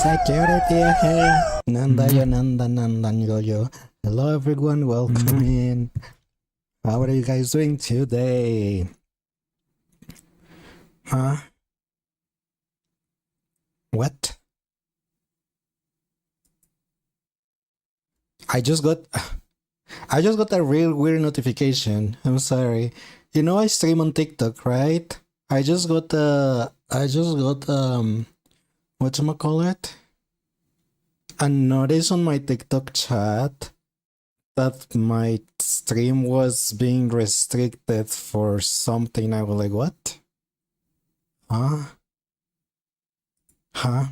Security, hey. Nandan yo. Hello everyone, welcome in. How are you guys doing today? Huh? What? I just got a real weird notification. I'm sorry. You know I stream on TikTok, right? I just got whatchamacallit? A notice on my TikTok chat that my stream was being restricted for something. I was like, what? Huh?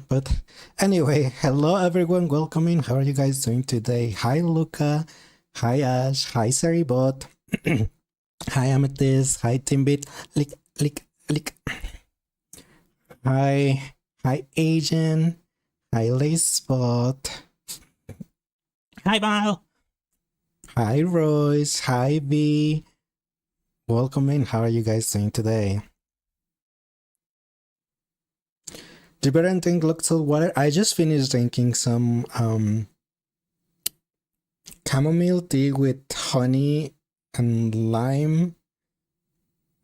But anyway, hello everyone, welcome in. How are you guys doing today? Hi Luca, hi Ash, hi Seribot, hi Amethyst, hi Timbit, lick. Hi Asian, hi Lacespot, hi Val, hi Royce, hi V. Welcome in. How are you guys doing today? Do you better drink lots of water? I just finished drinking some chamomile tea with honey and lime.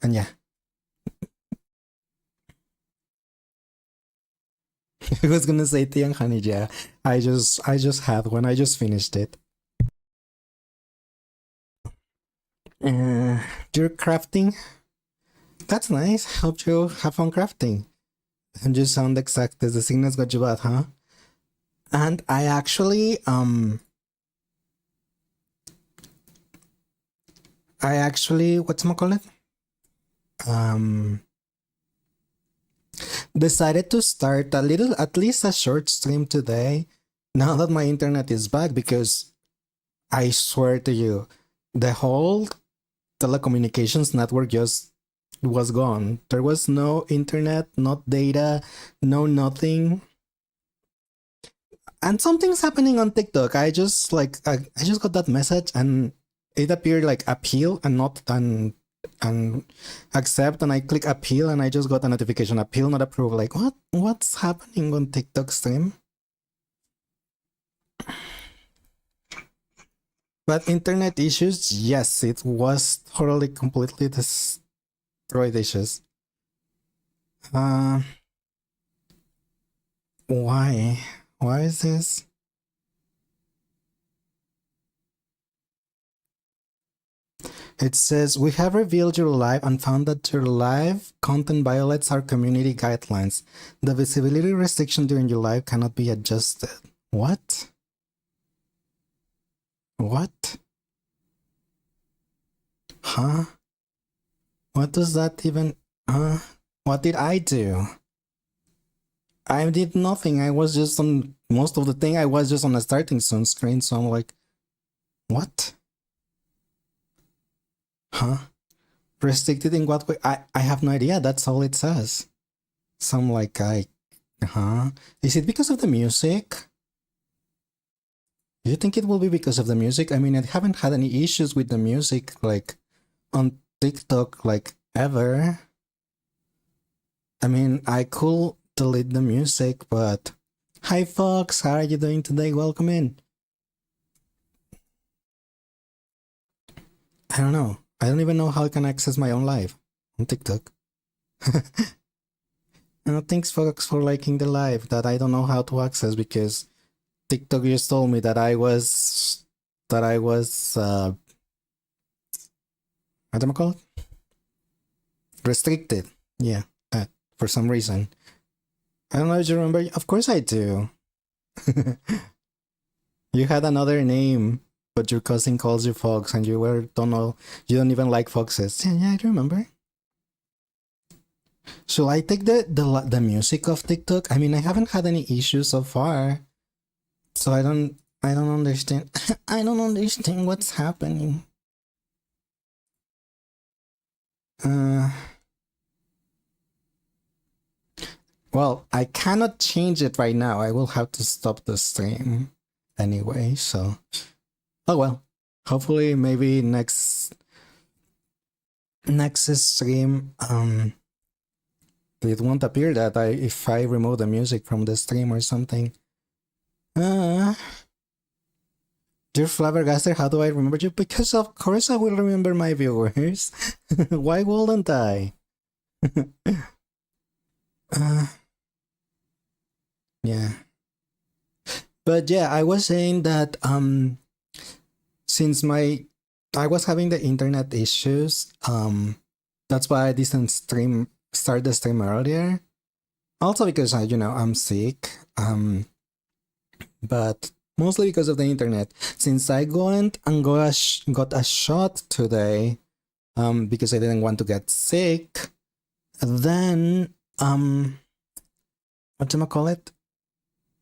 And yeah. I was gonna say tea and honey, yeah. I just had one. I just finished it. You're crafting? That's nice. Hope you have fun crafting. And you sound exact as the signals got you bad, huh? And I actually whatchamacallit? Decided to start at least a short stream today, now that my internet is back, because I swear to you, the whole telecommunications network just was gone. There was no internet, not data, no nothing. And something's happening on TikTok. I just got that message and it appeared like appeal and not and accept, and I click appeal and I just got a notification, appeal not approved. Like, what's happening on TikTok stream? But internet issues, yes, it was totally completely destroyed issues. Why is this? It says, we have revealed your live and found that your live content violates our community guidelines. The visibility restriction during your live cannot be adjusted. What? What? Huh? What does that even... What did I do? I did nothing. I was just on... Most of the thing, I was just on a starting soon screen, so I'm like... What? Huh? Restricted in what way? I have no idea. That's all it says. So I'm like, is it because of the music? Do you think it will be because of the music? I mean, I haven't had any issues with the music, like, on TikTok, like, ever. I mean, I could delete the music, but... Hi, Fox. How are you doing today? Welcome in. I don't know. I don't even know how I can access my own live on TikTok. Thanks, Fox, for liking the live that I don't know how to access, because TikTok just told me that I was what am I called? Restricted. Yeah, for some reason. I don't know if you remember. Of course I do. You had another name, but your cousin calls you Fox, and you don't even like foxes. Yeah, I remember. Should I take the music of TikTok? I mean, I haven't had any issues so far, so I don't understand. I don't understand what's happening. Well, I cannot change it right now. I will have to stop the stream anyway, so... Oh well. Hopefully, maybe next stream, it won't appear that if I remove the music from the stream or something. Dear Flabbergaster, how do I remember you? Because of course I will remember my viewers. Why wouldn't I? Yeah. But yeah, I was saying that since I was having the internet issues, that's why I didn't start the stream earlier. Also because I'm sick. But mostly because of the internet. Since I went and got a shot today, because I didn't want to get sick, then whatchamacallit?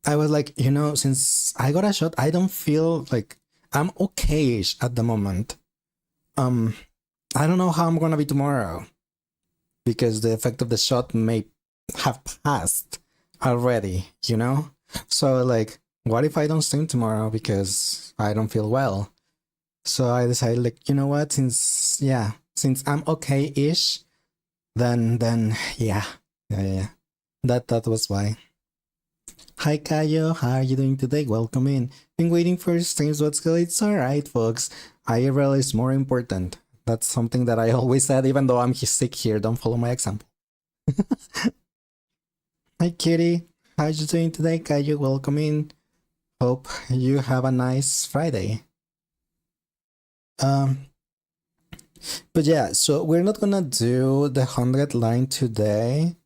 I was like, since I got a shot, I don't feel like I'm okay-ish at the moment. I don't know how I'm gonna be tomorrow, because the effect of the shot may have passed already, So like, what if I don't stream tomorrow because I don't feel well? So I decided, like, you know what? Since I'm okay-ish, then yeah. That was why. Hi Kayo, how are you doing today? Welcome in. Been waiting for streams, what's good? It's alright, folks. IRL is more important. That's something that I always said, even though I'm sick here. Don't follow my example. Hi Kitty, how are you doing today? Kayo, welcome in. Hope you have a nice Friday. But yeah, so we're not gonna do the 100 line today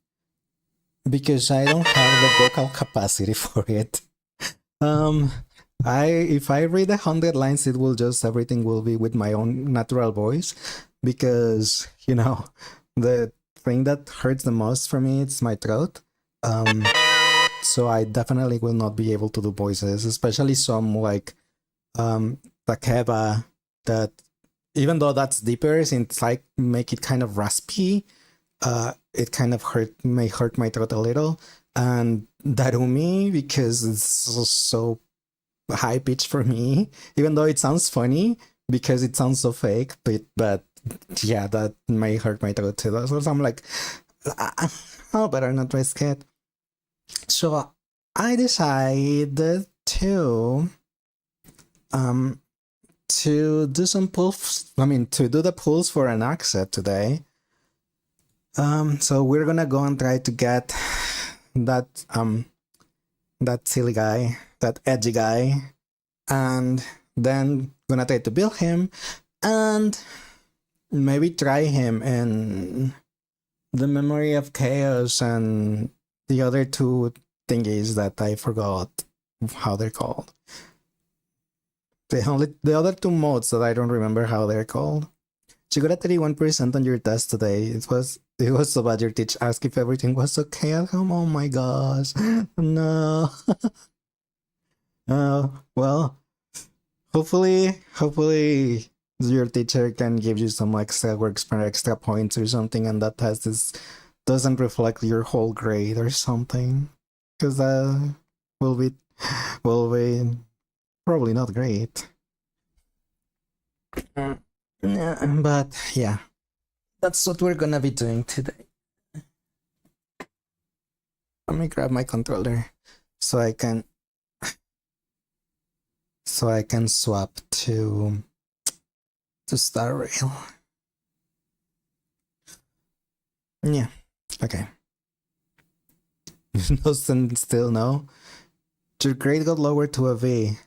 because I don't have the vocal capacity for it. If I read 100 lines, everything will be with my own natural voice, because the thing that hurts the most for me is my throat. So I definitely will not be able to do voices, especially some like Takeba, that even though that's deeper, since I make it kind of raspy, it kind of may hurt my throat a little. And Darumi, because it's so high pitched for me, even though it sounds funny because it sounds so fake, but yeah, that may hurt my throat too. So I'm like, oh, better not risk it. So I decided to do some pulls. To do the pulls for Anaxa today. So we're gonna go and try to get that silly guy, that edgy guy, and then gonna try to build him, and maybe try him in the Memory of Chaos and the other two thingies that I forgot how they're called. The other two modes that I don't remember how they're called. You got a 31% on your test today. It was so bad. Your teacher asked if everything was okay at home. Oh my gosh. No. Well, hopefully your teacher can give you some extra works for extra points or something, and that test doesn't reflect your whole grade or something, because that will be probably not great. But yeah, that's what we're gonna be doing today. Let me grab my controller so I can swap to Star Rail. Yeah, okay. No, still no. Your grade got lowered to a V.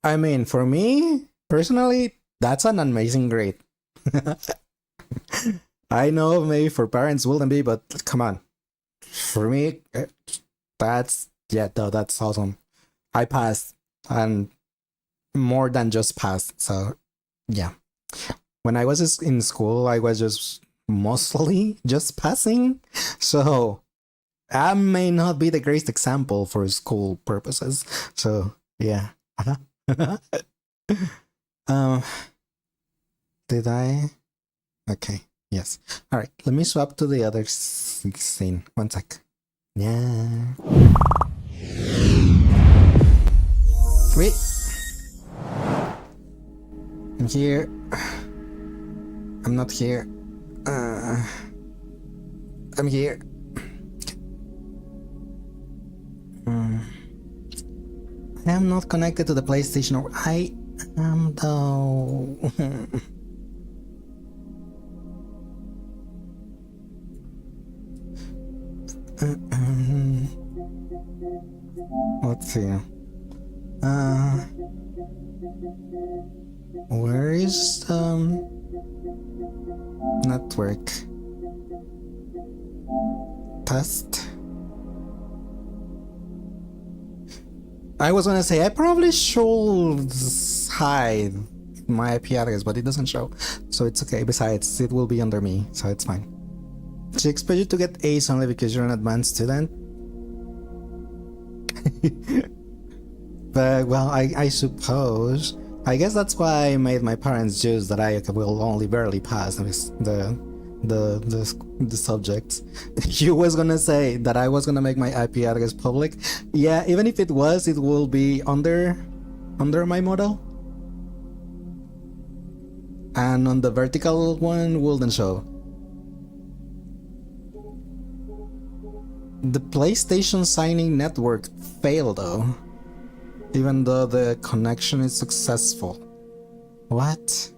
I mean, for me personally, that's an amazing grade. I know maybe for parents wouldn't be, but come on. For me, that's awesome. I passed, and more than just passed. So yeah, when I was in school, I was just mostly just passing. So I may not be the greatest example for school purposes. So yeah. Did I? Okay. Yes. All right. Let me swap to the other scene. One sec. Yeah. Wait. I'm here. I'm not here. I'm here. I am not connected to the PlayStation, or I am though. Let's see. Where is network test? I was gonna say I probably should hide my IP address, but it doesn't show, so it's okay. Besides, it will be under me, so it's fine. She expects you to get A's only because you're an advanced student. But well, I suppose. I guess that's why I made my parents choose that I will only barely pass the subjects. You was gonna say that I was gonna make my IP address public. Yeah, even if it was, it will be under my model, and on the vertical one wouldn't show. The PlayStation signing network failed though, even though the connection is successful. What?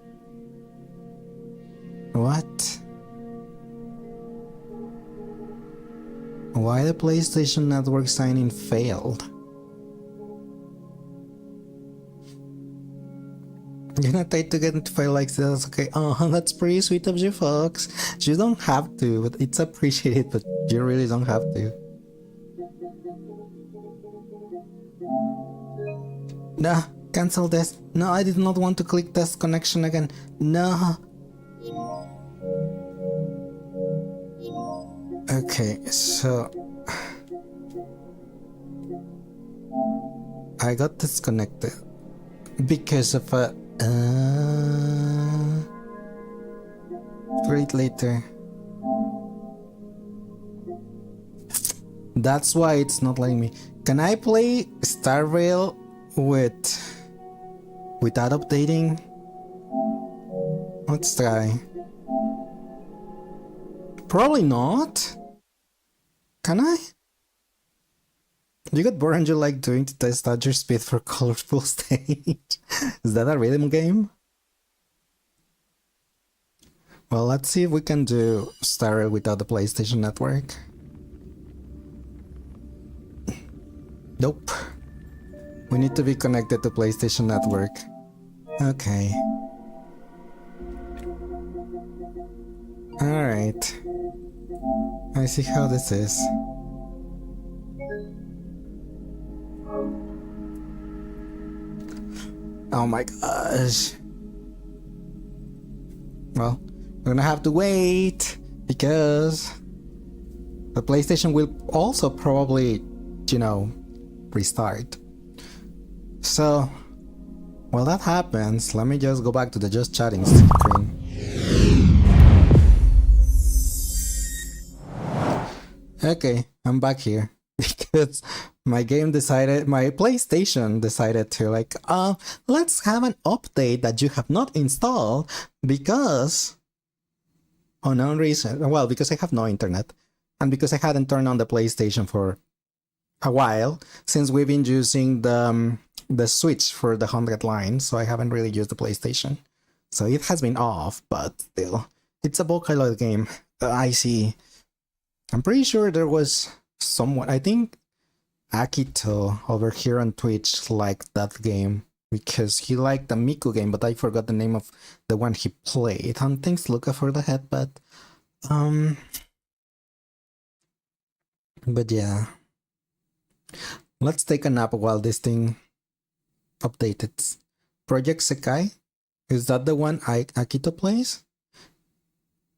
What? Why the PlayStation network signing failed? You're not trying to get into file like this, okay? Oh, that's pretty sweet of you, folks. You don't have to, but it's appreciated, but you really don't have to. Nah, cancel this. No, I did not want to click test connection again. No. Okay, so I got disconnected because of a wait later. That's why it's not letting me. Can I play Star Rail without updating? Let's try. Probably not. Can I? You got bored and you like doing to test out your speed for colorful stage. Is that a rhythm game? Well, let's see if we can do Star Rail without the PlayStation Network. Nope. We need to be connected to PlayStation Network. Okay. Alright. I see how this is. Oh my gosh. Well, we're gonna have to wait because the PlayStation will also probably, you know, restart. So, while that happens, let me just go back to the just chatting screen. Okay, I'm back here because my PlayStation decided to like, let's have an update that you have not installed because unknown reason. Well, because I have no internet and because I hadn't turned on the PlayStation for a while since we've been using the Switch for the 100 line, so I haven't really used the PlayStation. So it has been off, but still, it's a Vocaloid game. I see. I'm pretty sure there was someone, I think Akito over here on Twitch liked that game because he liked the Miku game, but I forgot the name of the one he played. And thanks Luca for the head, but yeah. Let's take a nap while this thing updated. Project Sekai? Is that the one Akito plays?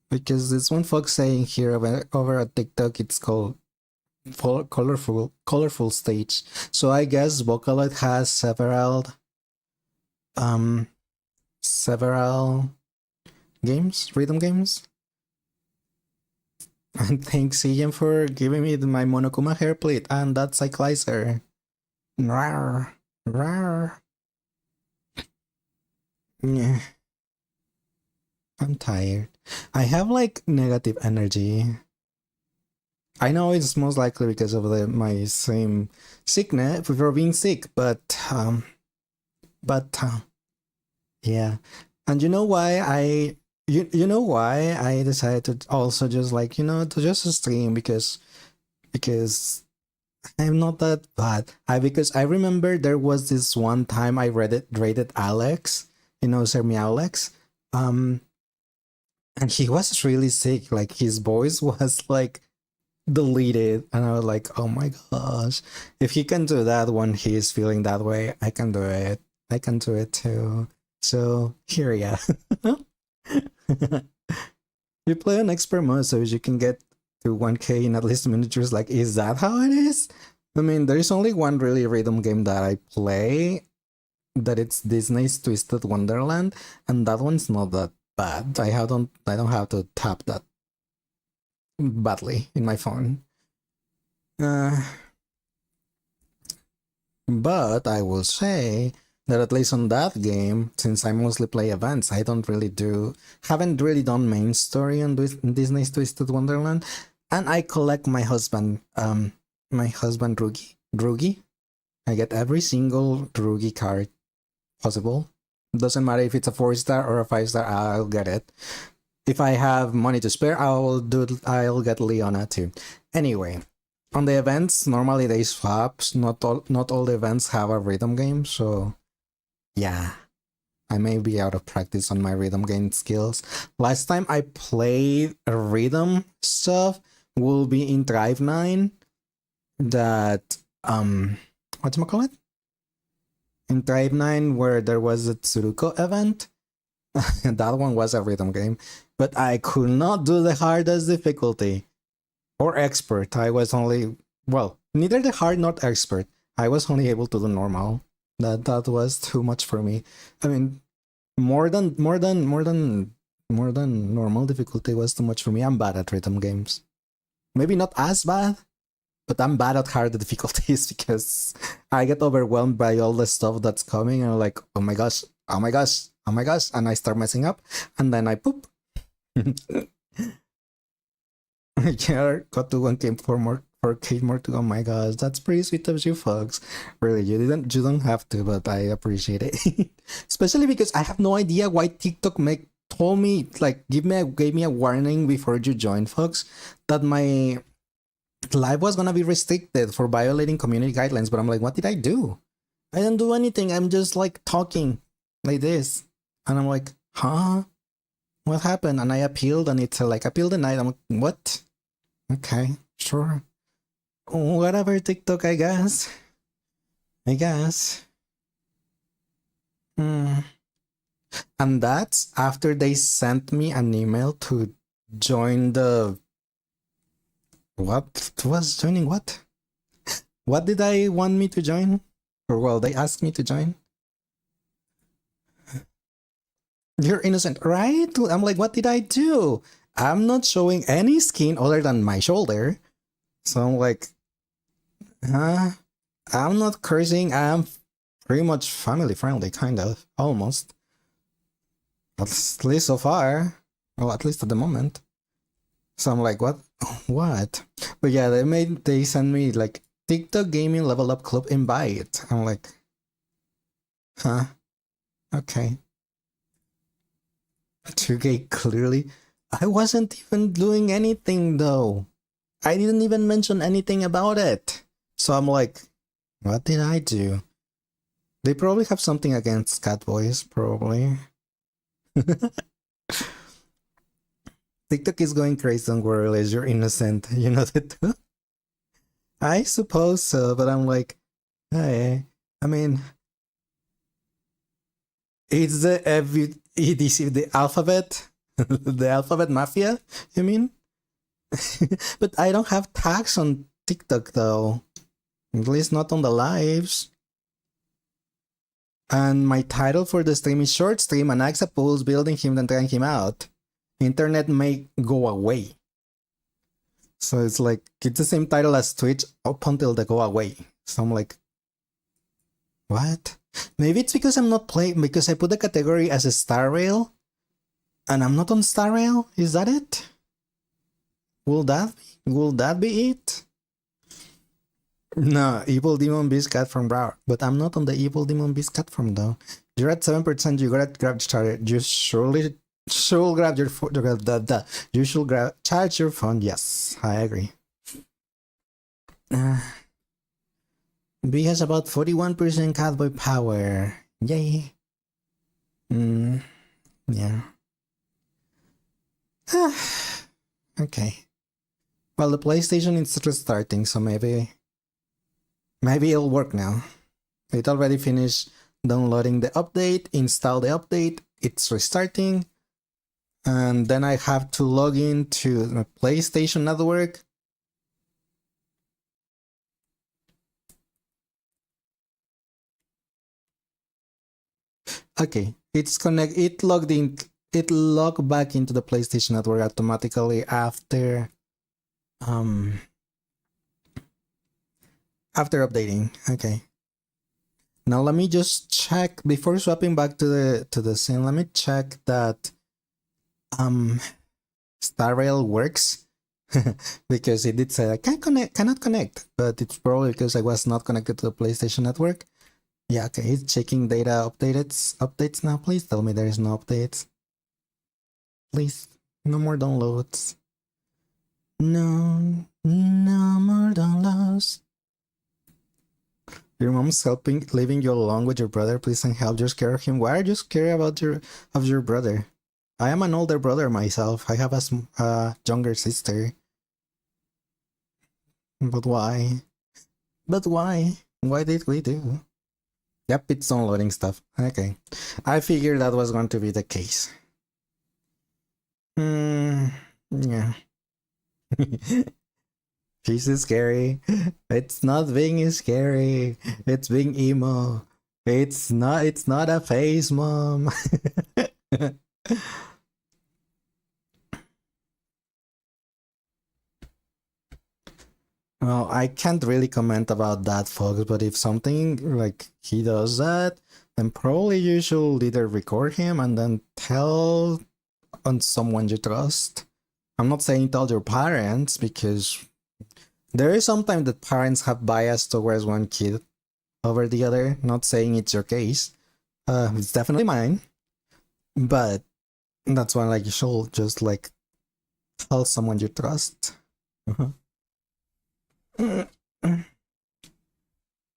Because this one folks saying here over at TikTok it's called colorful stage. So I guess Vocaloid has several games, rhythm games. And thanks Ian for giving me my Monokuma hair plate and that cyclizer. Rawr, rawr. Yeah. I'm tired. I have like negative energy. I know it's most likely because of my same sickness for being sick, but yeah. And you know why you know why I decided to also just like to just stream because I'm not that bad. Because I remember there was this one time I read it rated Alex, Sir Me Alex, um, and he was really sick. Like his voice was like deleted, and I was like, oh my gosh, if he can do that when he's feeling that way, I can do it. I can do it too. So here, yeah. You play on expert mode so you can get to 1K in at least miniatures. Like, is that how it is? I mean, there's only one really rhythm game that I play that it's Disney's Twisted Wonderland, and that one's not that bad. I don't have to tap that badly in my phone. Uh, but I will say that at least on that game, since I mostly play events, haven't really done main story on Disney's Twisted Wonderland, and I collect my husband Rugi. I get every single Rugi card possible. Doesn't matter if it's a 4-star or a 5-star, I'll get it. If I have money to spare, I'll get Leona too. Anyway, on the events, normally they swap. Not all the events have a rhythm game, so yeah. I may be out of practice on my rhythm game skills. Last time I played a rhythm stuff will be in Drive 9 that whatchamacallit? In Drive 9 where there was a Tsuruko event. That one was a rhythm game. But I could not do the hardest difficulty. Or expert. I was only neither the hard nor expert. I was only able to do normal. That was too much for me. I mean, more than normal difficulty was too much for me. I'm bad at rhythm games. Maybe not as bad, but I'm bad at hard difficulties because I get overwhelmed by all the stuff that's coming and I'm like, oh my gosh, oh my gosh, oh my gosh, and I start messing up and then I poop. Yeah, got to 1K for Kate more to. Oh my gosh, that's pretty sweet of you folks. Really, you don't have to, but I appreciate it. Especially because I have no idea why TikTok told me like gave me a warning before you joined, folks, that my live was gonna be restricted for violating community guidelines. But I'm like, what did I do? I didn't do anything. I'm just like talking like this, and I'm like, huh? What happened? And I appealed, and it's like appeal denied. I'm like, what? Okay, sure. Whatever, TikTok, I guess. I guess. Hmm. And that's after they sent me an email to join the. What was joining what? What did I want me to join? Or well, they asked me to join. You're innocent, right? I'm like, what did I do? I'm not showing any skin other than my shoulder. So I'm like, huh? I'm not cursing. I'm pretty much family friendly, kind of, almost. At least so far. Well, at least at the moment. So I'm like, what? What? But yeah, they sent me like TikTok Gaming Level Up Club invite. I'm like, huh? Okay. 2K clearly. I wasn't even doing anything though. I didn't even mention anything about it. So I'm like, what did I do? They probably have something against Catboys, probably. TikTok is going crazy on worry, as you're innocent. You know that too? I suppose so, but I'm like, hey, I mean, it's the alphabet, the alphabet mafia. You mean? But I don't have tags on TikTok though. At least not on the lives. And my title for the stream is short stream Anaxa Pulls building him and trying him out. Internet may go away. So it's like it's the same title as Twitch up until they go away. So I'm like, what? Maybe it's because I'm not playing because I put the category as a star rail and I'm not on star rail. Is that it? Will that be? Will that be it? No, Evil Demon Beast cat form, bro. But I'm not on the Evil Demon Beast cat form though. You're at 7%. You gotta grab charge. You surely should grab your phone. You should grab charge your phone. Yes, I agree. B has about 41% cowboy power. Yay. Yeah. Okay. Well, the PlayStation is restarting, so maybe it'll work now. It already finished downloading the update, install the update, it's restarting, and then I have to log into the PlayStation Network. Okay, it logged back into the PlayStation Network automatically after updating. Okay. Now let me just check before swapping back to the scene. Let me check that Star Rail works because it did say I cannot connect, but it's probably because I was not connected to the PlayStation Network. Yeah, okay, it's checking data updates now. Please tell me there is no updates. Please, no more downloads. No more downloads. Your mom's leaving you alone with your brother. Please don't help. Just care of him. Why are you scared of your brother? I am an older brother myself. I have a younger sister. But why? Why did we do? Yep, it's downloading stuff. Okay. I figured that was going to be the case. Yeah. She's scary. It's not being scary. It's being emo. It's not a face, mom. Well, I can't really comment about that, folks, but if something like he does that, then probably you should either record him and then tell on someone you trust. I'm not saying tell your parents, because there is sometimes that parents have bias towards one kid over the other. Not saying it's your case. It's definitely mine. But that's why, like, you should just like tell someone you trust.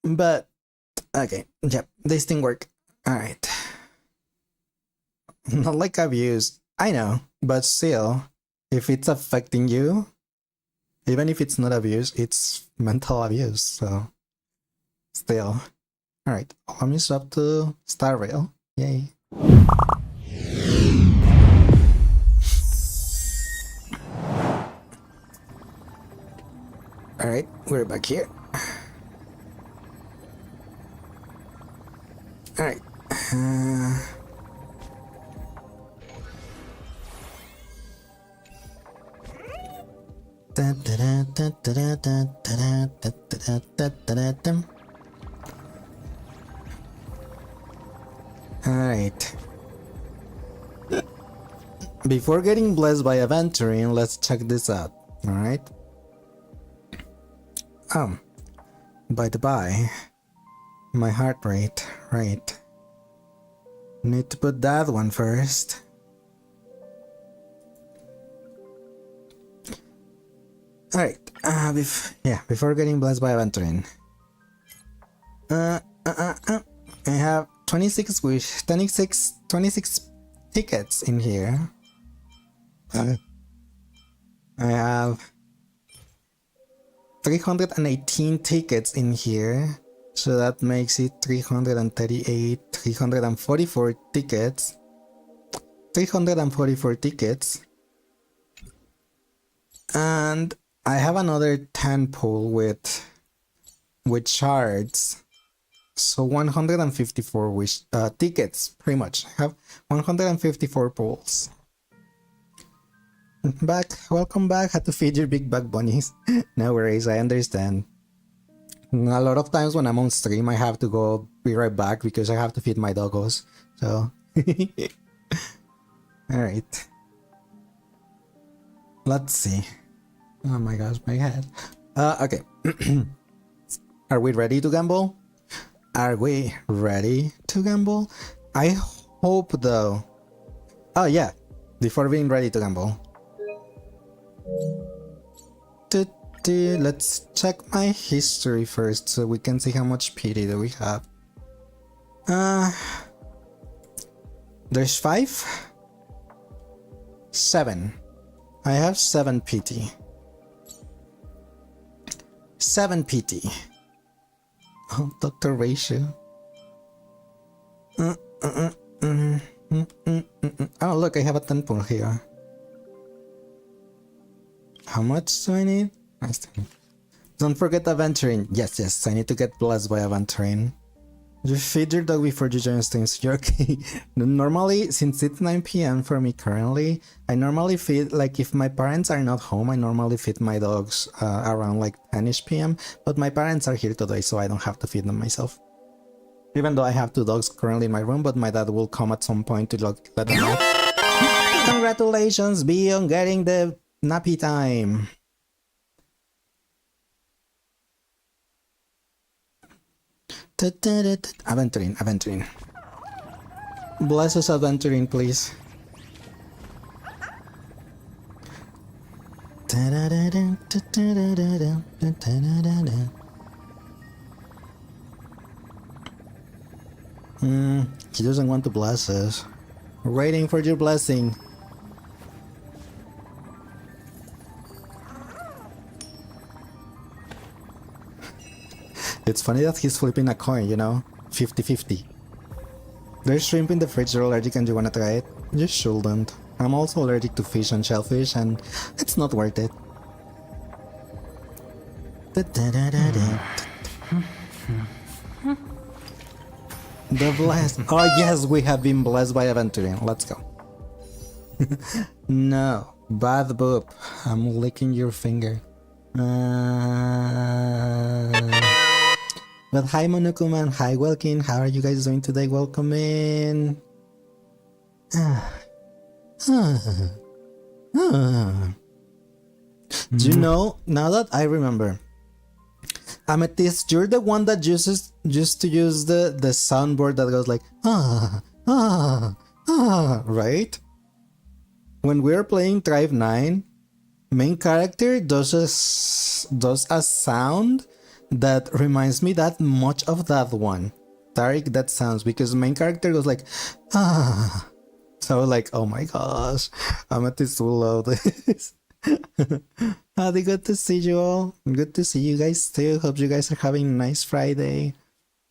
But okay, yep, this thing work. Alright. Not like abuse. I know, but still, if it's affecting you, even if it's not abuse, it's mental abuse, so still. Alright, let me swap to Star Rail. Yay. Alright, we're back here. Alright. Alright. Before getting blessed by aventuring, let's check this out. Alright. By the by, my heart rate, right. Need to put that one first. Alright, before getting blessed by aventuring. I have 26 tickets in here. I have 318 tickets in here, so that makes it 338, 344 tickets. 344 tickets. And I have another 10 pool with shards. So 154 tickets, pretty much. I have 154 pools. Welcome back. Had to feed your big bug bunnies. No worries, I understand. A lot of times when I'm on stream, I have to be right back because I have to feed my doggos. So, alright. Let's see. Oh my gosh, my head. Okay. Are we ready to gamble? Are we ready to gamble? I hope though. Oh yeah, before being ready to gamble. Let's check my history first so we can see how much pity do we have. There's 5? 7. I have 7 pity. 7 pity. Oh, Dr. Ratio. Oh, look, I have a 10 pull here. How much do I need? Don't forget adventuring. Yes, I need to get blessed by adventuring. You feed your dog before you join streams. You're okay. Normally, since it's 9 p.m. for me currently, I normally feed, like if my parents are not home, I normally feed my dogs around like 10ish p.m. But my parents are here today, so I don't have to feed them myself. Even though I have 2 dogs currently in my room, but my dad will come at some point to let them know. Congratulations, B, on getting the nappy time. Aventuring. Bless us, adventuring, please. He doesn't want to bless us. Waiting for your blessing. It's funny that he's flipping a coin, you know? 50-50. There's shrimp in the fridge, you're allergic and you wanna try it? You shouldn't. I'm also allergic to fish and shellfish and it's not worth it. The blessed. Oh yes, we have been blessed by aventuring. Let's go. No, bad boop. I'm licking your finger. But hi Monokuman, hi Welkin, how are you guys doing today? Welcome in. Do you know, now that I remember, Amethyst, you're the one that used to use the soundboard that goes like right? When we're playing Tribe 9, main character does a sound that reminds me that much of that one. Tariq, that sounds, because main character goes like so like, oh my gosh, Amethyst will love this. Howdy, good to see you all. Good to see you guys too. Hope you guys are having a nice Friday.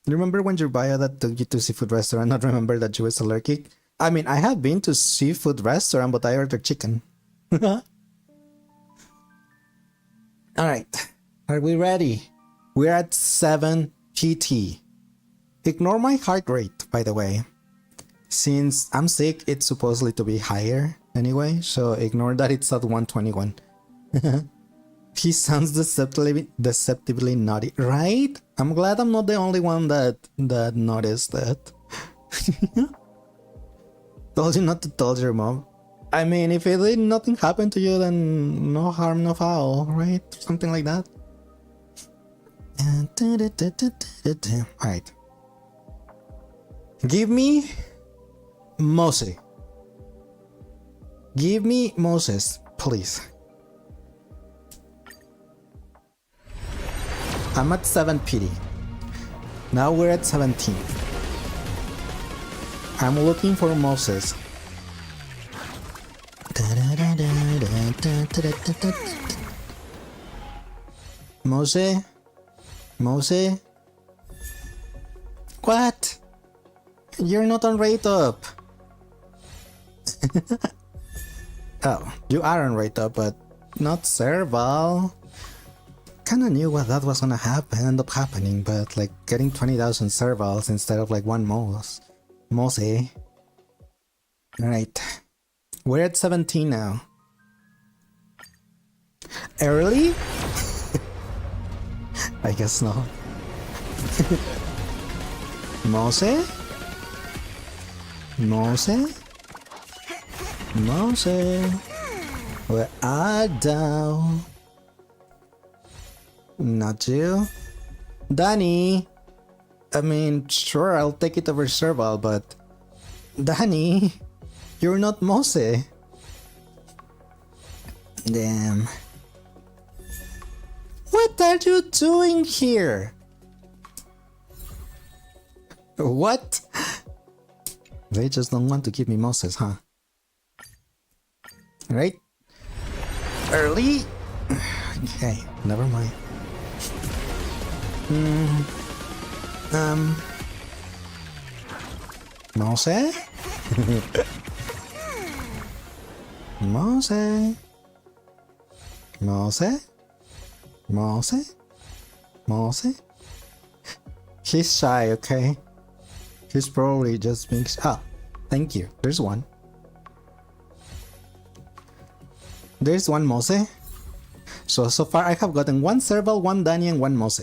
Remember when your bio that took you to seafood restaurant not remember that you was allergic? I mean, I have been to seafood restaurant, but I ordered chicken. Alright, are we ready? We're at 7 PT. Ignore my heart rate, by the way. Since I'm sick, it's supposedly to be higher anyway, so ignore that it's at 121. He sounds deceptively naughty, right? I'm glad I'm not the only one that noticed that. Told you not to tell your mom. I mean, if nothing happened to you, then no harm, no foul, right? Something like that. Alright. Give me Moses. Give me Moses, please. I'm at 7 PD. Now we're at 17. I'm looking for Moses. Moses? Moses? What? You're not on rate up. Oh, you are on rate up, but not serval. Kinda knew what that was gonna end up happening, but like getting 20,000 servals instead of like one Mose. Alright. We're at 17 now. Early? I guess not. Mose? Mose? Mose? Where art thou? Not you. Danny! I mean, sure, I'll take it over Serval, but... Danny! You're not Mose. Damn. What are you doing here? What? They just don't want to give me Moses, huh? Right? Early? Okay, never mind. Mose? Mose? Mose? Mose? Mose? He's shy, okay? He's probably just being... Ah, thank you. There's one. There's one Mose. So far I have gotten one Serval, one Danny, and one Mose.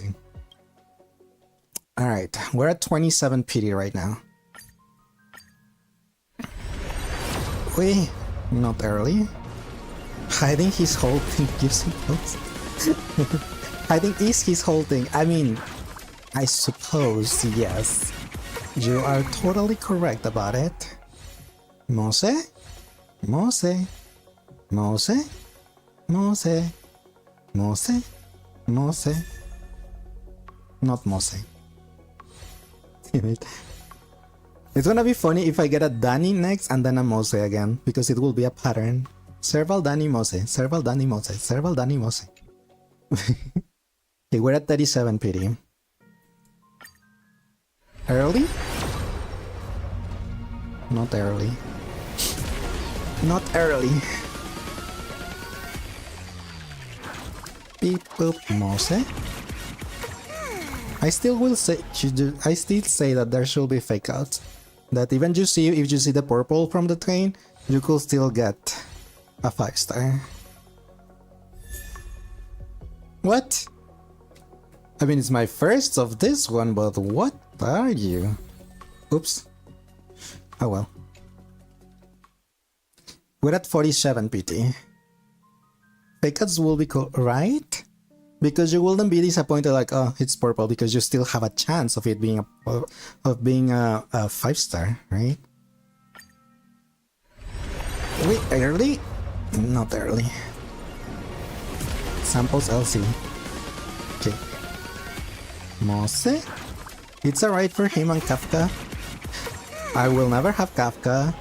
Alright, we're at 27 PD right now. Wait, not early. Hiding his holding gives him close. Hiding is his holding. I mean, I suppose, yes. You are totally correct about it. Mose? Mose? Mose? Mose? Mose? Mose? Not Mose. Damn it. It's gonna be funny if I get a Danny next and then a Mose again, because it will be a pattern. Serval, Danny, Mose. Serval, Danny, Mose. Serval, Danny, Mose. Okay, we're at 37 PD. Early? Not early. Not early. Beep boop Mose. I still say that there should be fake outs. That even if you see the purple from the train, you could still get a 5-star. What? I mean, it's my first of this one, but what are you? Oops. Oh well. We're at 47 PT. Fake outs will be cool, right? Because you wouldn't be disappointed like, oh, it's purple, because you still have a chance of it being a 5-star, right? Wait, early? Not early. Samples LC. Okay. Mose? It's alright for him and Kafka. I will never have Kafka.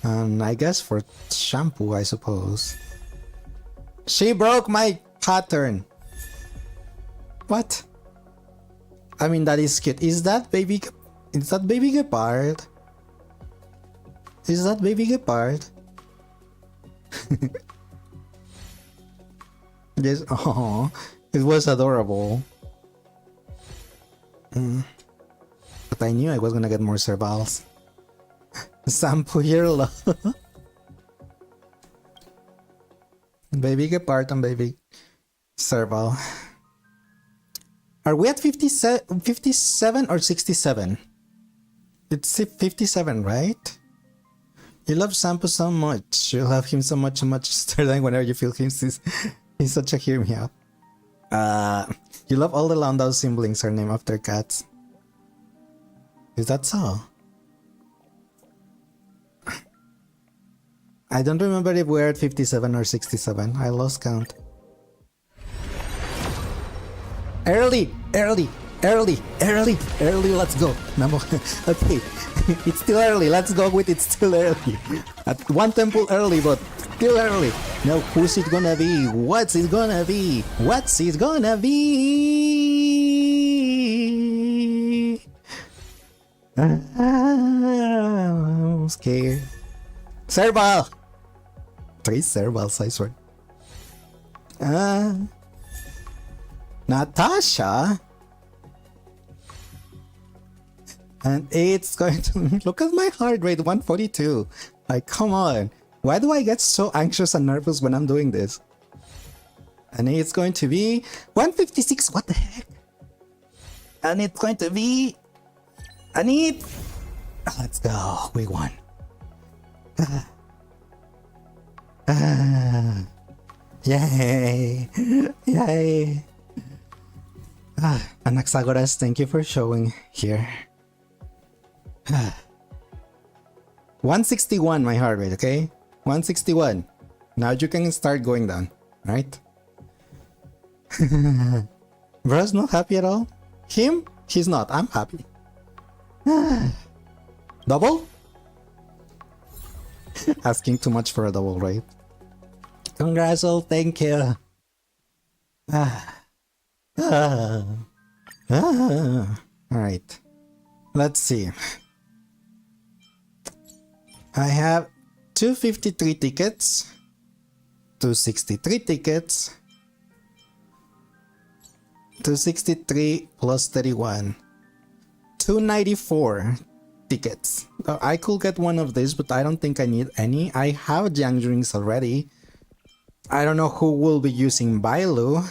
And I guess for Shampoo, I suppose. She broke my pattern. What? I mean, that is cute. Is that baby Gepard? Is that baby Gepard? Yes. Oh, it was adorable. But I knew I was gonna get more Servals. Sampo your love. Baby Gepard and baby Serval. Are we at 57 or 67? It's 57, right? You love Sampo so much. You love him so much, Sterling, whenever you feel him. He's such a hear me out. You love all the Landau siblings are named after cats. Is that so? I don't remember if we're at 57 or 67. I lost count. Early, let's go. Okay, it's still early, let's go with it's still early. At one temple early, but still early. Now, who's it gonna be? What's it gonna be? What's it gonna be? I'm scared. Serval! 3 Servals, I swear. Natasha? And it's going to... Look at my heart rate, 142. Like, come on. Why do I get so anxious and nervous when I'm doing this? And it's going to be 156. What the heck? And it's going to be... Let's go. We won. Yay. Yay. Anaxagoras, thank you for showing here. 161 my heart rate, okay? 161. Now you can start going down, right? Bro's not happy at all? Him? He's not. I'm happy. Double? Asking too much for a double, right? Congrats, all. Thank you. Alright. Let's see. I have 253 tickets, 263 tickets, 263 plus 31, 294 tickets. I could get one of these, but I don't think I need any. I have Jiang drinks already. I don't know who will be using Bailu.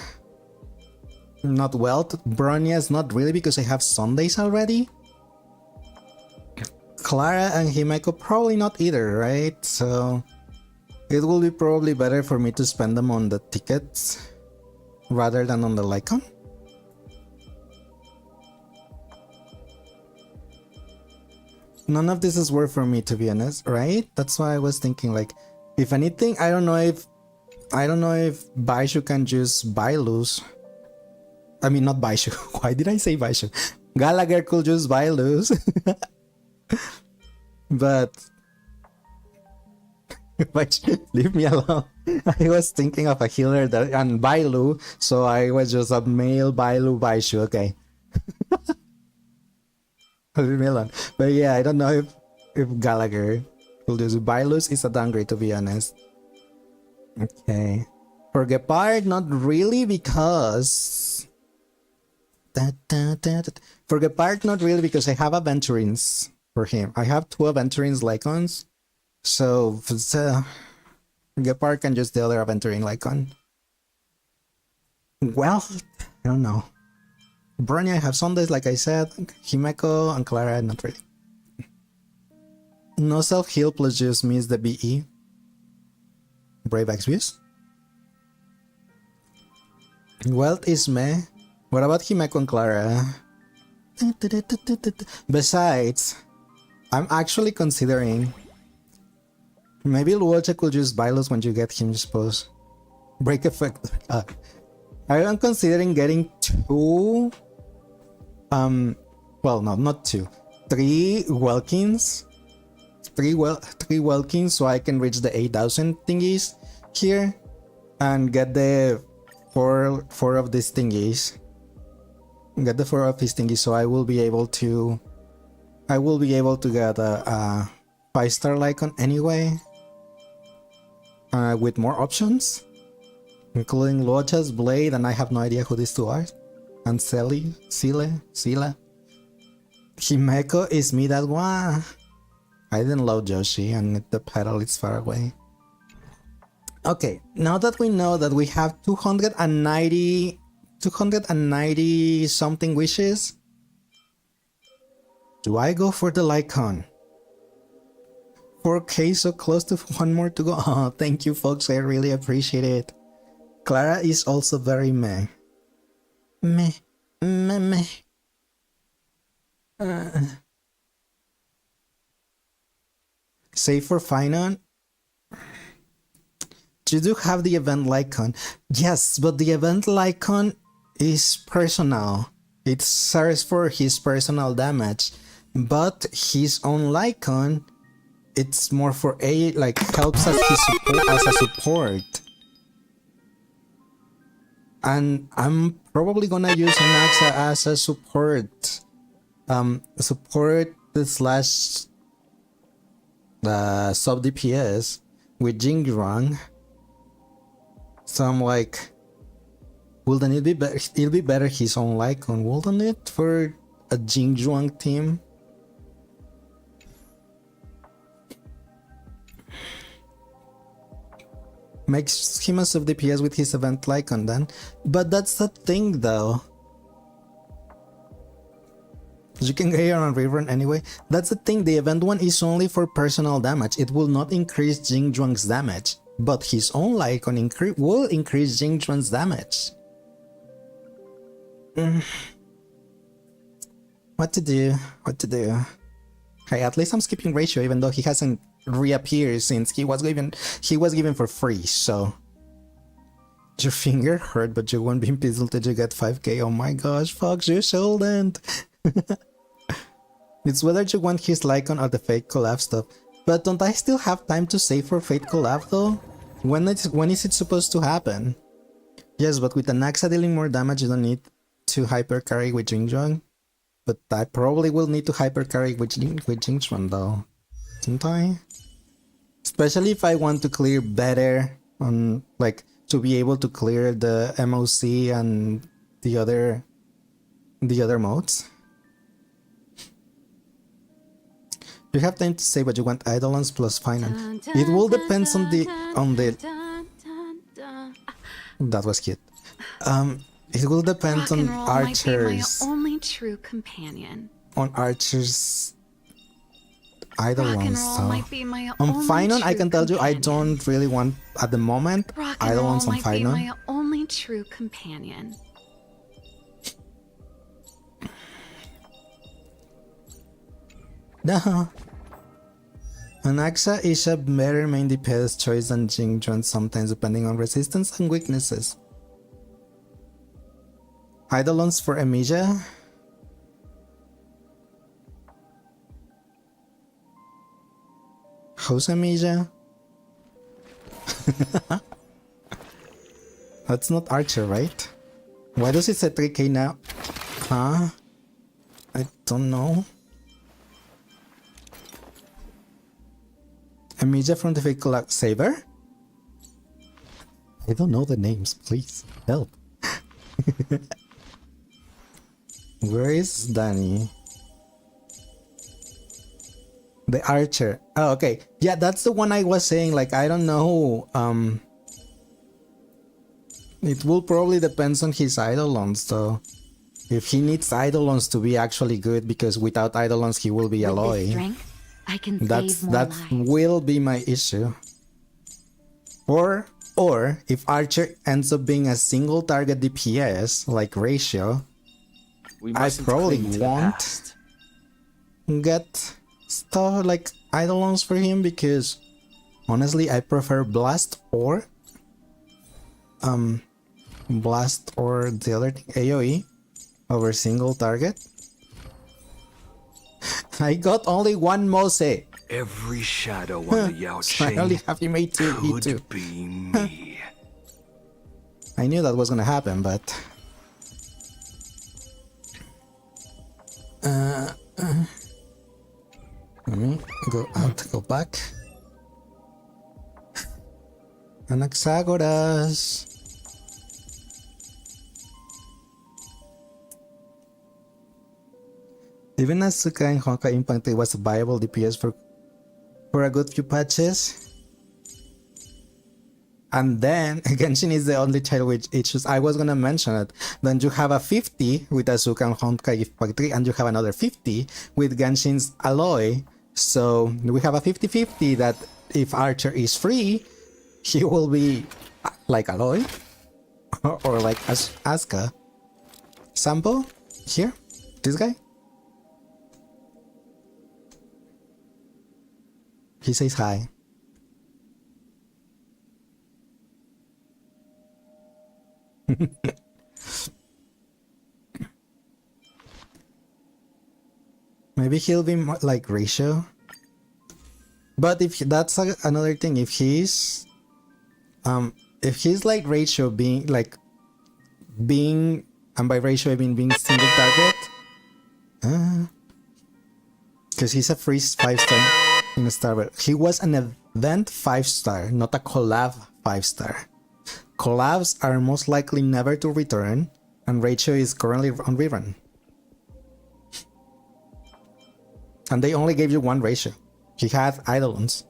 Not well. Bronia's not really, because I have Sundays already. Clara and Himeko probably not either, right? So it will be probably better for me to spend them on the tickets rather than on the Lycon. None of this is worth for me, to be honest, right? That's why I was thinking, like, if anything, I don't know if Baishu can just Bailus. I mean, not Baishu. Why did I say Baishu? Gallagher could just Bailus. But leave me alone. I was thinking of a healer that and Bailu, so I was just a male Bailu Baishu. Okay. Leave me alone. But yeah, I don't know if Gallagher will do. Bailus is a downgrade, to be honest. Okay. For Gepard, not really, because for Gepard, not really, because I have Aventurines for him. I have 2 Aventurines Lycons, so Gepard can just the other Aventurine Lycon. Well, I don't know. Bronya, I have Sundays, like I said. Himeko and Clara, not really. No self-heal plus just miss the BE. Brave Exvius. Wealth is meh. What about Himeko and Clara? Besides, I'm actually considering maybe Luocha could just Bailos when you get him, suppose. Break effect. I am considering getting 2. Well, no, not 2. 3 Welkins. 3 Welkins, so I can reach the 8,000 thingies here and get the 4 of these thingies. Get the 4 of these thingies, so I will be able to get a 5-star Lycon anyway, with more options, including Luocha's Blade, and I have no idea who these 2 are. And Sila. Himeko is me, that one. I didn't load Joshi, and the pedal is far away. Okay, now that we know that we have 290 something wishes, do I go for the Lycon? 4K, so close to 1 more to go. Oh, thank you, folks. I really appreciate it. Clara is also very meh. Meh. Save for Finon. You do have the event Lycon. Yes, but the event Lycon is personal. It serves for his personal damage. But his own Lycon, it's more for like helps as a support. And I'm probably gonna use Anaxa as a support. Support slash sub DPS with Jingjuang. So I'm like, wouldn't it be better? It'll be better his own Lycon, wouldn't it, for a Jingjuang team? Makes him a sub DPS with his event Lycon then. But that's the thing though. You can get here on Rerun anyway. That's the thing, the event one is only for personal damage. It will not increase Jingjuang's damage. But his own Lycon will increase Jingjuang's damage. What to do? What to do? Hey, at least I'm skipping ratio, even though he hasn't reappeared since he was given for free. So your finger hurt, but you won't be pistol till you get 5k. Oh my gosh, Fox, you shouldn't. It's whether you want his Lycon or the fake collab stuff. But don't I still have time to save for fake collab though? When is it supposed to happen? Yes, but with Anaxa dealing more damage, you don't need to hypercarry with Jingjuan. But I probably will need to hypercarry with Jingjuan though, don't I? Especially if I want to clear better on, like, to be able to clear the MOC and the other modes. You have time to say what you want. Eidolons plus finance. It will depend on the. That was cute. It will depend on Archer's. My only true companion. On Archer's Eidolons. So. On Finon, I can tell you I don't really want at the moment Eidolons on Finon. My only true companion. No. Anaxa is a better main DPS choice than Jingjuan sometimes, depending on resistance and weaknesses. Eidolons for Amicia. How's Amicia? That's not Archer, right? Why does it say 3k now? Huh? I don't know. Amicia from the fake collab Saber? I don't know the names, please help. Where is Danny? The Archer. Oh, okay. Yeah, that's the one I was saying, like, I don't know. It will probably depends on his Eidolons though. If he needs Eidolons to be actually good, because without Eidolons he will be Aloy. I can That will be my issue. Or if Archer ends up being a single target DPS like Ratio, I probably won't get stuff like Eidolons for him, because honestly I prefer Blast or the other thing, AoE over single target. I got only one Mose. Every shadow on the Yao Ching I only have you made two. could be me. I knew that was gonna happen, but let me go out, go back. Anaxagoras. Even Asuka and Honka Impact was a viable DPS for a good few patches. And then Genshin is the only child with issues. I was gonna mention it. Then you have a 50 with Asuka and Honka Impact 3, and you have another 50 with Genshin's Aloy. So we have a 50-50 that if Archer is free, he will be like Aloy or like Asuka. Sampo here, this guy. He says hi. Maybe he'll be more like Ratio. But if that's another thing, if he's like Ratio, being, and by Ratio I mean being single target, because he's a free 5-star in a star. He was an event 5-star, not a collab 5-star. Collabs are most likely never to return, and Ratio is currently on rerun. And they only gave you one Ratio. He had Eidolons.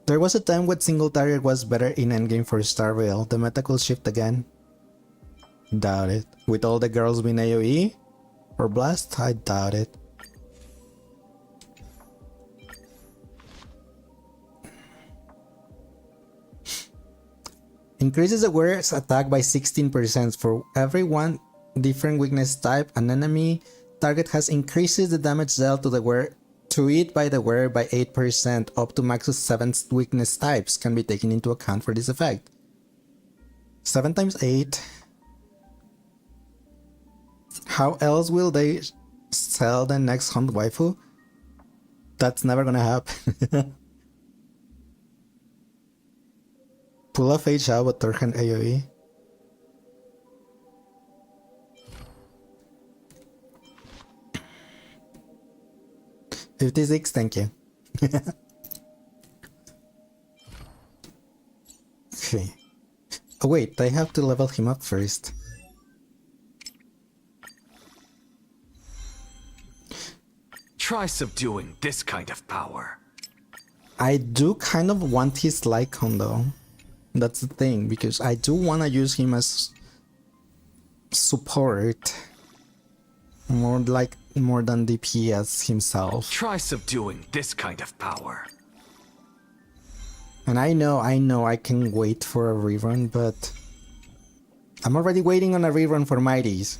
There was a time when single target was better in endgame for Star Rail. The meta could shift again. Doubt it. With all the girls being AoE or Blast, I doubt it. Increases the warrior's attack by 16% for every 1 different weakness type, an enemy target has increases the damage dealt to it by the wearer by 8%. Up to max of 7 weakness types can be taken into account for this effect. 7 times 8. How else will they sell the next hunt waifu? That's never gonna happen. Pull off H out with Turhan AoE. $56, thank you. Okay. Oh wait, I have to level him up first. Try subduing this kind of power. I do kind of want his Lycon though. That's the thing, because I do want to use him as support. More than DPS himself. Try subduing this kind of power. And I know I can wait for a rerun, but I'm already waiting on a rerun for Mighties.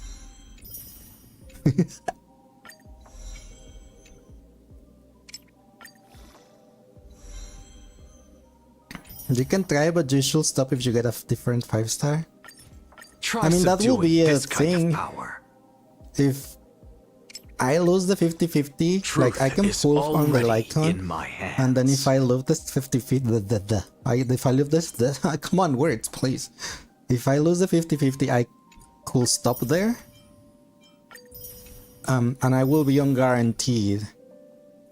You can try, but you should stop if you get a different 5-star. I mean, that will be a thing. If I lose the 50-50, like I can pull on the Lycon, and then if I lose this 50-50, if I lose this, come on, words, please. If I lose the 50-50, I could stop there. And I will be unguaranteed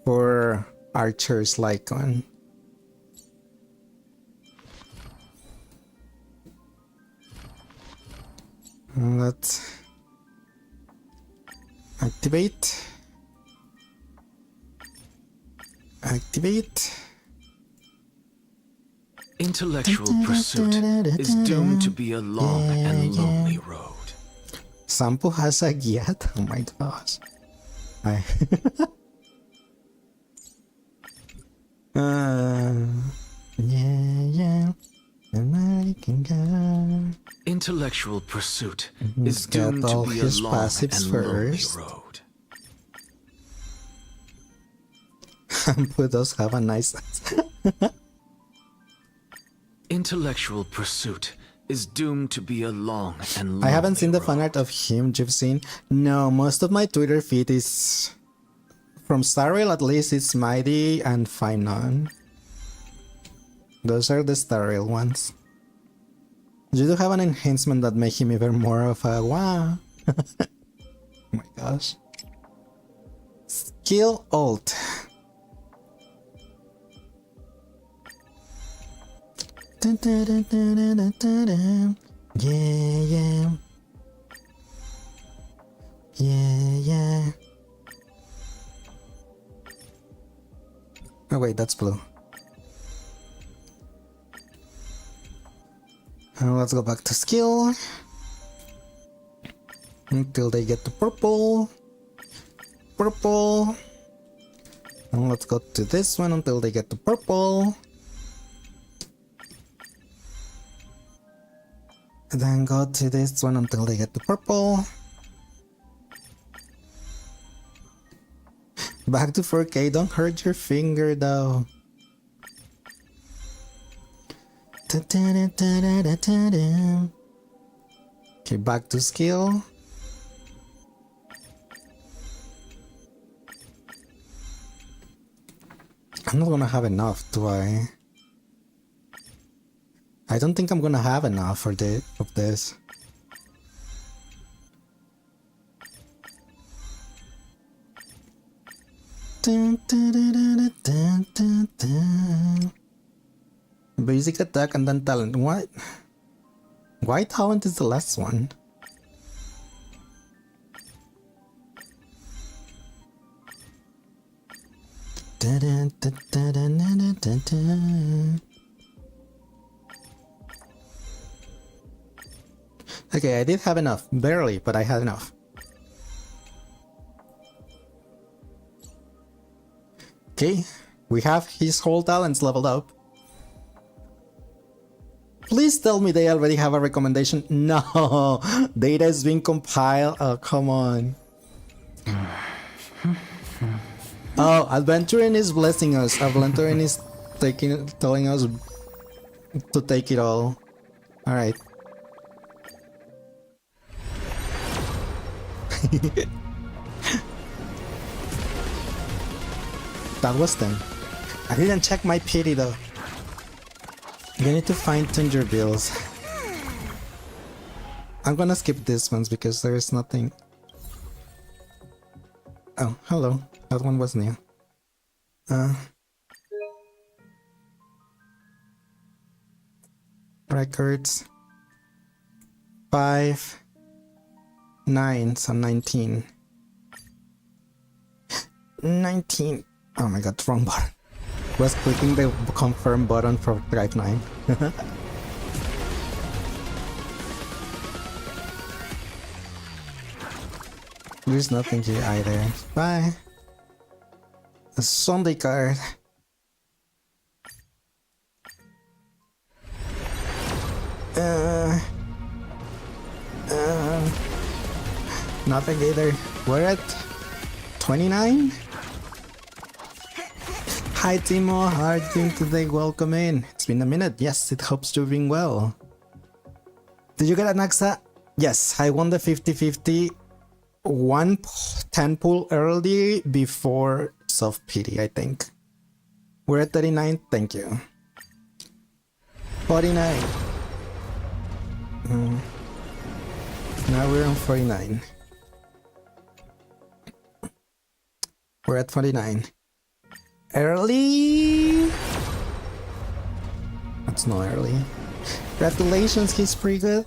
for Archer's Lycon. Let's activate. Intellectual pursuit is doomed to be a long and lonely road. Sampo has a Gyat? Oh my gosh. Yeah. American girl. Intellectual pursuit is doomed Get all to be a his long passives and lonely first. road. Sampo does have a nice. Intellectual pursuit is doomed to be a long and lonely I haven't seen the road. fan art of him you've seen. No, most of my Twitter feed is from Starrail. At least it's Mighty and Finon. Those are the Starrail ones. You do have an enhancement that make him even more of a wow. Oh my gosh. Skill ult. Yeah. Oh wait, that's blue. Let's go back to skill. Until they get to purple. And let's go to this one until they get to purple. And then go to this one until they get to purple. Back to 4K, don't hurt your finger though. Okay, back to skill. I'm not gonna have enough, do I? I don't think I'm gonna have enough for of this. Basic attack and then talent. What? Why talent is the last one? Okay, I did have enough. Barely, but I had enough. Okay, we have his whole talents leveled up. Please tell me they already have a recommendation. No, data is being compiled. Oh, come on. Oh, Adventuring is blessing us. Adventuring is telling us to take it all. All right. That was them. I didn't check my pity though. You need to fine-tune your bills. I'm gonna skip these ones because there is nothing. Oh, hello. That one was new. Records. 5, 9, so 19. 19. Oh my god, wrong button. Was clicking the confirm button for Drive 9. There's nothing here either. Bye. A Sunday card. Nothing either. We're at 29? Hi Timo, how are you doing today? Welcome in. It's been a minute. Yes, it hopes you're doing well. Did you get Anaxa? Yes, I won the 50-50 110 pull early before soft pity, I think. We're at 39, thank you. 49. Now we're on 49. We're at 49. Early? That's not early. Congratulations, he's pretty good.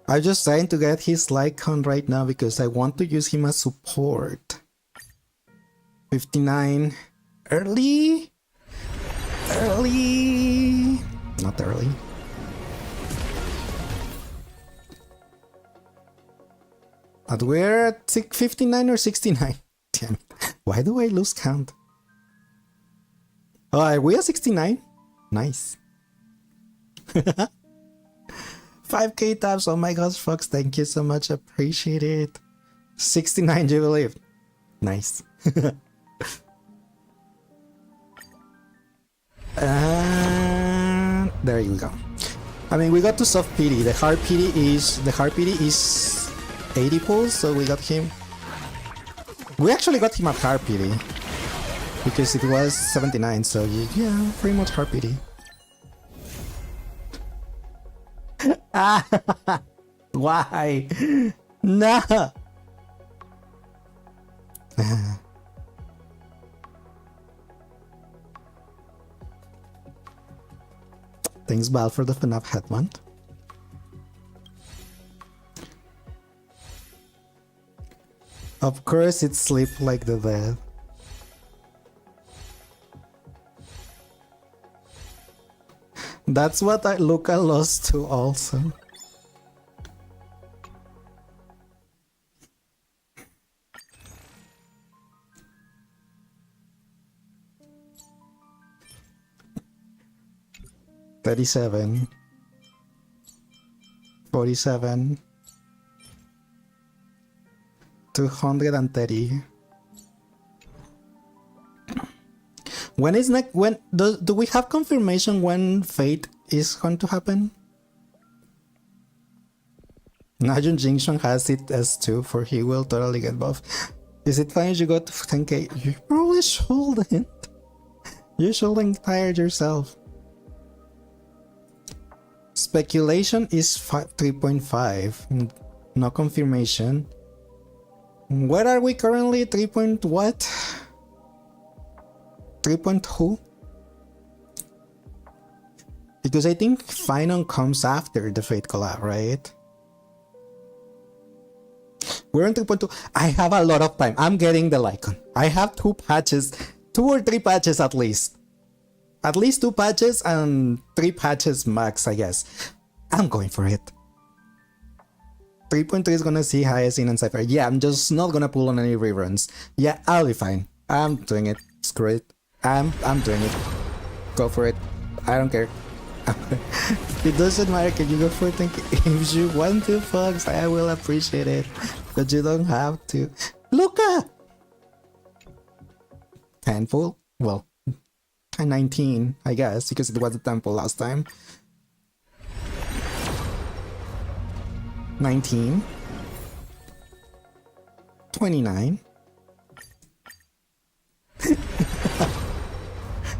I'm just trying to get his like count right now because I want to use him as support. 59. Early? Early? Not early. But we're at 59 or 69. Damn. Why do I lose count? Oh, are we at 69? Nice. 5k taps. Oh my gosh, Fox. Thank you so much. Appreciate it. 69, do you believe? Nice. There you go. I mean, we got to soft pity. The hard pity is 80 pulls, so we got him. We actually got him at hard pity because it was 79, so yeah, pretty much hard pity. Why? No. Thanks, Val, for the FNAF headband. Of course, it sleep like the dead. That's what Luca lost to also. $37, $47, $230. When is next? When do we have confirmation when Fate is going to happen? Najun Jinshon has it as 2 for he will totally get buff. Is it fine if you go to 10k? You probably shouldn't. You shouldn't tire yourself. Speculation is 3.5. No confirmation. Where are we currently? 3. What? 3.2? Because I think Final comes after the Fate collab, right? We're on 3.2. I have a lot of time. I'm getting the Lycon. I have 2 patches. 2 or 3 patches at least. At least 2 patches and 3 patches max, I guess. I'm going for it. 3.3 is gonna see highest in and Cypher. Yeah, I'm just not gonna pull on any reruns. Yeah, I'll be fine. I'm doing it. Screw it. I'm doing it. Go for it. I don't care. It doesn't matter, can you go for 10k? If you want to, Fox, I will appreciate it. But you don't have to. Luca! 10 pull? Well, 19, I guess, because it was a 10 pull last time. 19. 29.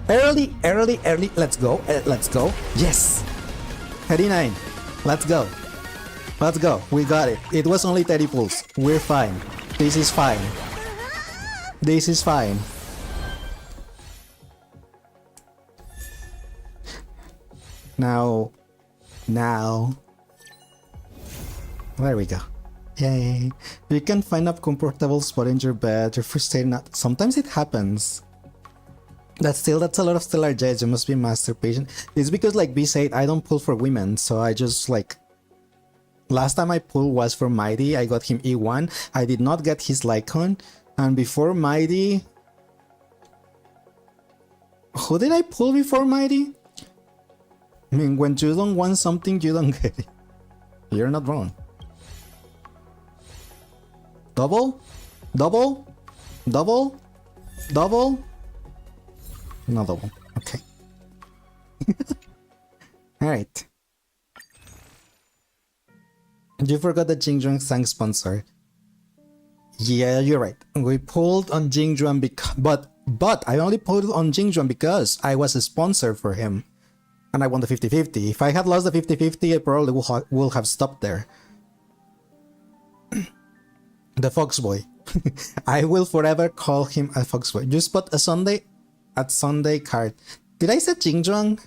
Early. Let's go. Let's go. Yes. 39. Let's go. Let's go. We got it. It was only 30 pulls. We're fine. This is fine. This is fine. Now. There we go. Yay. You can find a comfortable spot in your bed. You're frustrated. Sometimes it happens. That's a lot of stellar jets. You must be master patient. It's because, like B said, I don't pull for women, so I just like. Last time I pulled was for Mighty. I got him E1. I did not get his Lycon, and before Mighty, who did I pull before Mighty? I mean, when you don't want something, you don't get it. You're not wrong. Double. No double. Okay. Alright. You forgot the Jingjuan sang sponsor. Yeah, you're right. We pulled on Jingjuan but I only pulled on Jingjuan because I was a sponsor for him. And I won the 50-50. If I had lost the 50-50, I probably will have stopped there. The Foxboy. I will forever call him a Foxboy. You spot a Sunday at Sunday card. Did I say Jingjuan?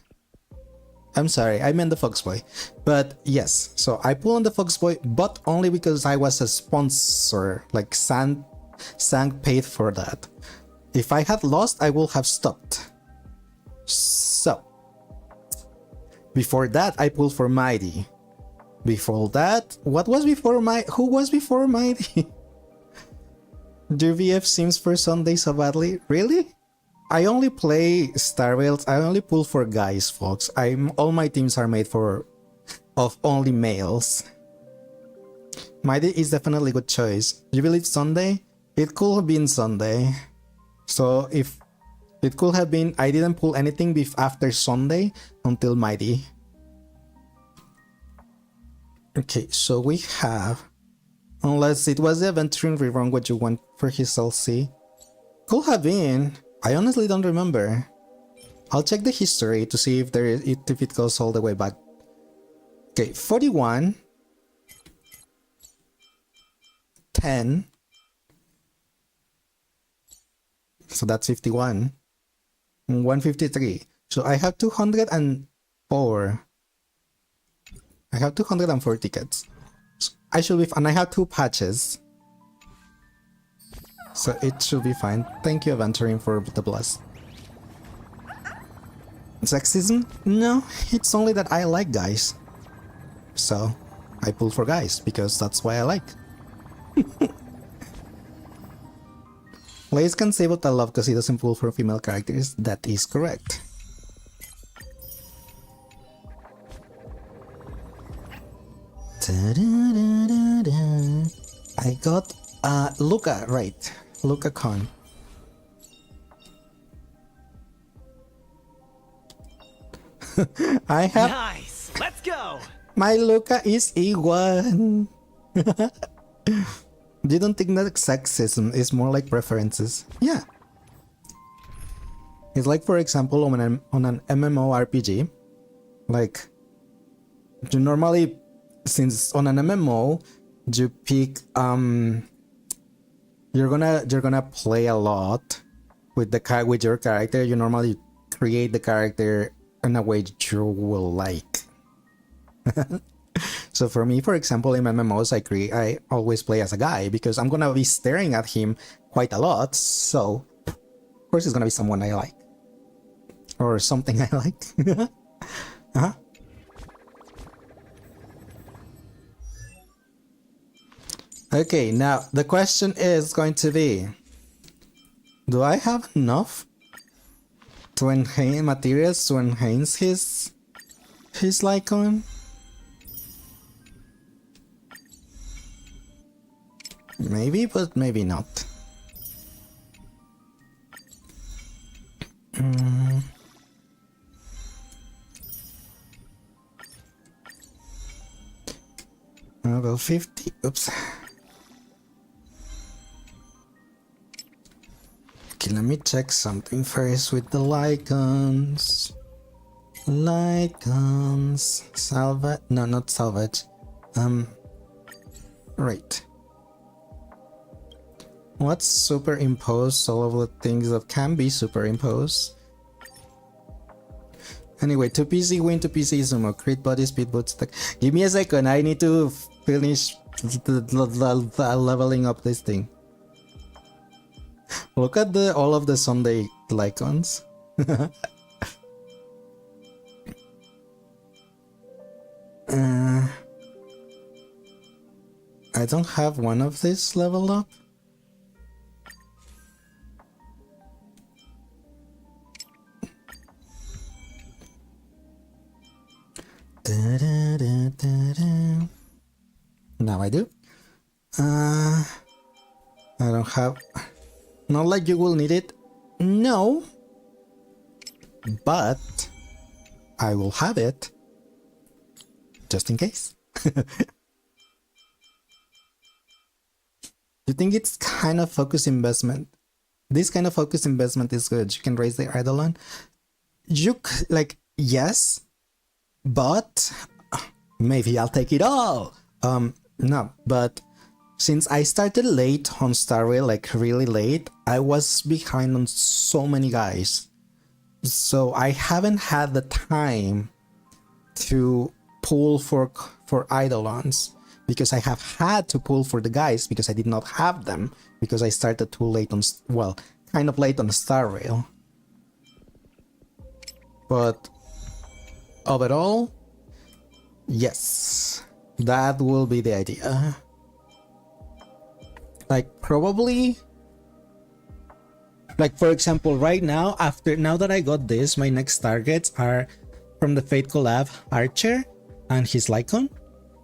I'm sorry, I meant the Foxboy. But yes, so I pull on the Foxboy, but only because I was a sponsor. Like Sang paid for that. If I had lost, I would have stopped. So before that, I pulled for Mighty. Before that, what was before who was before Mighty? Do VF seems for Sunday so badly? Really? I only play Starveils. I only pull for guys, folks. All my teams are made of only males. Mighty is definitely a good choice. You believe Sunday? It could have been Sunday. So if it could have been, I didn't pull anything after Sunday until Mighty. Okay, so we have, unless it was the Aventuring Rerun what you want for his LC. Could have been. I honestly don't remember. I'll check the history to see if it goes all the way back. Okay, 41, 10. So that's 51. 153. So I have 204. I have 204 tickets. So I should be, and I have 2 patches. So it should be fine. Thank you, Aventuring, for the bless. Sexism? No, it's only that I like guys. So I pull for guys because that's why I like. Lace can say what I love because he doesn't pull for female characters. That is correct. I got Luca, right. Luca Con. I have Nice. Let's go. my Luca is E1. You don't think that sexism is more like preferences? Yeah. It's like, for example, on an MMORPG, like you normally, since on an MMO you pick you're gonna play a lot with your character. You normally create the character in a way you will like. So for me, for example, in MMOs, I always play as a guy because I'm gonna be staring at him quite a lot. So of course, it's gonna be someone I like or something I like. Uh-huh. Okay, now the question is going to be, do I have enough to enhance materials to enhance his his Lycon? Maybe, but maybe not. Level 50. Oops. Okay, let me check something first with the Lycons. Lycons. Salvage. No, not salvage. Right. Let's superimpose all of the things that can be superimposed. Anyway, 2PC win, 2PC sumo, crit body, speed boots. Give me a second, I need to finish the leveling up this thing. Look at all of the Sunday Lycons. I don't have one of these leveled up. Now I do. I don't have. Not like you will need it. No. But I will have it. Just in case. You think it's kind of focused investment? This kind of focused investment is good. You can raise the Eidolon. Like, yes. But maybe I'll take it all. No, but since I started late on Star Rail, like really late, I was behind on so many guys. So I haven't had the time to pull for Eidolons, because I have had to pull for the guys because I did not have them, because I started too late on, well, kind of late on Star Rail. But overall, yes, that will be the idea. Like, probably, like, for example, right now, now that I got this, my next targets are from the Fate Collab Archer and his Lycon.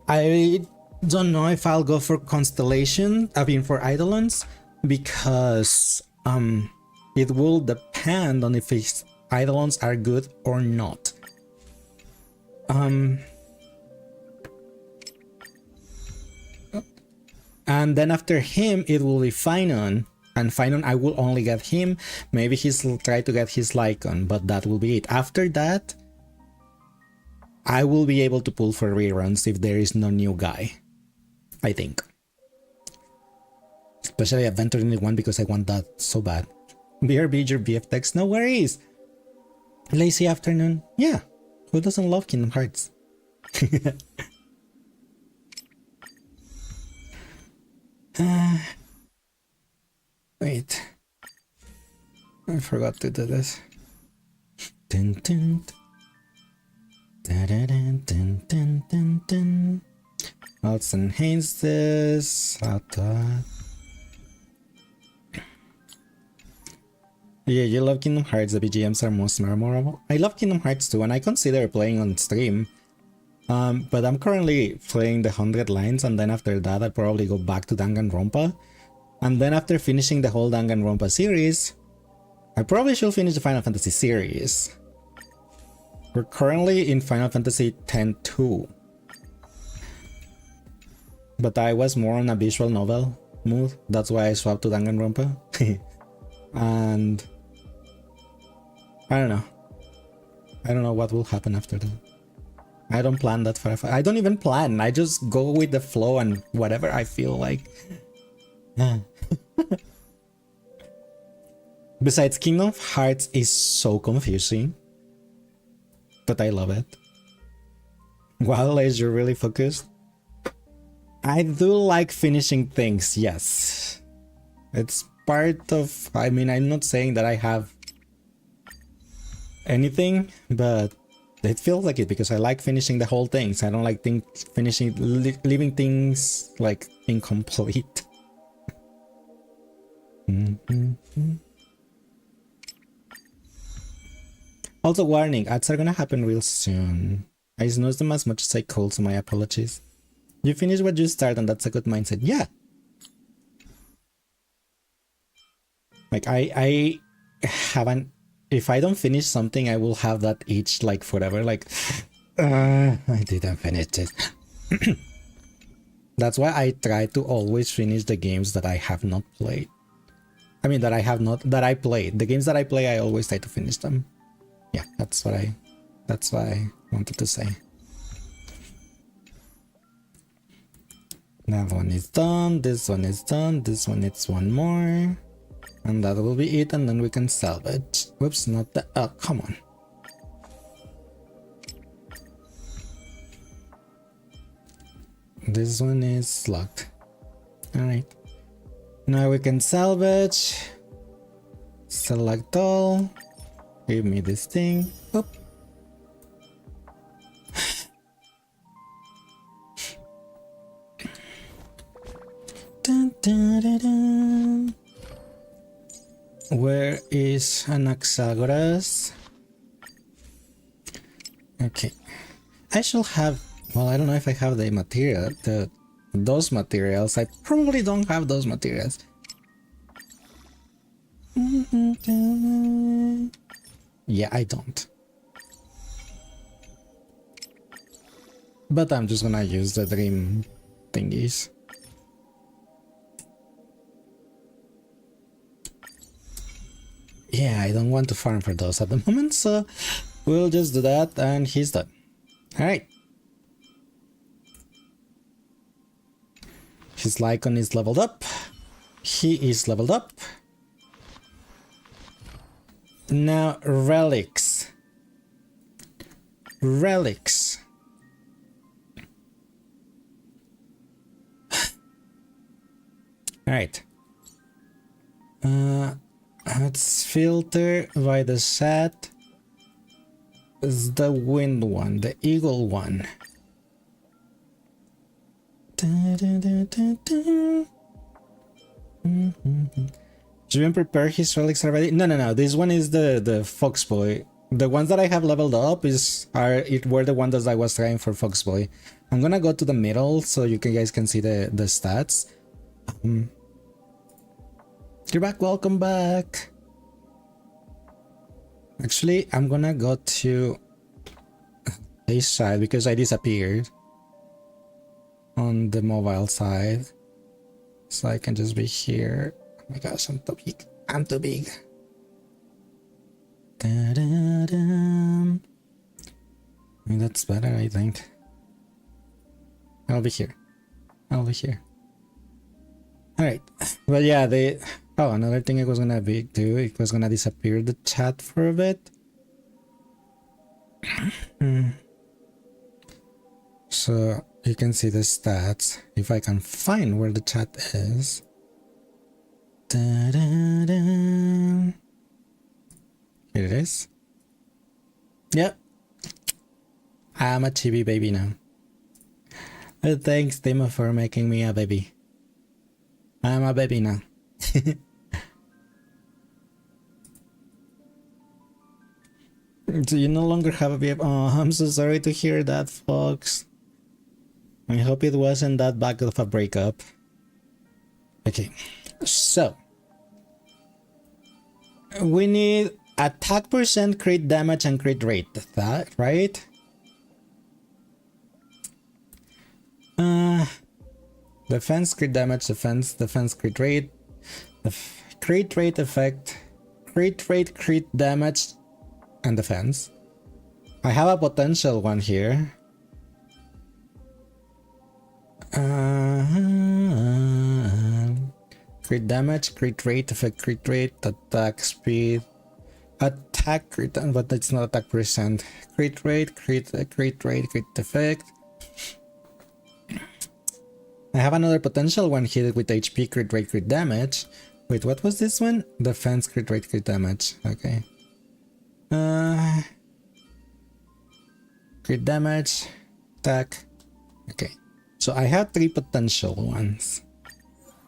I don't know if I'll go for Constellation, for Eidolons, because it will depend on if his Eidolons are good or not. And then after him, it will be Finon. And Finon, I will only get him. Maybe he'll try to get his Lycon, but that will be it. After that, I will be able to pull for reruns if there is no new guy. I think. Especially Adventure in one, because I want that so bad. BRB, your BFTX, no worries. Lazy afternoon. Yeah. Who doesn't love Kingdom Hearts? Wait. I forgot to do this. Dun, dun, dun, dun, dun, dun, dun, dun, dun. Let's enhance this. Yeah, you love Kingdom Hearts. The BGMs are most memorable. I love Kingdom Hearts too, and I consider playing on stream. But I'm currently playing the 100 lines, and then after that, I'll probably go back to Danganronpa. And then after finishing the whole Danganronpa series, I probably should finish the Final Fantasy series. We're currently in Final Fantasy X-2. But I was more on a visual novel mood, that's why I swapped to Danganronpa. And I don't know. I don't know what will happen after that. I don't plan that far. I don't even plan. I just go with the flow and whatever I feel like. Besides, Kingdom Hearts is so confusing, but I love it. Wow, is you're really focused. I do like finishing things, yes. It's part of, I mean, I'm not saying that I have anything, but it feels like it because I like finishing the whole things. I don't like leaving things like incomplete. Also, warning, ads are gonna happen real soon. I snooze them as much as I could, so my apologies. You finish what you start, and that's a good mindset. Yeah. Like, I haven't... If I don't finish something, I will have that itch, like, forever. Like, I didn't finish it. That's why I try to always finish the games that I have not played. I mean, that I played. The games that I play, I always try to finish them. Yeah, that's what I wanted to say. That one is done, this one is done, this one needs one more. And that will be it, and then we can salvage. Whoops, not that. Oh, come on. This one is locked. Alright. Now we can salvage. Select all. Give me this thing. Oop. Dun, dun, dun, dun. Where is Anaxagoras? Okay. I shall have... Well, I don't know if I have the material, those materials. I probably don't have those materials. Yeah, I don't. But I'm just gonna use the dream thingies. Yeah, I don't want to farm for those at the moment, so we'll just do that, and he's done. Alright. His Lycon is leveled up. He is leveled up. Now, relics. Relics. Alright. Let's filter by the set. Is the wind one, the eagle one. Julian prepared his relics already? No. This one is the fox boy. The ones that I have leveled up were the ones that I was trying for fox boy. I'm gonna go to the middle so you guys can see the stats. You're back. Welcome back. Actually, I'm gonna go to this side because I disappeared on the mobile side, so I can just be here. Oh my gosh, I'm too big. I'm too big. That's better, I think. I'll be here. All right. But yeah, another thing I was gonna do, it was gonna disappear the chat for a bit. So you can see the stats if I can find where the chat is. Here it is. Yep. I'm a chibi baby now. Thanks, Timo, for making me a baby. I'm a baby now. Do you no longer have a baby? Oh, I'm so sorry to hear that, folks. I hope it wasn't that bad of a breakup. Okay, so we need attack percent, crit damage, and crit rate. That right? Defense, crit damage, defense, crit rate, crit rate effect, crit rate, crit damage, and defense. I have a potential one here. Crit damage, crit rate, effect, crit rate, attack speed, attack crit, but it's not attack percent. Crit rate, crit rate, crit effect. I have another potential one here with HP, crit rate, crit damage. Wait, what was this one? Defense, crit rate, crit damage. Okay. Crit damage, attack. Okay. So I have 3 potential ones.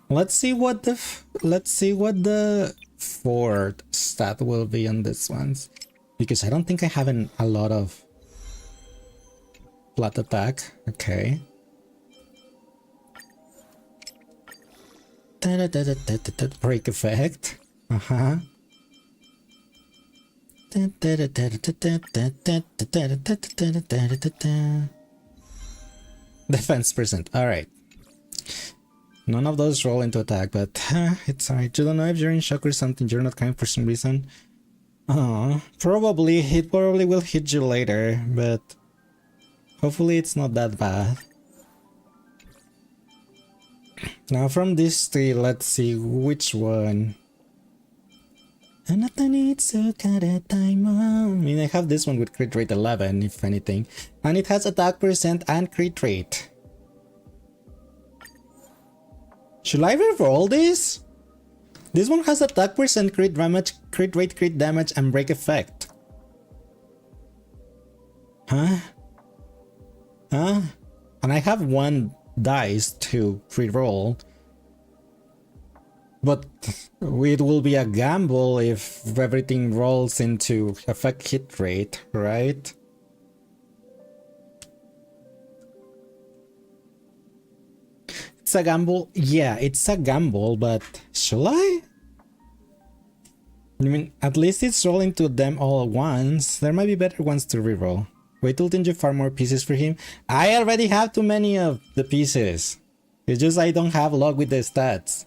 Let's see what the 4th stat will be on this ones, because I don't think I have a lot of Flat attack. Okay. Break effect. Uh-huh. Defense percent. Alright. None of those roll into attack, but it's alright. You don't know if you're in shock or something. You're not kind for some reason. Probably. It probably will hit you later, but hopefully it's not that bad. Now from these three, let's see which one. I mean, I have this one with crit rate 11, if anything. And it has attack percent and crit rate. Should I reroll this? This one has attack percent, crit damage, crit rate, crit damage, and break effect. Huh? Huh? And I have one dice to reroll. But it will be a gamble if everything rolls into effect hit rate, right? It's a gamble? Yeah, it's a gamble, but shall I? I mean, at least it's rolling to them all at once. There might be better ones to reroll. Wait till you farm more pieces for him. I already have too many of the pieces. It's just I don't have luck with the stats.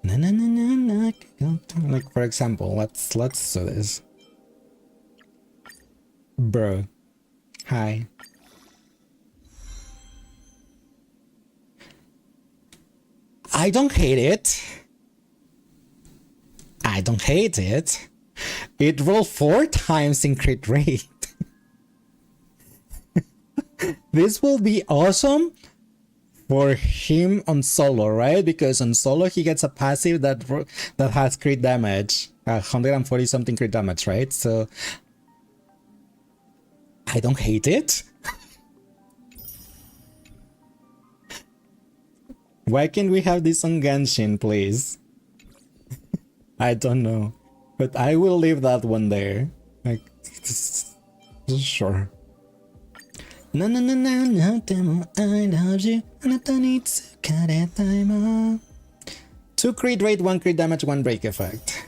Like for example, let's do this. Bro. Hi. I don't hate it. I don't hate it. It rolled 4 times in crit rate. This will be awesome for him on solo, right? Because on solo he gets a passive that has crit damage, 140 something crit damage, right? So I don't hate it. Why can't we have this on Genshin, please? I don't know, but I will leave that one there. Like, sure. No, demo, I love you. 2 crit rate, 1 crit damage, 1 break effect.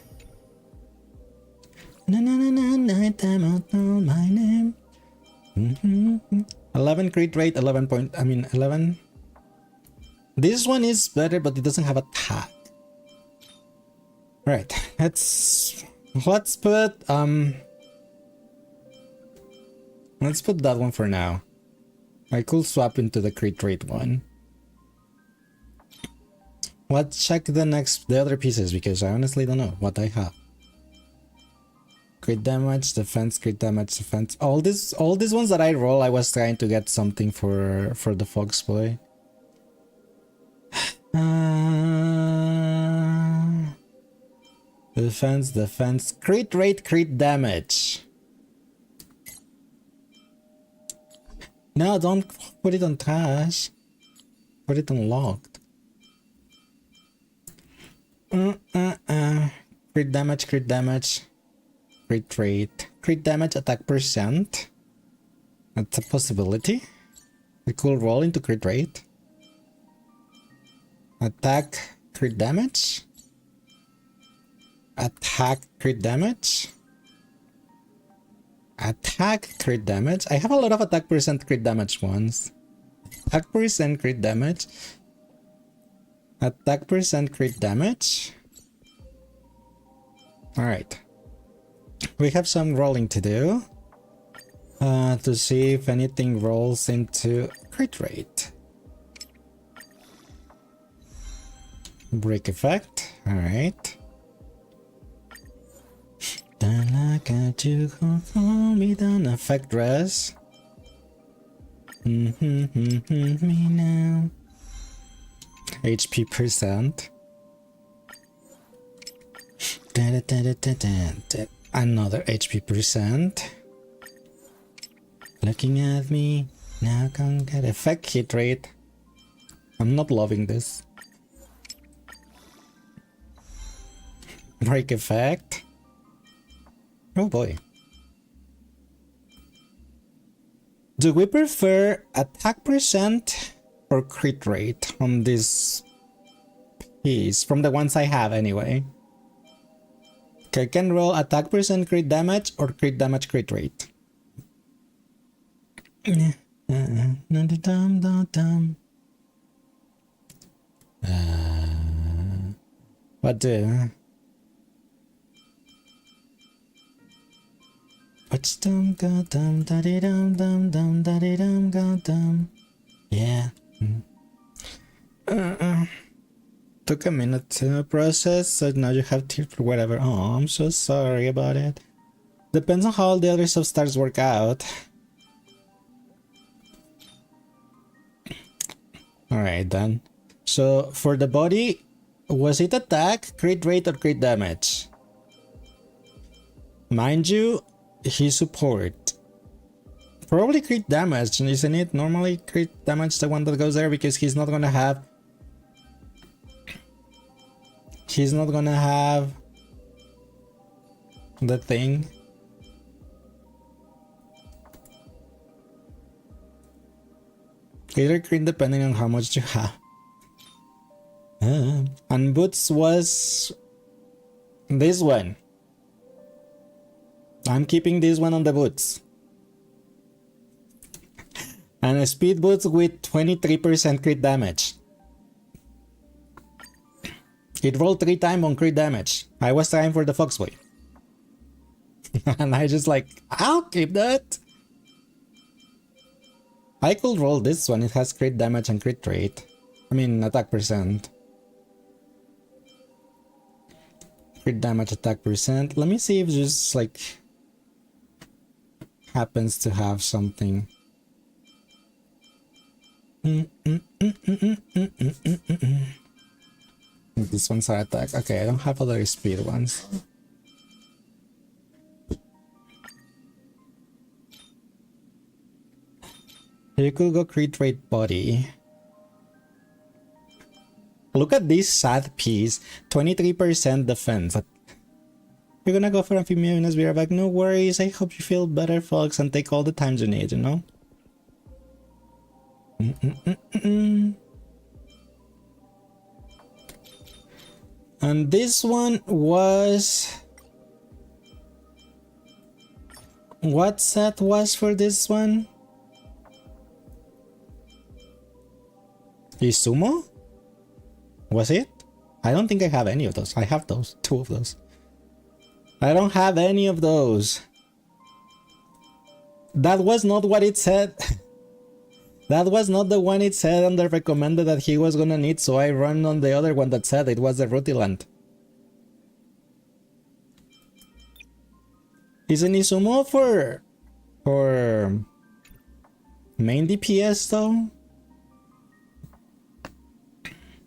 Demo, my name. 11 crit rate, 11. This one is better, but it doesn't have attack. Right, let's put that one for now. I could swap into the crit rate one. Let's check the other pieces because I honestly don't know what I have. Crit damage, defense, crit damage, defense. All these ones that I roll, I was trying to get something for the Fox Boy. Defense, crit rate, crit damage. No, don't put it on trash. Put it on locked. Crit damage, crit rate. Crit damage, attack percent. That's a possibility. We could roll into crit rate. Attack, crit damage. Attack, crit damage. Attack, crit damage. I have a lot of attack percent, crit damage ones. Attack percent, crit damage. Attack percent, crit damage. Alright. We have some rolling to do. To see if anything rolls into crit rate. Break effect. Alright. Effect res. Me now. HP percent. Another HP percent. Looking at me. Now can get effect hit rate. I'm not loving this. Break effect. Oh boy. Do we prefer attack percent or crit rate on this piece? From the ones I have anyway. Okay, can roll attack percent crit damage or crit damage crit rate. What do? What's dum ga dum da di dum dum dum da di dum ga dum? Yeah. Took a minute to process, so now you have to for whatever. Oh, I'm so sorry about it. Depends on how the other substars work out. Alright then. So for the body, was it attack, crit rate, or crit damage? Mind you, his support. Probably crit damage, isn't it? Normally crit damage the one that goes there because he's not gonna have the thing. Either crit depending on how much you have. And boots was this one. I'm keeping this one on the boots. And a speed boots with 23% crit damage. It rolled 3 times on crit damage. I was trying for the Foxboy. And I just like, I'll keep that. I could roll this one. It has crit damage and crit rate. I mean, attack percent. Crit damage, attack percent. Let me see if just like happens to have something. These ones are attack. Okay, I don't have other speed ones. You could go crit rate body. Look at this sad piece. 23% defense. You're gonna go for a few minutes, be right back. No worries. I hope you feel better, folks, and take all the time you need, you know? And this one was... What set was for this one? Izumo? Was it? I don't think I have any of those. I have those. 2 of those. I don't have any of those. That was not what it said. That was not the one it said on the recommended that he was gonna need, so I ran on the other one that said it was the Rutilant. Is an Izumo for main DPS though?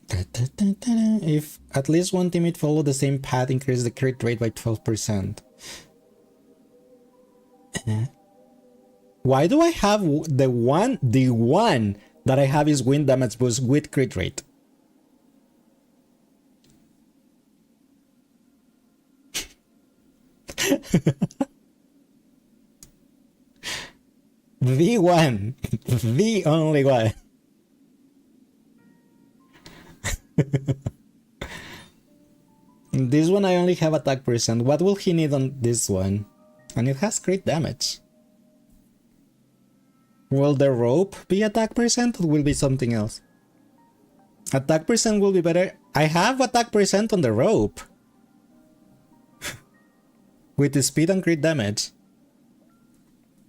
If at least one teammate follow the same path, increase the crit rate by 12%. Why do I have the one that I have is wind damage boost with crit rate? The one. The only one. This one I only have attack percent. What will he need on this one? And it has crit damage. Will the rope be attack percent or will be something else? Attack percent will be better. I have attack percent on the rope. With the speed and crit damage.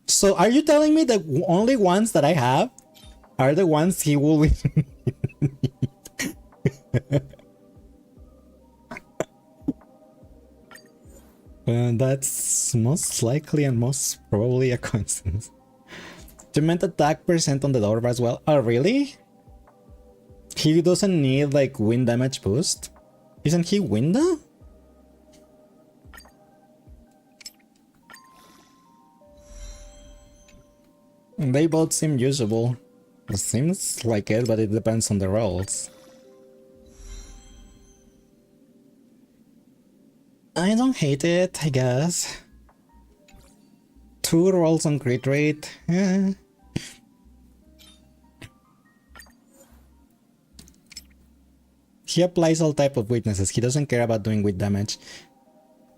So are you telling me the only ones that I have are the ones he will be... That's most likely and most probably a coincidence. You meant attack percent on the dwarf as well? Oh, really? He doesn't need like wind damage boost? Isn't he winda? They both seem usable. It seems like it, but it depends on the rolls. I don't hate it, I guess. 2 rolls on crit rate. He applies all type of weaknesses. He doesn't care about doing weak damage.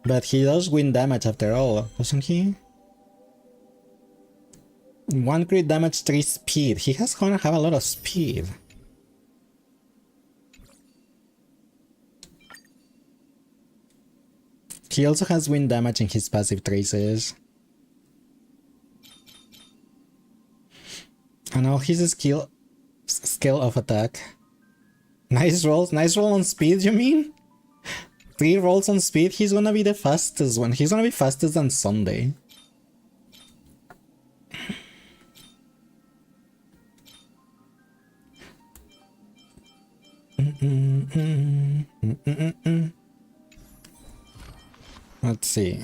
But he does win damage after all, doesn't he? 1 crit damage, 3 speed. He has gonna have a lot of speed. He also has wind damage in his passive traces. And all his skill of attack. Nice rolls. Nice roll on speed, you mean? 3 rolls on speed, he's gonna be the fastest one. He's gonna be fastest than Sunday. Let's see.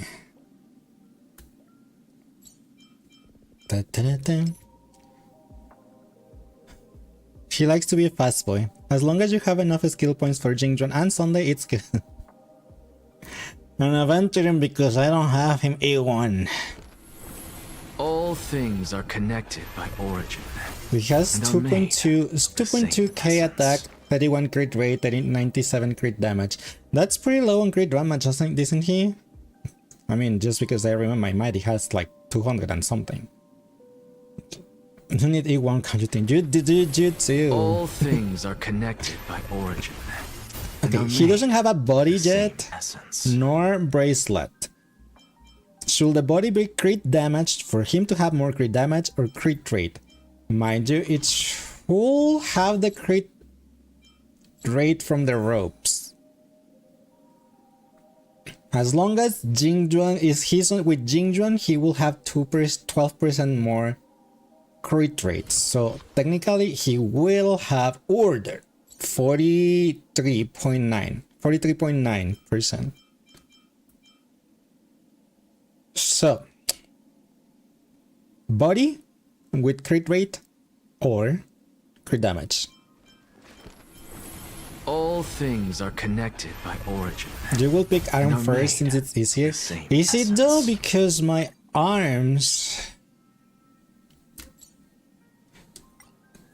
She likes to be a fast boy. As long as you have enough skill points for Jingjuan and Sunday, it's good. And aventuring because I don't have him A1. All things are connected by origin. He has 2.2k attack, 31 crit rate, 97 crit damage. That's pretty low on crit damage, isn't he? I mean, just because I remember my might, he has like 200 and something. You need A1 computing. You too. All things are connected by origin. Okay, he doesn't have a body yet, nor bracelet. Should the body be crit damaged for him to have more crit damage or crit rate? Mind you, it should have the crit rate from the ropes. As long as Jingjuan is with Jingjuan, he will have 12% more crit rate. So technically, he will have order 43.9%. So, body with crit rate or crit damage. All things are connected by origin. You will pick arm first since it's easier. Is it though? Because my arms...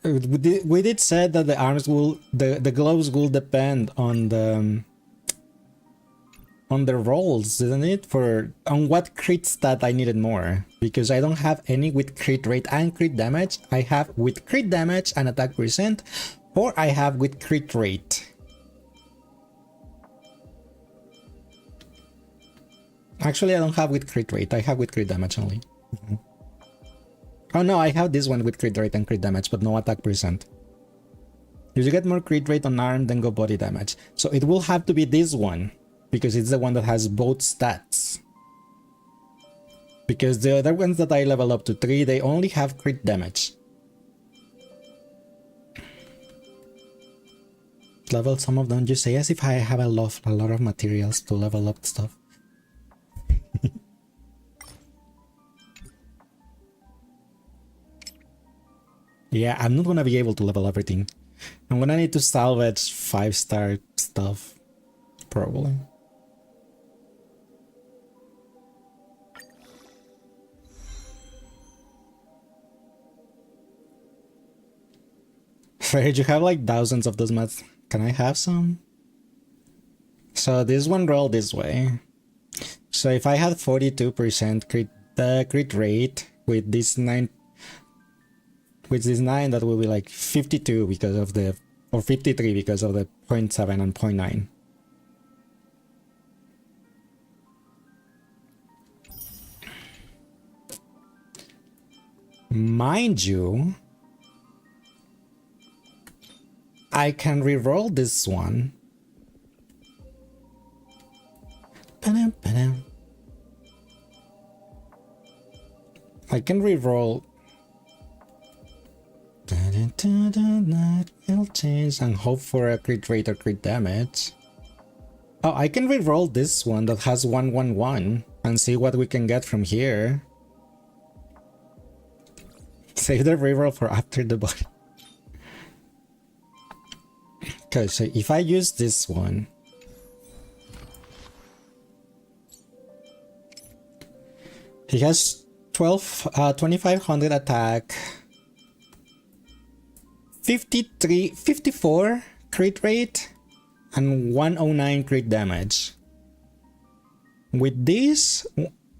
We did say that the arms will... The gloves will depend on the rolls, isn't it? On what crit stat I needed more. Because I don't have any with crit rate and crit damage. I have with crit damage and attack percent, or I have with crit rate. Actually, I don't have with crit rate. I have with crit damage only. Oh no, I have this one with crit rate and crit damage, but no attack percent. If you get more crit rate on arm, then go body damage. So it will have to be this one, because it's the one that has both stats. Because the other ones that I level up to 3, they only have crit damage. Level some of them, you say as if I have a lot of materials to level up stuff. Yeah, I'm not gonna be able to level everything. I'm gonna need to salvage 5-star stuff, probably. Fred, you have like thousands of those mats. Can I have some? So this one rolled this way. So if I had 42% crit rate with this 9, that will be like 52 because of the, or 53 because of the 0.7 and 0.9. Mind you, I can reroll this one. I can reroll. Will change and hope for a crit rate or crit damage. Oh, I can reroll this one that has 111 and see what we can get from here. Save the reroll for after the body. Okay, so if I use this one, he has 2500 attack, 54 crit rate and 109 crit damage. With this,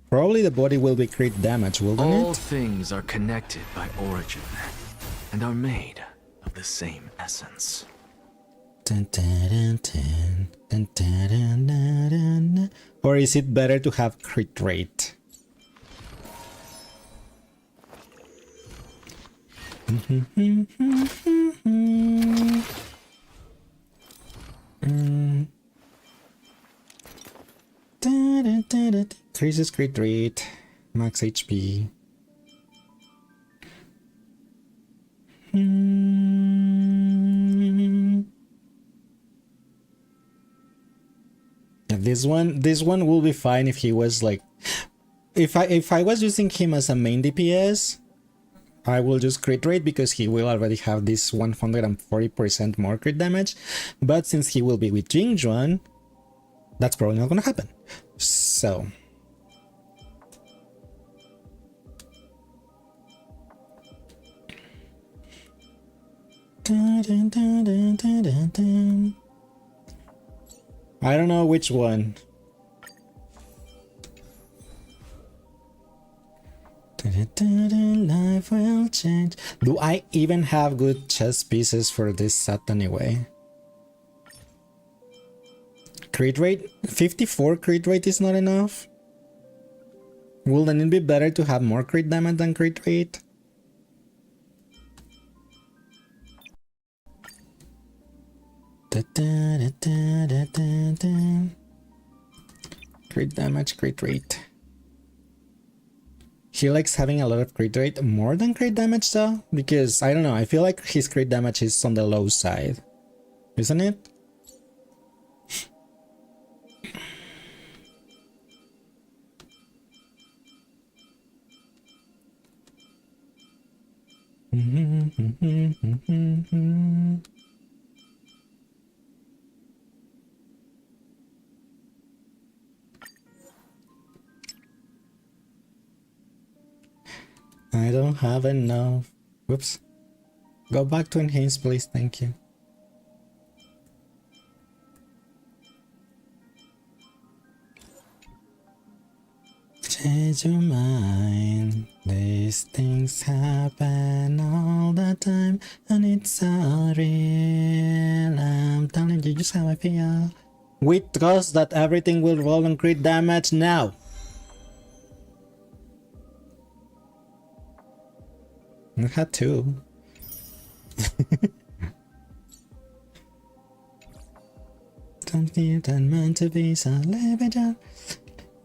probably the body will be crit damage, wouldn't All it? things are connected by origin and are made of the same essence. Dun, dun, dun, dun, dun, dun, dun, dun, dun. Or is it better to have crit rate? Increases crit rate, max HP. Yeah, this one will be fine if he was like, if I was using him as a main DPS, I will just crit rate because he will already have this 140% more crit damage. But since he will be with Jingjuan, that's probably not gonna happen. So I don't know which one. Life will change. Do I even have good chess pieces for this set anyway? Crit rate? 54 crit rate is not enough? Wouldn't it be better to have more crit damage than crit rate? Crit damage, crit rate. He likes having a lot of crit rate more than crit damage though, because I don't know, I feel like his crit damage is on the low side, isn't it? I don't have enough. Whoops. Go back to enhance, please. Thank you. Change your mind. These things happen all the time, and it's all real. I'm telling you just how I feel. We trust that everything will roll on crit damage now. I had two. Something that meant to be so limited.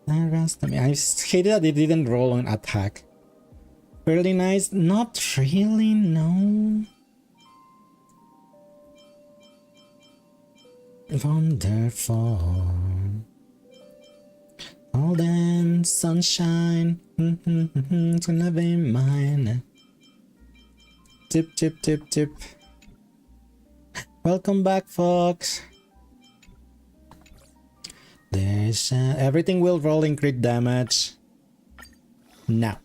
I hated that it didn't roll on attack. Really nice? Not really, no. Wonderful. Golden sunshine. It's gonna be mine. Tip, tip, tip, tip. Welcome back, folks. There's everything will roll in crit damage now.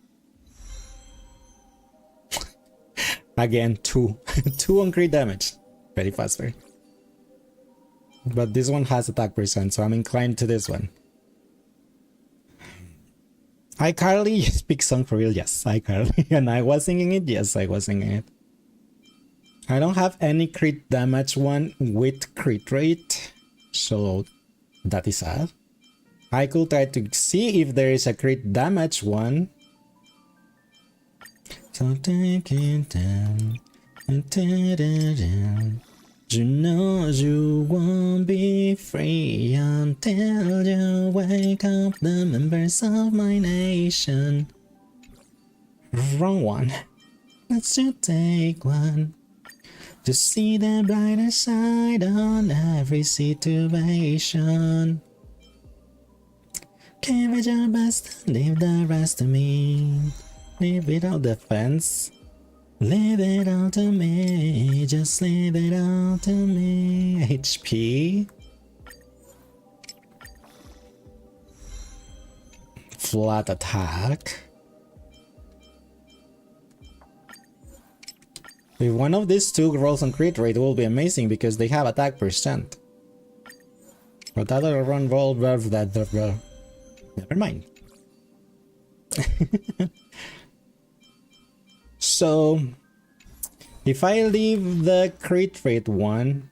Again, 2 2 on crit damage, very faster. But this one has attack percent, so I'm inclined to this one. Hi Carly, speak song for real. Yes, hi Carly. And I was singing it. Yes, I was singing it. I don't have any crit damage one with crit rate, so that is sad. I could try to see if there is a crit damage one. So take it down and tear it down. You know you won't be free until you wake up the members of my nation. Wrong one. Let's just take one. To see the brighter side on every situation. Give it your best and leave the rest to me. Leave it all defense. Leave it all to me. Just leave it all to me. HP. Flat attack. If one of these two rolls on crit rate, it will be amazing because they have attack percent. But that other one roll, never mind. So, if I leave the crit rate one,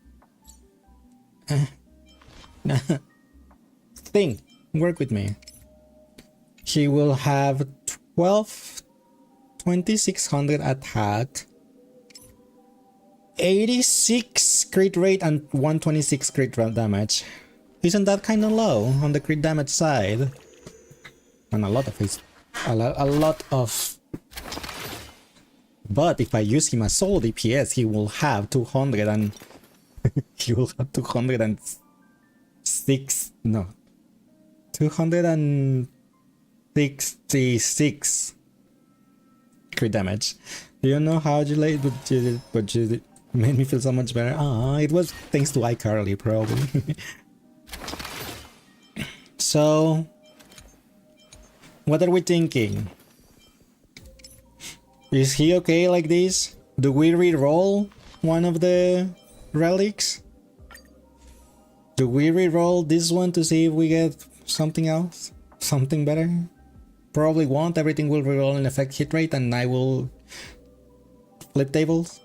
think, work with me. He will have 2600 attack, 86 crit rate, and 126 crit damage. Isn't that kind of low on the crit damage side? And a lot of. But if I use him as soul DPS, he will have 200 and he will have 206. No, 266 crit damage. Do you know how you late? But you made me feel so much better. Ah, it was thanks to iCarly, probably. So, what are we thinking? Is he okay like this? Do we re-roll one of the relics? Do we re-roll this one to see if we get something else? Something better? Probably won't. Everything will re-roll and affect hit rate and I will flip tables.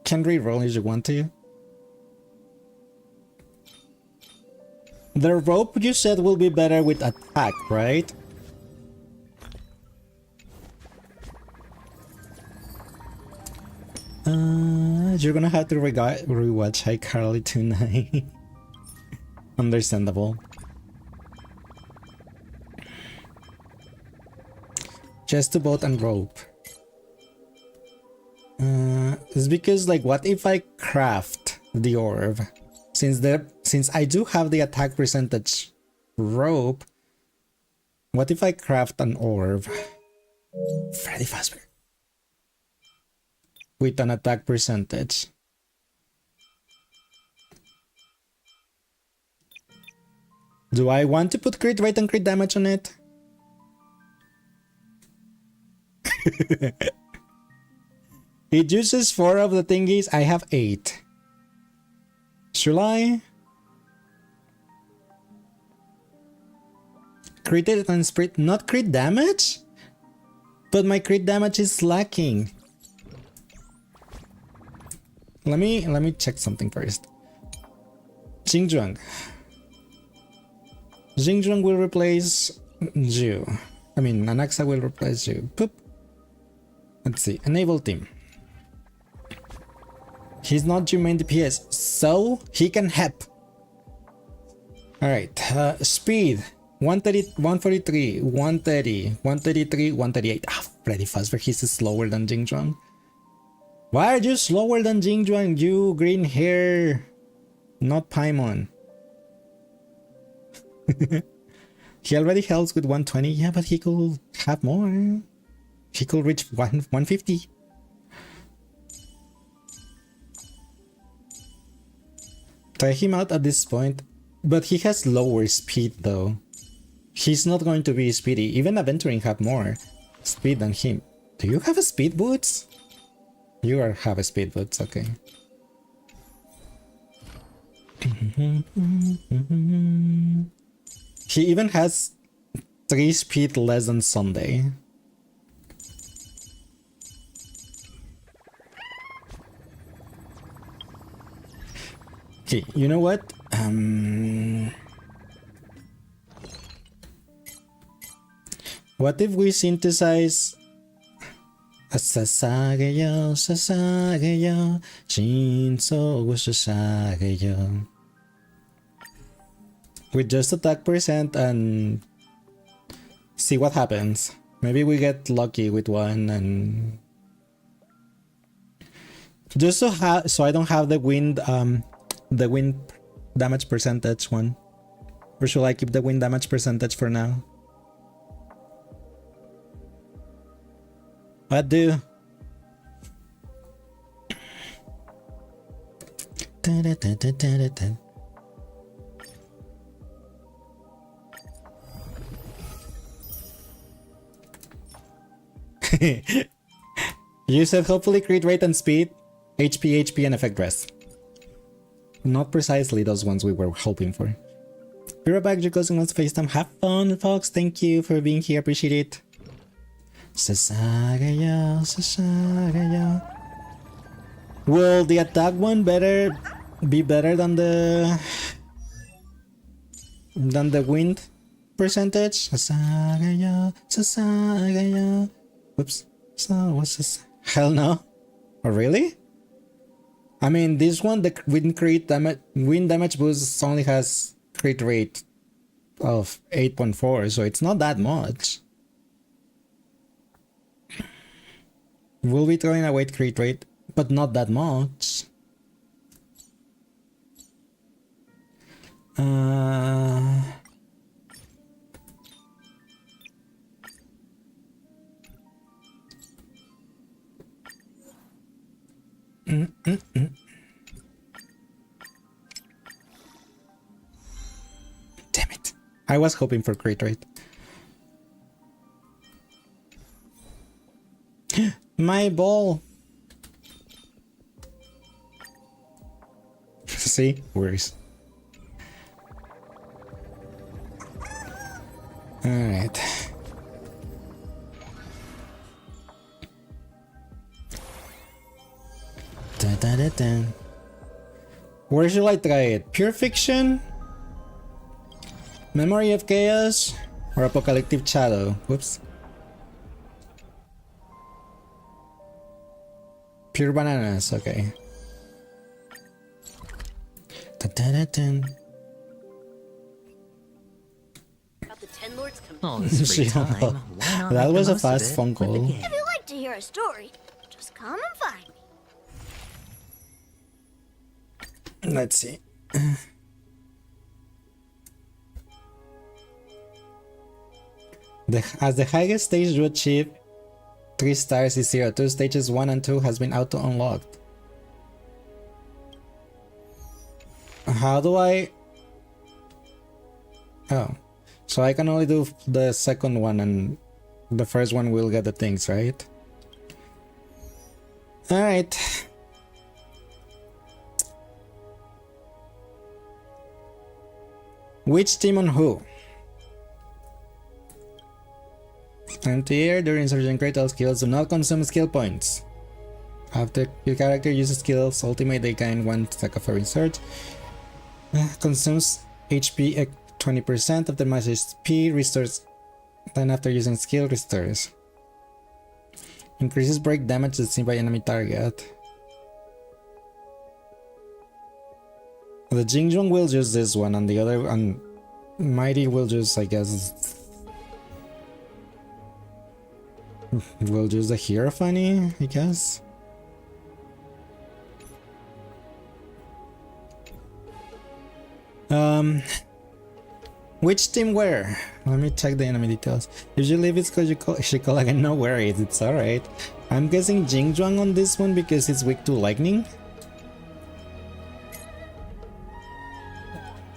Can re-roll if you want to. The rope you said will be better with attack, right? You're gonna have to rewatch iCarly tonight. Understandable. Just to boat and rope. It's because, like, what if I craft the orb? Since I do have the attack percentage rope, what if I craft an orb? Freddy Fazbear. With an attack percentage. Do I want to put crit rate and crit damage on it? It uses 4 of the thingies. I have 8. Should I? Crit it and spirit, not crit damage? But my crit damage is lacking. Let me check something first. Xingzhuang. Xingzhuang will replace Zhu. I mean, Anaxa will replace Zhu. Poop. Let's see. Enable team. He's not your main DPS, so he can help. Alright, speed. 130, 143, 130, 133, 138. Ah, Freddy Fazbear, he's slower than Xingzhuang. Why are you slower than Xingzhuang, you green hair? Not Paimon. He already helps with 120. Yeah, but he could have more. He could reach 150. Try him out at this point, but he has lower speed though. He's not going to be speedy. Even Aventuring have more speed than him. Do you have a speed boots? You have a speed boots, okay. He even has 3 speed less than Sunday. Okay, you know what? What if we synthesize Sasageyo, Sasageyo, Shinso Sasageyo with just attack percent and see what happens. Maybe we get lucky with one and just so I don't have the wind damage percentage one. Or should I keep the wind damage percentage for now? What do? You said hopefully crit rate and speed, HP, and effect rest. Not precisely those ones we were hoping for. Be right back, you're closing on FaceTime. Have fun, folks. Thank you for being here. Appreciate it. Sasagaya, Sasagaya. Will the attack one be better than the wind percentage? Sasagaya, Sasagaya. Whoops. So what's this? Hell no. Oh really? I mean, this one, the wind damage boost only has crit rate of 8.4, so it's not that much. We'll be throwing away crit rate, but not that much. Damn it. I was hoping for crit rate. My ball. See? Worse. Alright. Where should I try it? Pure Fiction? Memory of Chaos? Or Apocalyptic Shadow? Whoops. Pure Bananas, okay. Oh, this free time. Why not That make was the a most of fast it phone with the call. game? If you like to hear a story, just come and find me. Let's see. As the highest stage you achieve 3 stars is 0. 2 stages 1 and 2 has been auto unlocked. How do I... Oh. So I can only do the second one and the first one will get the things, right? Alright. Which team on who? Anti-air during Surgeon Critical skills do not consume skill points. After your character uses skills ultimate, they gain 1 stack of every surge. Consumes HP at 20% of the max HP, restores. Then after using skill, restores. Increases break damage that's seen by enemy target. The Jingzhuang will use this one, and the other, and Mighty will just, I guess, will use the Hierophany, I guess. Which team where? Let me check the enemy details. If you leave it's because she call again, no worries, it's alright. I'm guessing Jingzhuang on this one because it's weak to lightning.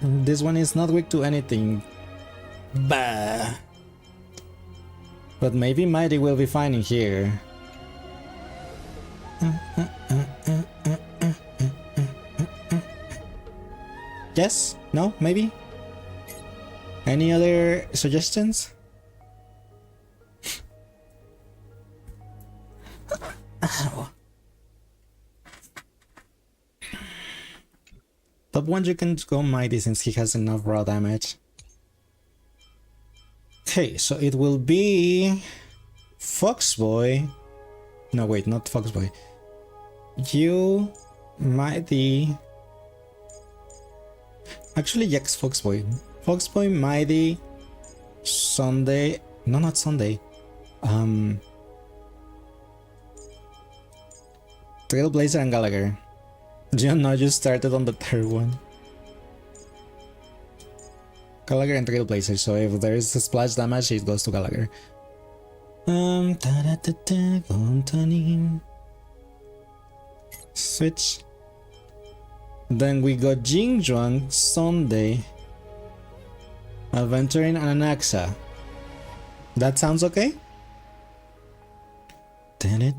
This one is not weak to anything. Bah. But maybe Mighty will be fine in here. Yes? No? Maybe? Any other suggestions? Top 1 you can go Mighty since he has enough raw damage. Okay, so it will be Foxboy. No, wait, not Foxboy. You, Mighty. Actually, yes, Foxboy. Foxboy, Mighty, Sunday. No, not Sunday. Trailblazer and Gallagher. You know, you started on the third one. Gallagher and Trailblazer, so if there is a splash damage, it goes to Gallagher. Switch. Then we got Jingzhuang, Sunday, Aventuring, and Anaxa. That sounds okay? Then,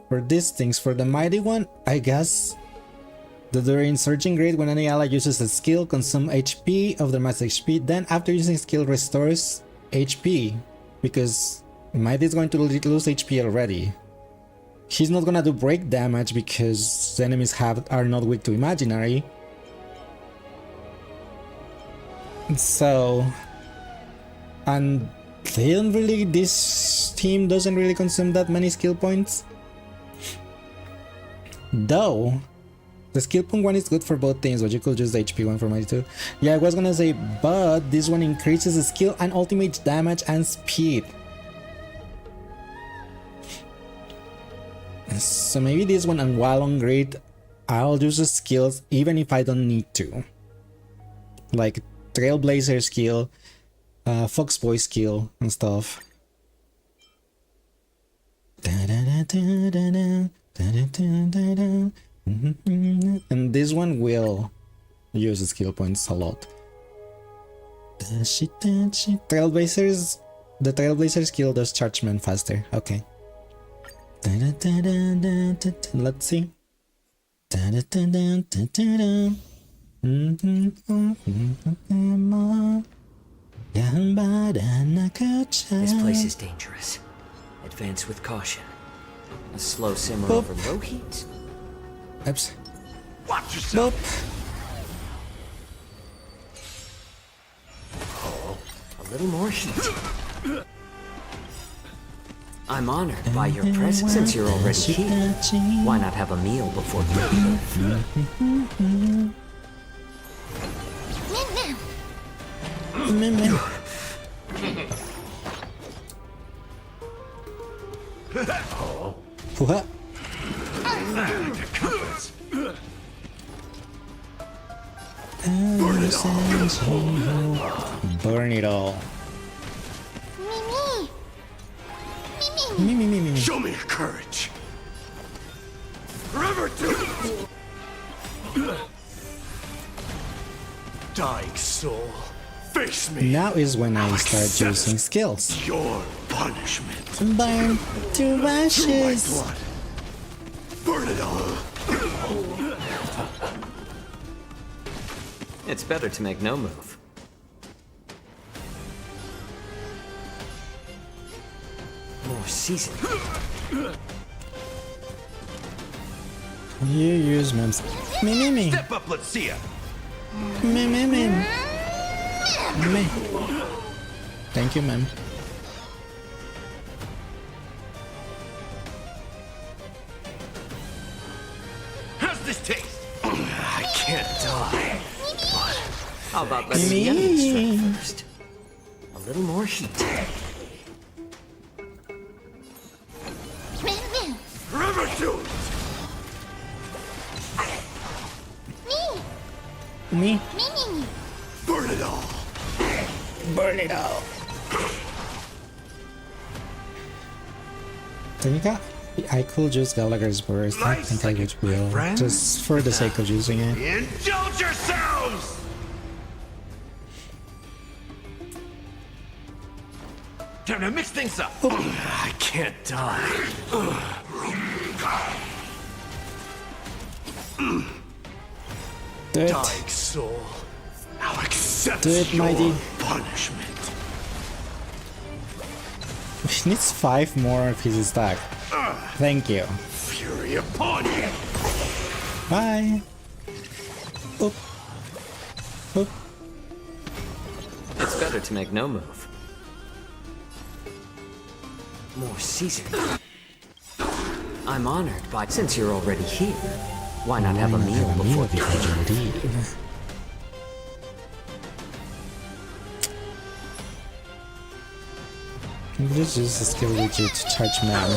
for these things, for the mighty one, I guess that during Surging Grade, when any ally uses a skill, consume HP of their max HP, then after using skill restores HP, because mighty is going to lose HP already. He's not gonna do break damage because enemies are not weak to imaginary. So, and they don't really, this team doesn't really consume that many skill points. Though, the skill point one is good for both teams, but you could use the HP one for mighty too. Yeah, I was gonna say, but this one increases the skill and ultimate damage and speed. So maybe this one, and while on grade, I'll use the skills even if I don't need to. Like Trailblazer skill, Foxboy skill and stuff. And this one will use the skill points a lot. Trailblazers, the Trailblazer skill does charge men faster. Okay. Let's see. This place is dangerous. Advance with caution. A slow simmer Boop. over low heat. Oops. Watch yourself. A little more heat. I'm honored by your presence. Since you're already here, why not have a meal before you leave? What? Burn it all. Me. Show me your courage. Forever do. Dying soul, face me. Now is when I start using skills. Your punishment. Burn to Through my ashes. blood. Burn it all. It's better to make no move. More seasoning. You use memes. Me. Step up, let's see ya. Me. Thank you, ma'am. How's this taste? I can't die. How about letting the enemy strike first? A little more heat. Forever do it. Me. Burn it all. Burn it all. I could use Gallagher's burst. I think I would will. Just for the sake of using it. Indulge yourselves! Time to mix things up. I can't die. Do it. Dying soul. I'll accept Do it, your mighty. punishment. He needs 5 more of his stack. Thank you. Fury upon you. Bye. Oop. Oop. It's better to make no move. More seasoning. I'm honored by, since you're already here, why not have a meal before you leave? This is a skill widget to charge man.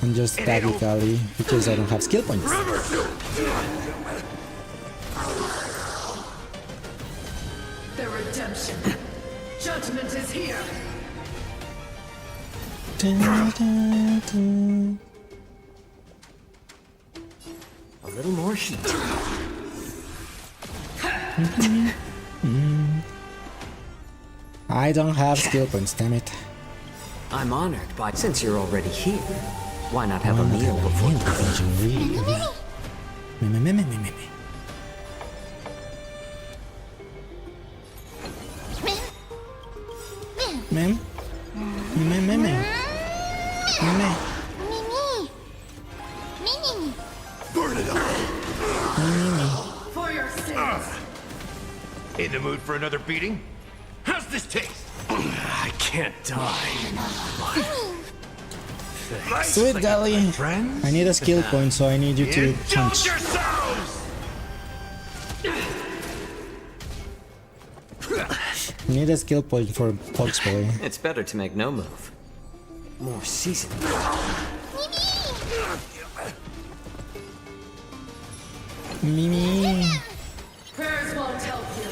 And just tactically because I don't have skill points. The redemption. Judgment is here. little more heat. I don't have skill points, damn it. I'm honored by. Since you're already here, why not have a meal before you leave? Ma'am? Ma'am? Burn it up. For your sins. In the mood for another beating? How's this taste? I can't die. Thanks. Sweet golly. Friends? I need a skill point, so I need you to Indulge punch. yourselves! I need a skill point for Pox Boy. It's better to make no move. More seasoned. Mimi. Prayers won't help you.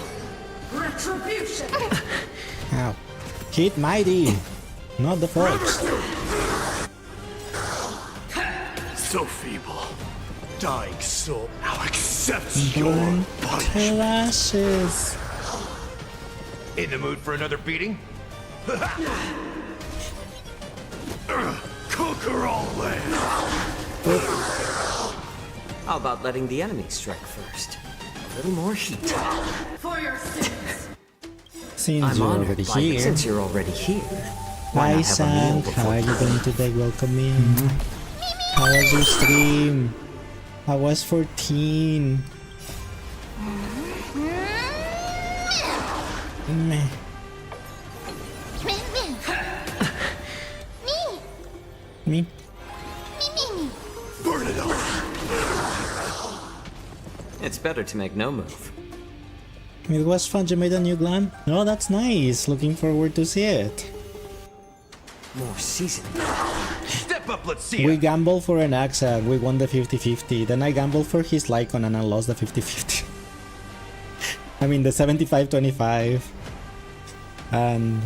Retribution. Ow. Hit mighty. Not the Fox. So feeble. Dying soul now accepts your Burn punishment. to ashes. In the mood for another beating? Conquer all land! How about letting the enemy strike first? A little more heat. For your sins. Since I'm you're honored already by. here. Since you're already here, why Hi not have a meal Sam, how before are you you doing today? Welcome in. How was your stream? I was 14. Meh. Me? Burn it up! It's better to make no move. It was fun. You made a new gland? Oh, that's nice. Looking forward to see it. More seasoned. Step up, let's see We it! gambled for an Anaxa. We won the 50-50. Then I gambled for his Lycon and I lost the 50-50. I mean the 75-25. And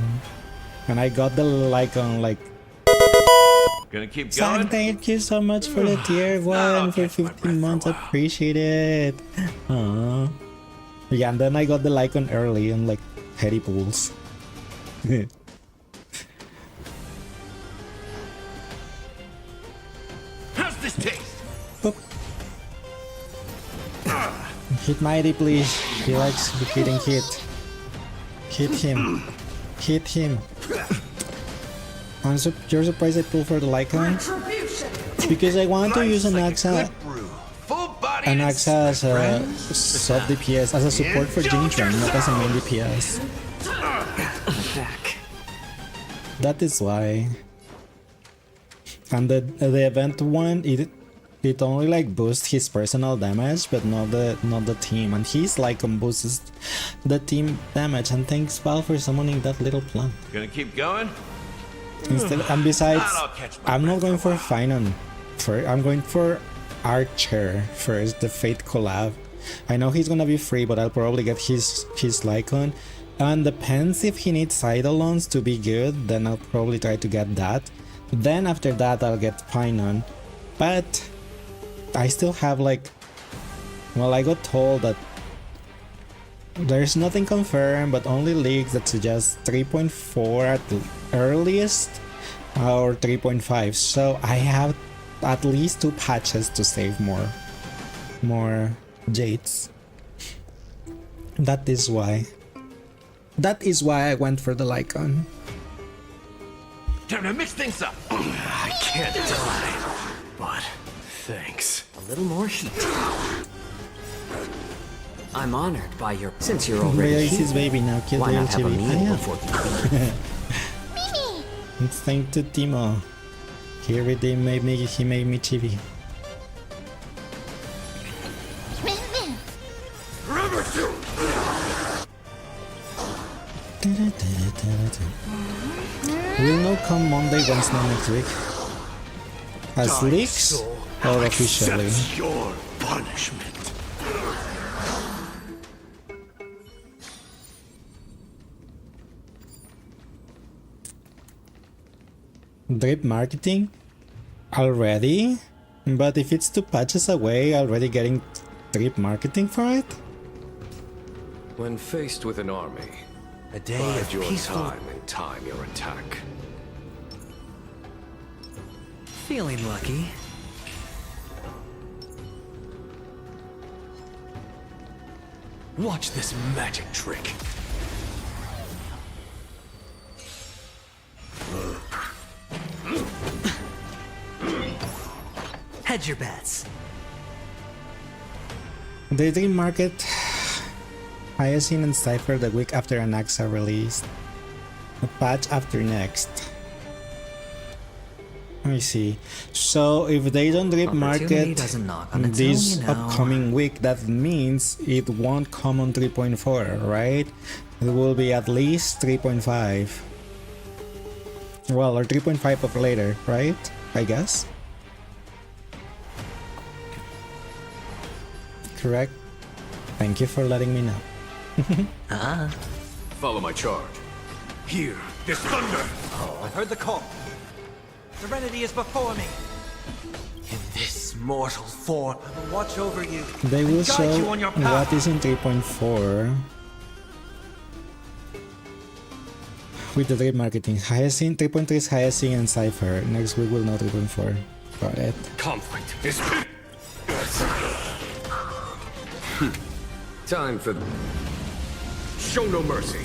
I got the Lycon like... Gonna keep Sam, going? thank you so much for the tier 1 for catch my 15 breath months. for a while. Appreciate it. Aww. Yeah, and then I got the Lycon early on like Teddy Pulls. How's this taste? Boop. Hit Mighty, please. He likes getting hit. Hit him. Hit him. You're surprised I pulled for the Lycon? Retribution. Because I want to use Anaxa. An Anaxa as a sub DPS, as a support for Jing Train, not as a main DPS. Back. That is why. And the event one, it only like boosts his personal damage, but not the team. And his Lycon boosts the team damage. And thanks Val for summoning that little plant. Gonna keep going? Instead, and besides, I'll catch my I'm not breath going for a for Finon. I'm going for Archer first, the Fate collab. I know he's gonna be free, but I'll probably get his Lycon. And depends if he needs Eidolons to be good, then I'll probably try to get that. Then after that I'll get Finon. But I still have like... Well, I got told that there's nothing confirmed, but only leaks that suggest 3.4 at the earliest or 3.5. So I have at least 2 patches to save more jades. That is why I went for the Lycon. Time to mix things up! I can't die, but thanks. A little more heat. I'm honored by your. Since you're already Where is here, his baby now? Kill why the not have a LTV. meal Ah, yeah. before you leave? It's thanks to Timo. He made me chibi. Remember to! We'll know come Monday, Wednesday next week. As Dying leaks soul or officially? accepts your punishment. Drip marketing? Already? But if it's 2 patches away, already getting trip marketing for it? When faced with an army, A day bide of your peaceful... time and time your attack. Feeling lucky. Watch this magic trick. Hedge your bets. They dream market Hyacinth and Cypher the week after Anaxa released. A patch after next. Let me see. So if they don't drip Opportunity market doesn't knock on its this own, you know. upcoming week, that means it won't come on 3.4, right? It will be at least 3.5. Well, or 3.5 of later, right? I guess. Correct? Thank you for letting me know. Follow my charge. Here, this thunder! I've heard the call. Serenity is before me. In this mortal form, I will watch over you. They will and guide show you on your path. what is in 3.4 with the trade marketing. Hyacinth, 3.3 is Hyacinth and Cypher. Next week we'll know 3.4. Got it. Conflict is time for show no mercy.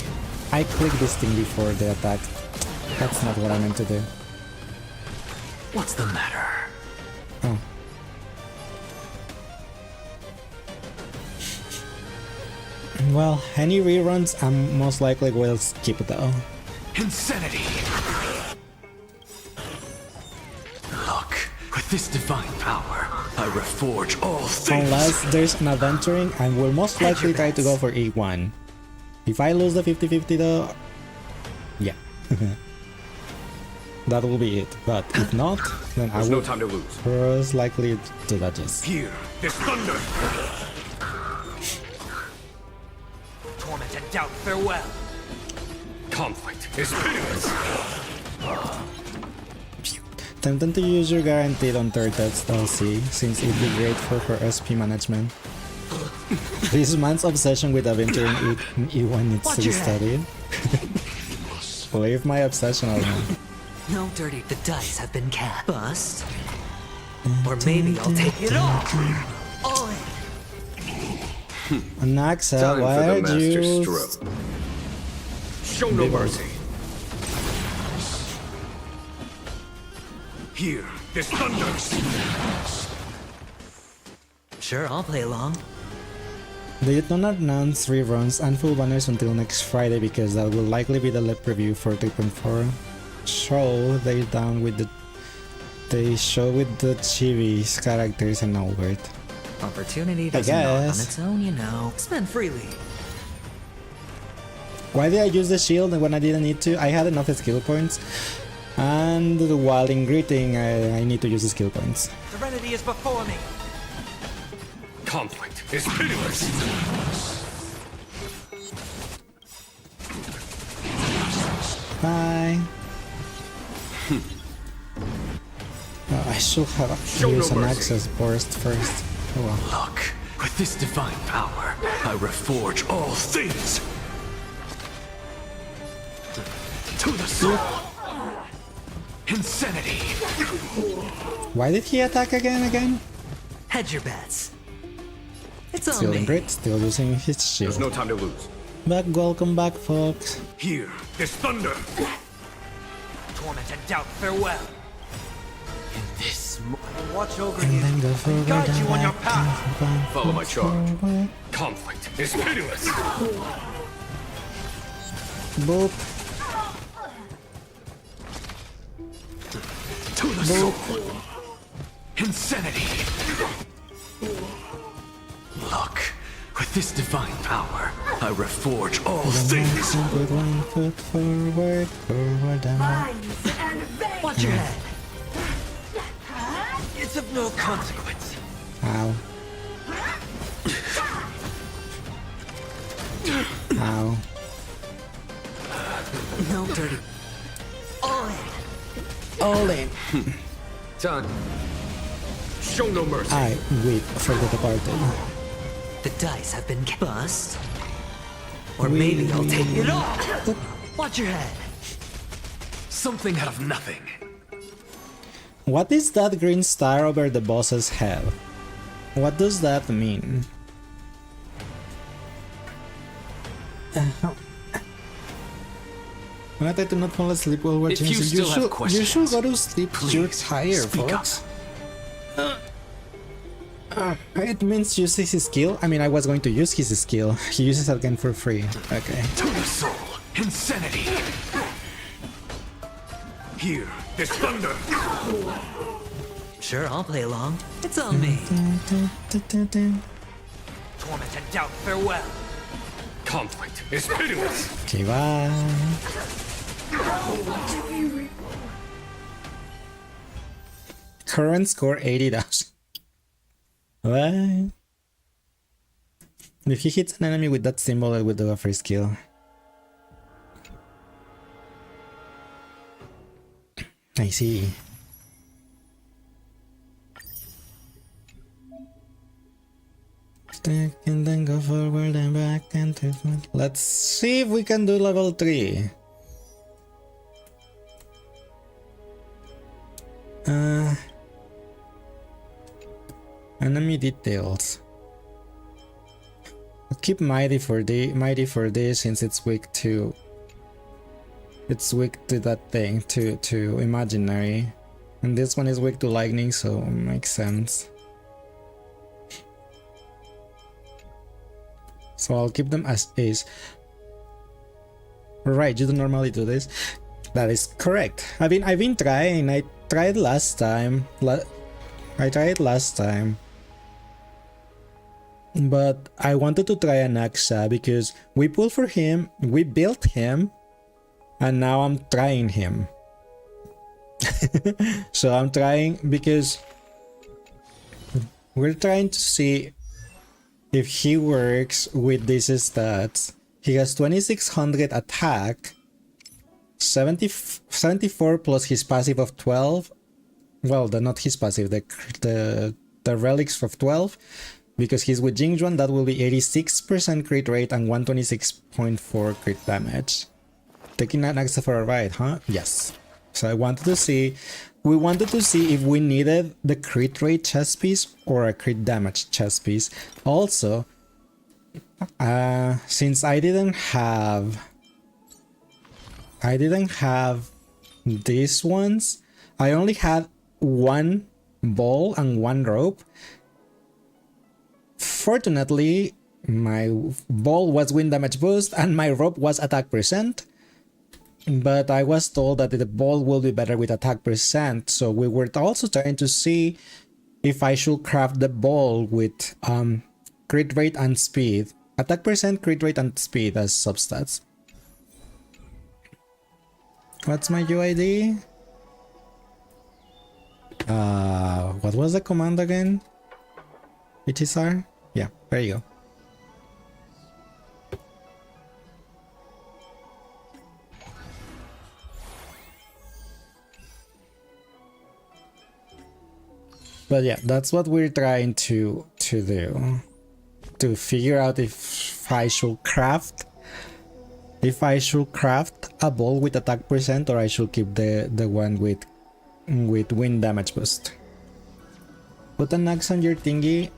I clicked this thing before the attack. That's not what I meant to do. What's the matter? Oh. Well, any reruns I most likely will skip though. Insanity. Look, with this divine power, I reforge all things. Unless there's an adventuring, I will most likely try to go for E1. If I lose the 50-50 though, yeah. That will be it. But if not, then I There's will no time to lose. most likely do that just. Here, this thunder. Torment and doubt, farewell. Conflict is pitiless. Tempted to use your guaranteed on third test LC, since it'd be great for her SP management. This man's obsession with adventuring E1 needs to be studied. Leave my obsession alone. No dirty, the dice have been cast. Bust. Or maybe I'll take it all. All in. Anaxa, Time why for the are master you... stroke. Show no mercy. Here, this thunder. Sure, I'll play along. They did not announce reruns and full banners until next Friday because that will likely be the lip preview for 3.4. Show they down with the... They show with the Chibi's characters and all it. Opportunity doesn't knock on guess. its own, you know. Spend freely. Why did I use the shield when I didn't need to? I had enough skill points. And while in greeting, I need to use the skill points. Serenity is before me. Conflict is pitiless. Bye. Oh, I should have Show no used an mercy. access burst first. Oh well. Look, with this divine power, I reforge all things. To the soul. Insanity. Why did he attack again? Hedge your bets. It's on Still me. in Brit, still using his There's shield. no time to lose. Welcome back, folks. Here, this thunder. Torment and doubt, farewell. In this Watch over And you. then go forward Guide and you on your back path. and back Follow my and charge. forward. conflict is pitiless. Boop. To the soul. Insanity. Look, with this divine power, I reforge all things. With 1 foot forward, forward and back. Watch your head. It's of no consequence. Ow. Ow. No dirty. All in. All in. Time. Show no mercy. I weep for the departed. The dice have been bust. Or maybe I'll take it all. Watch your head. Something out of nothing. What is that green star over the boss's head? What does that mean? When I try to not fall asleep while watching, you so still have you questions, should go to sleep. You're please tired, speak folks. It means use his skill. I mean, I was going to use his skill. He uses it again for free. Okay. To the soul, insanity. Here, this thunder. Sure, I'll play along. It's on me. Torment and doubt, farewell. Conflict is pitiless. Okay, bye. Current score 80,000. What? If he hits an enemy with that symbol, it will do a free skill. I see. Stack and then go forward and back and to front. Let's see if we can do level 3. Enemy details. I'll keep mighty for this since it's weak to that thing, to imaginary. And this one is weak to lightning, so it makes sense. So I'll keep them as is. Right, you don't normally do this. That is correct. I've been trying. I tried last time. But I wanted to try Anaxa because we pulled for him, we built him, and now I'm trying him. So I'm trying because we're trying to see if he works with these stats. He has 2600 attack, 74 plus his passive of 12. Well, not his passive, the relics of 12. Because he's with Jingjuan, that will be 86% crit rate and 126.4 crit damage. Taking Anaxa for a ride, huh? Yes. So we wanted to see if we needed the crit rate chess piece or a crit damage chess piece. Also, since I didn't have these ones, I only had one ball and one rope. Fortunately, my ball was wind damage boost and my rope was attack percent. But I was told that the ball will be better with attack percent, so we were also trying to see if I should craft the ball with crit rate and speed. Attack percent, crit rate, and speed as substats. What's my UID? What was the command again? HSR? Yeah, there you go. But yeah, that's what we're trying to do. To figure out if I should craft a ball with attack percent or I should keep the one with wind damage boost. Put an axe on your thingy.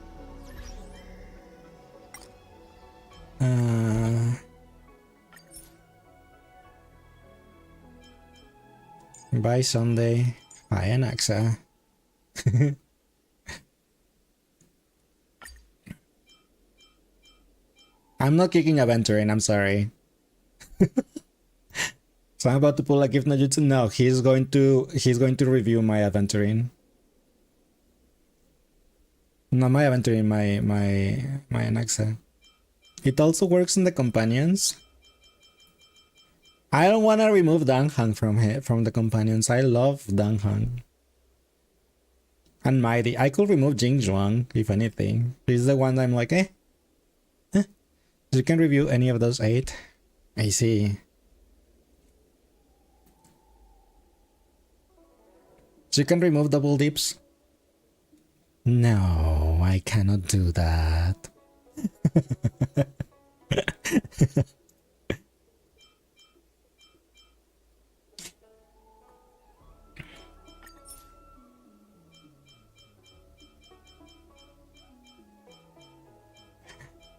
By Sunday. Hi, Anaxa. I'm not kicking Aventurin, I'm sorry. So I'm about to pull a gift Najutsu. No, he's going to review my Aventurin. Not my Aventurin, my Anaxa. It also works in the companions. I don't want to remove Danghang from the companions. I love Danghang. And Mighty. I could remove Jingzhuang, if anything. This is the one I'm like, You can review any of those 8. I see. So you can remove double dips. No, I cannot do that.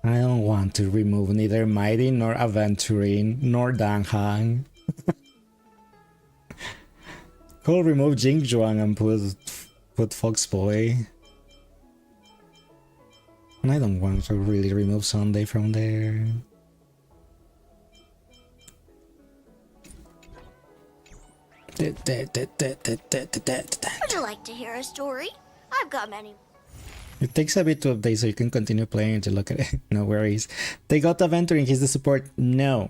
I don't want to remove neither Mighty nor Aventurine nor Danghang. Could remove Jingjuang and put Foxboy. And I don't want to really remove Sunday from there. Would you like to hear a story? I've got many. It takes a bit to update so you can continue playing to look at it. No worries. They got Aventuring, he's the support. No.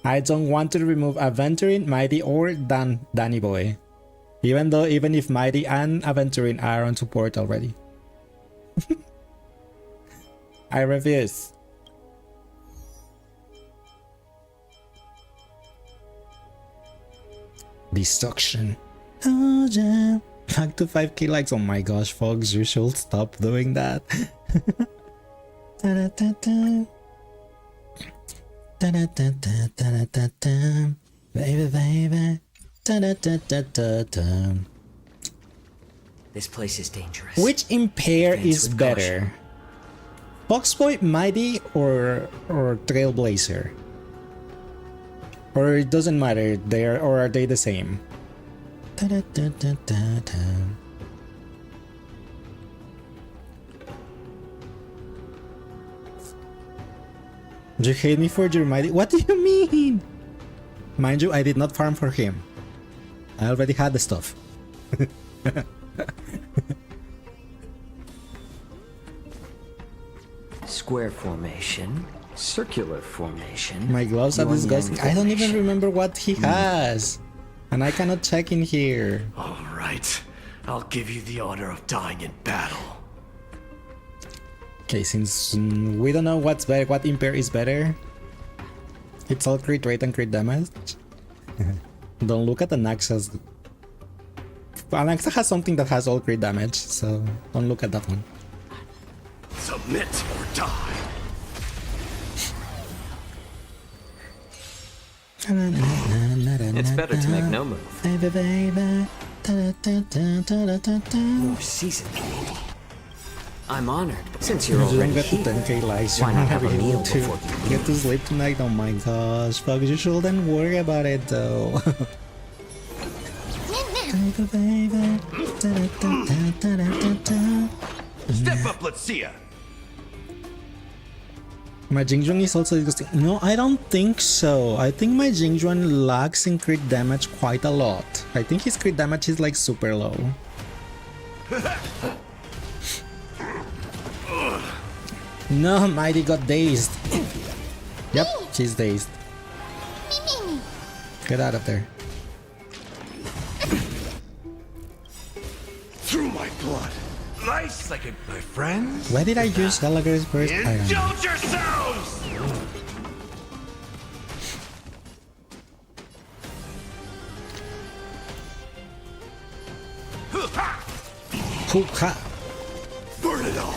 I don't want to remove Aventuring, Mighty, or Danny Boy. Even if Mighty and Aventuring are on support already. I refuse. Destruction. Oh yeah. Back to 5k likes. Oh my gosh, Fox, you should stop doing that. Baby, baby. This place is dangerous. Which Impair Advance is with better? Foxboy, Mighty, or Trailblazer? Or it doesn't matter, or are they the same? You hate me for your Mighty? What do you mean? Mind you, I did not farm for him. I already had the stuff. Square formation, circular formation. My gloves are One-man disgusting. I don't even formation. remember what he has. And I cannot check in here. All right. I'll give you the honor of dying in battle. Okay, since we don't know what's better, what Impair is better. It's all crit rate and crit damage. Don't look at Anaxa's. Anaxa has something that has all crit damage, so don't look at that one. Submit or die. It's better to make no move. Baby, baby. More seasoned. I'm honored, but since you're You don't already get to here, 10k likes. why You're not not have a able meal to before you get to sleep tonight. Oh my gosh, fuck! You shouldn't worry about it though. Baby, baby. Step up, let's see ya. My Jingjuan is also disgusting. No, I don't think so. I think my Jingjuan lacks in crit damage quite a lot. I think his crit damage is like super low. No, Mighty got dazed. Yep, she's dazed. Get out of there. Through my blood. Nice like my friends. Why did I use Gallagher's burst? I don't know. Indulge yourselves! Hookah. Burn it all.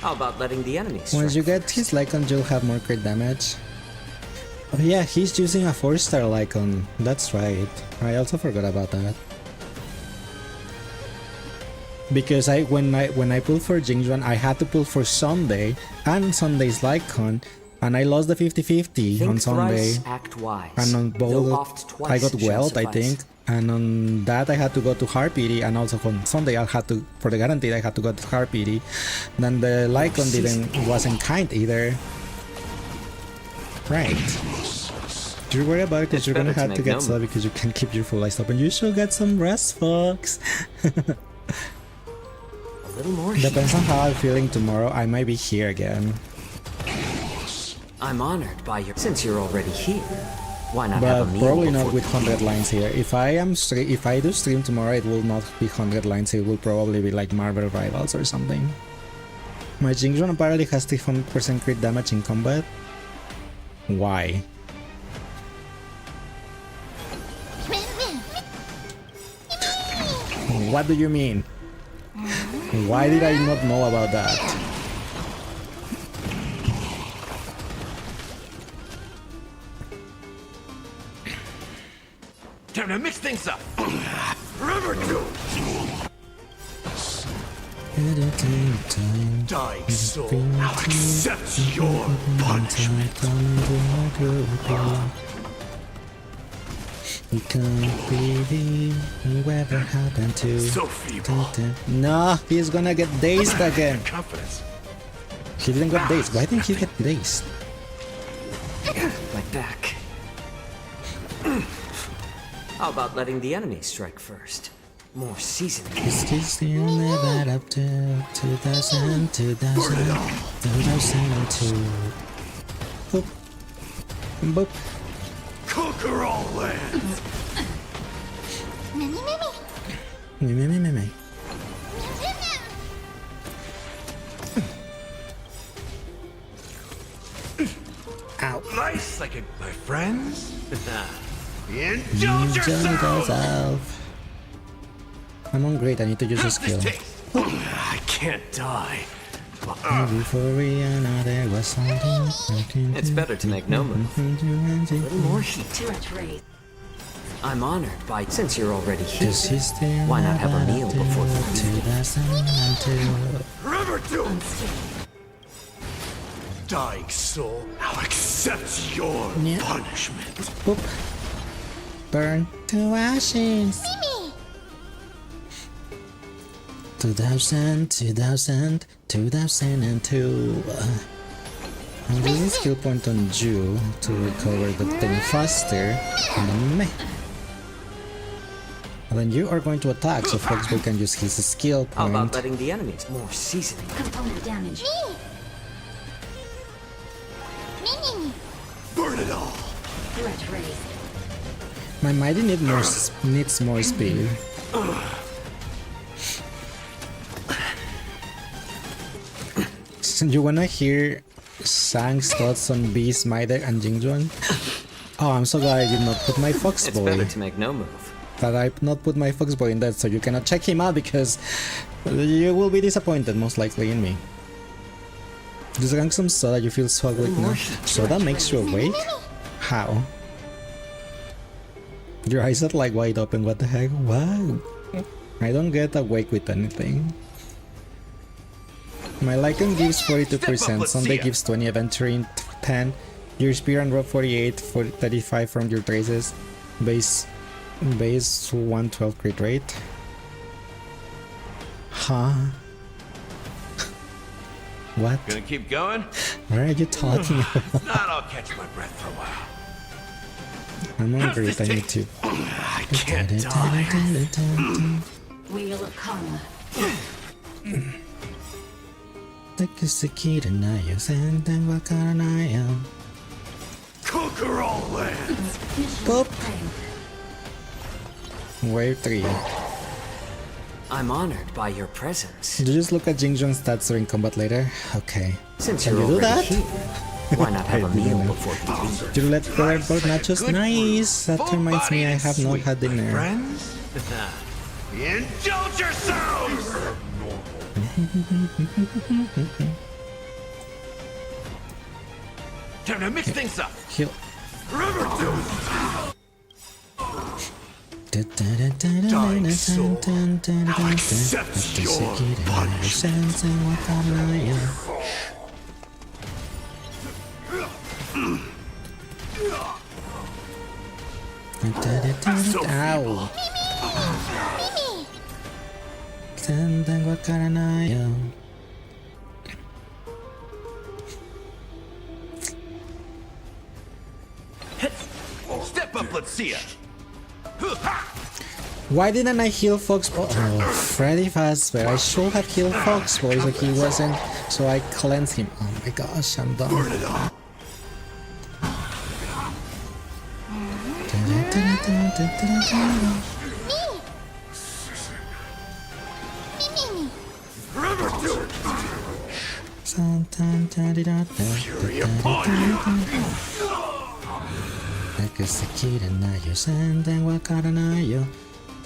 how about letting the enemy Once you strike get his Lycon, you'll have more crit damage. Oh yeah, he's using a 4-star Lycon. That's right. I also forgot about that. Because when I pulled for Jingjuan, I had to pull for Sunday and Sunday's Lycon, and I lost the 50-50 Think on Sunday. thrice, act wise. And on Though both, oft twice I got shall Welt, I suffice. think. And on that, I had to go to Harpity, and also on Sunday, I had to, for the guaranteed, I had to go to Harpity. Then the Lycon wasn't kind either. Right. Do you worry about it? It's You're gonna better to have to make get no slow because you can't keep your full life up, and you should get some rest, folks. A little more heat. Depends on how I'm feeling tomorrow. I might be here again. I'm honored by your. Since you're already here, why not have But a meal probably not before with 100 lines here. If I do stream tomorrow, it will not be 100 lines. It will probably be like Marvel Rivals or something. My Jingjuan apparently has 300% crit damage in combat. Why? What do you mean? Why did I not know about that? Time to mix things up. Remember to die soul. I'll accept your punishment. You can't believe whatever happened to So feeble. No, he's gonna get dazed again. Confidence. He didn't get dazed. Why didn't he get dazed? My back. How about letting the enemy strike first? More seasoning. Is this still never up to 2002? Boop. Boop. Conquer all lands. Me. Ow. Nice, like my friends. Indulge yourself. yourself. I'm on great, I need to use a Have skill. this taste. I can't die. Before Rihanna, there was something. It's better to make no move. A little more heat. Stretch race. I'm honored by, since you're already here, This is still why not have a meal before the meeting? 2002. Remember to Unscathed. dying soul. I'll accept your Yeah. punishment. Boop. Burn to ashes. 2002. I'm using skill point on Jew to recover the thing faster. Meh. And then you are going to attack, so Foxboy can use his skill How about point. letting the enemies more seasoning? Component damage. Burn it all. Stretch race. My mighty needs more speed. So you wanna hear Sang's thoughts on Beast, Maida, and Jingjuan? Oh, I'm so glad I did not put my It's better Foxboy. to make no move. That I not put my Foxboy in that, so you cannot check him out because you will be disappointed most likely in me. Just drank some soda, you feel so awake now. Soda makes you awake? How? Your eyes are like wide open, what the heck? What? I don't get awake with anything. My Lycan gives 42%, Sunday gives 20, Aventurine 10, your Spear and Rob 48, 35 from your traces, base 112 crit rate. Huh? What? Gonna keep going? What are you talking about? If not, I'll catch my breath for a while. I'm hungry, I need to. I can't die. Wheel of Karma. Conquer all lands. Boop. Wave 3. I'm honored by your presence. Did you just look at Jingjuan's stats during combat later? Okay. Since Can you're you do already that? here, why not have a meal before the meeting? Did you let brother both nachos? Good Nice! That Full reminds me I bodied have not sweet, had my dinner. Friends? Indulge yourselves! Time to mix things up. Heal. Remember to Dying soul, I'll accept your punishment. Ow! Sendang wa karanayo. Step up, let's see ya. Why didn't I heal Foxboy? Oh, Freddy Fazbear. I should have healed Foxboy so he wasn't. So I cleansed him. Oh my gosh, I'm done. Burn it all. Remember to fury upon you.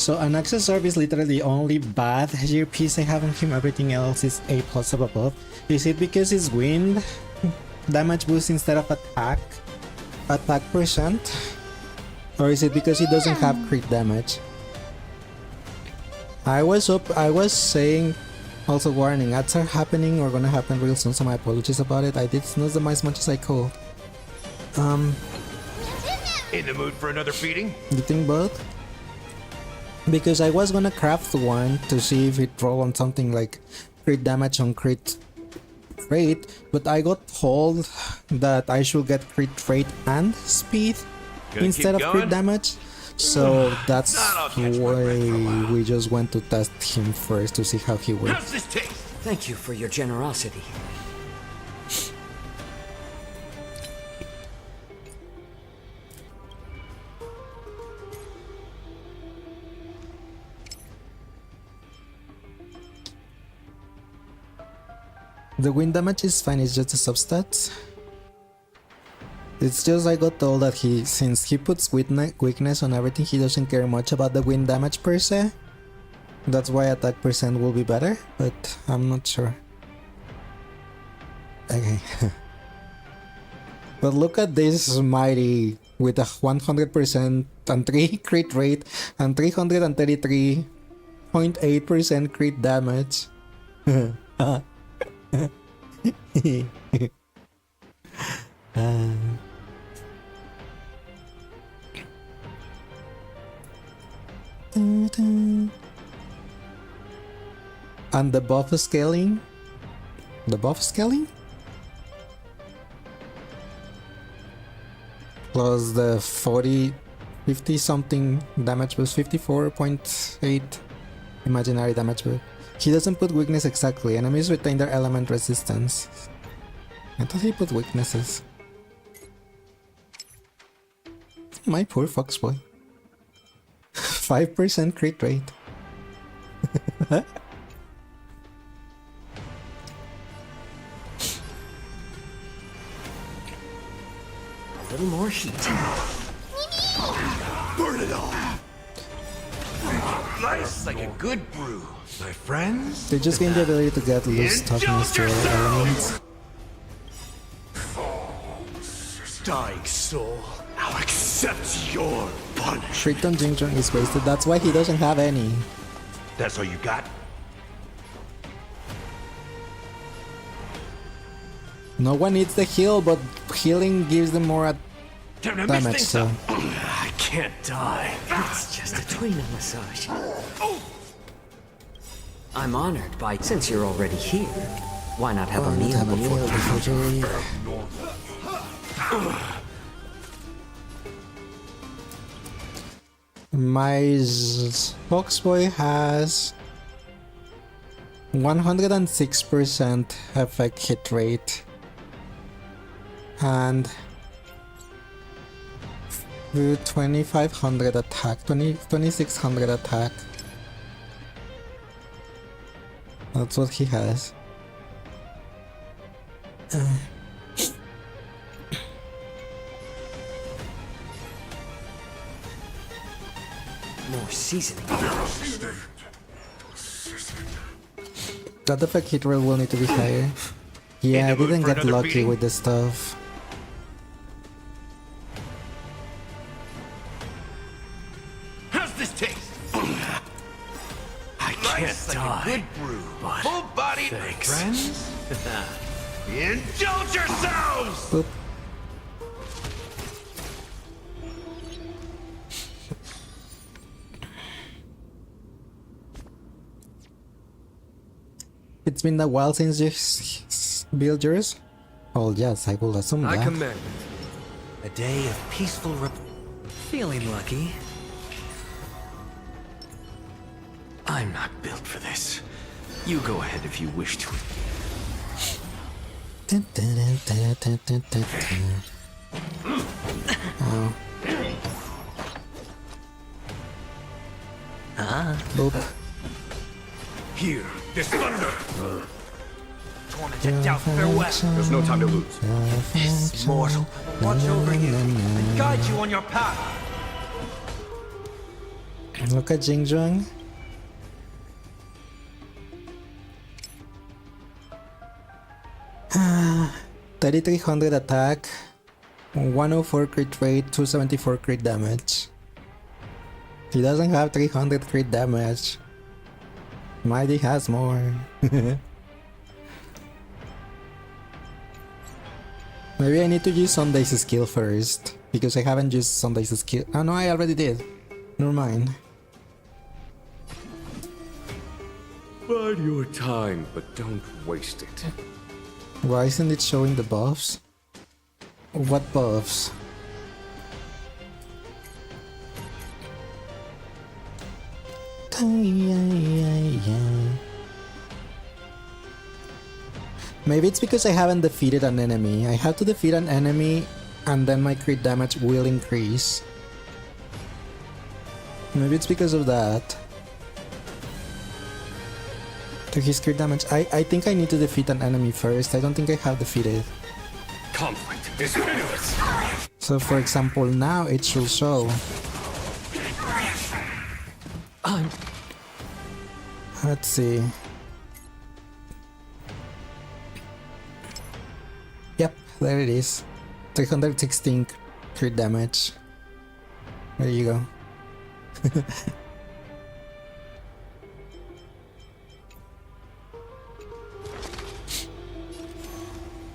So Anaxa Orb is literally the only bad gear piece I have on him. Everything else is A+ or above. Is it because it's wind damage boost instead of attack percent? Or is it because he doesn't have crit damage? I was saying, also warning, ads are happening or gonna happen real soon, so my apologies about it. I did snooze them as much as I could. In the mood for another beating? You think both? Because I was gonna craft one to see if it roll on something like crit damage on crit rate, but I got told that I should get crit rate and speed instead of crit damage. So that's why we just went to test him first to see how he works. How's this taste? Thank you for your generosity. The wind damage is fine, it's just the substats. It's just I got told that since he puts weakness on everything, he doesn't care much about the wind damage per se. That's why attack percent will be better, but I'm not sure. Okay. But look at this mighty with a 100% and 3 crit rate and 333.8% crit damage. And the buff scaling? The buff scaling? Plus the 50 something damage boost, 54.8 imaginary damage boost. He doesn't put weakness exactly. Enemies retain their element resistance. I thought he put weaknesses. My poor foxboy. 5% crit rate. A little more heat. Burn it all! Nice like a good brew, my friends. They just gain the ability to get loose toughness to other elements. Dying soul, I'll accept your punishment. Shriton Jingjong is wasted, that's why he doesn't have any. That's all you got? No one needs the heal, but healing gives them more Time to mix damage, things so... up. I can't die. It's just a tweener massage. I'm honored by, since you're already here, why not have a meal before you leave. My Foxboy has 106% effect hit rate and 2500 attack, 2600 attack. That's what he has. more seasoning. That effect hit roll will need to be higher. Yeah, I didn't get lucky with this stuff. How's this taste? I can't die. Good brew, but full-bodied friends. Indulge yourselves. Boop. It's been a while since you built yours. Oh yes, I will assume I that. commend it. A day of peaceful feeling lucky. I'm not built for this. You go ahead if you wish to. Oh. Boop. Here, this thunder. Tormented doubt, farewell. There's no time to lose. This mortal will watch over you and guide you on your path. Look at Jingzhuang. Ah, 3300 attack, 104 crit rate, 274 crit damage. He doesn't have 300 crit damage. Mighty has more. Maybe I need to use Sunday's skill first, because I haven't used Sunday's skill. Oh no, I already did. Never mind. Bide your time, but don't waste it. Why isn't it showing the buffs? What buffs? Maybe it's because I haven't defeated an enemy. I have to defeat an enemy and then my crit damage will increase. Maybe it's because of that. To his crit damage. I think I need to defeat an enemy first. I don't think I have defeated. Conflict is pitiless. So for example, now it should show. Let's see. Yep, there it is. 316 crit damage. There you go.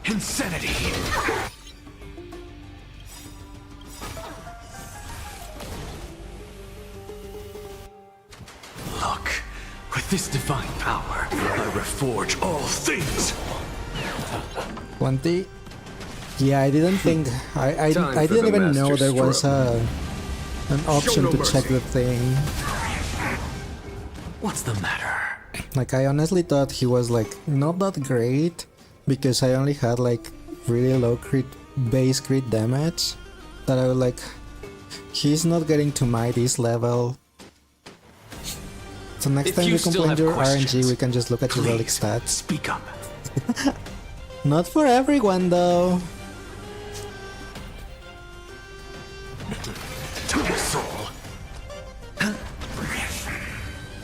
Insanity. Look, with this divine power, I reforge all things. 20. Yeah, I didn't think. I Time for didn't the even know master there was stroke. an option no to mercy. check the thing. What's the matter? Like, I honestly thought he was like not that great because I only had like really low base crit damage. That I was like, he's not getting to Mighty's level. So next If time you you still complain have your questions, RNG, we can just look at your relic Please, stats. speak up. Not for everyone though. To the soul.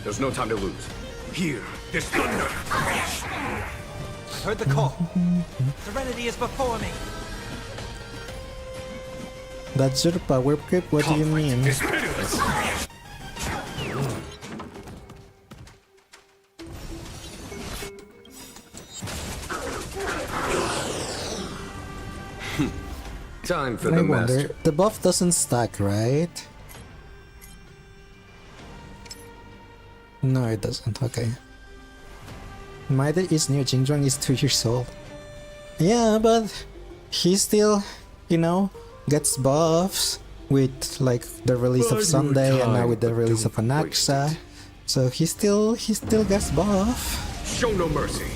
There's no time to lose. Here, this thunder. Heard the call. Serenity is before me. That's your power creep? What do you mean? Is pitiless. Time for I the wonder, master. the buff doesn't stack, right? No, it doesn't. Okay. Maida is new. Jingzhuang is 2 years old. Yeah, but he still, you know, gets buffs with like the release of Bide your Sunday and now time, with the but release of don't waste Anaxa. So he still gets buff. Show no mercy.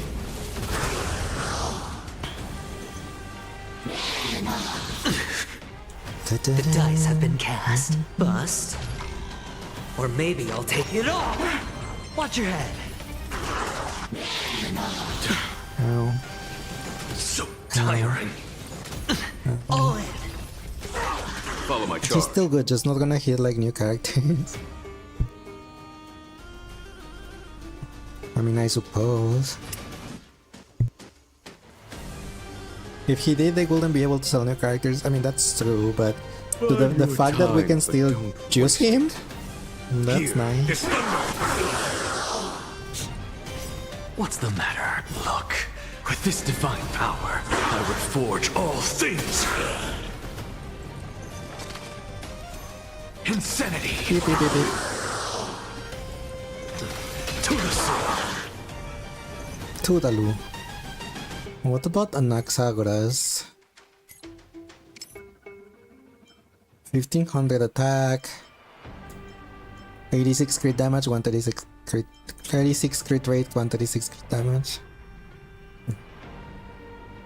The dice have been cast. Bust. Or maybe I'll take it all. Watch your head. Oh. So tiring. All in. Follow my He's charge. still good, just not gonna hit like new characters. I mean, I suppose. If he did, they wouldn't be able to sell new characters. I mean, that's true, but the your fact that we time, can but still don't choose waste him, that's Here, nice. this thunder. What's the matter? Look, with this divine power, I reforge all things. Insanity. Beep, beep, beep, beep. To the soul. Toodaloo. What about Anaxagoras? 1500 attack, 86 crit damage, 136 crit, 36 crit rate, 136 crit damage.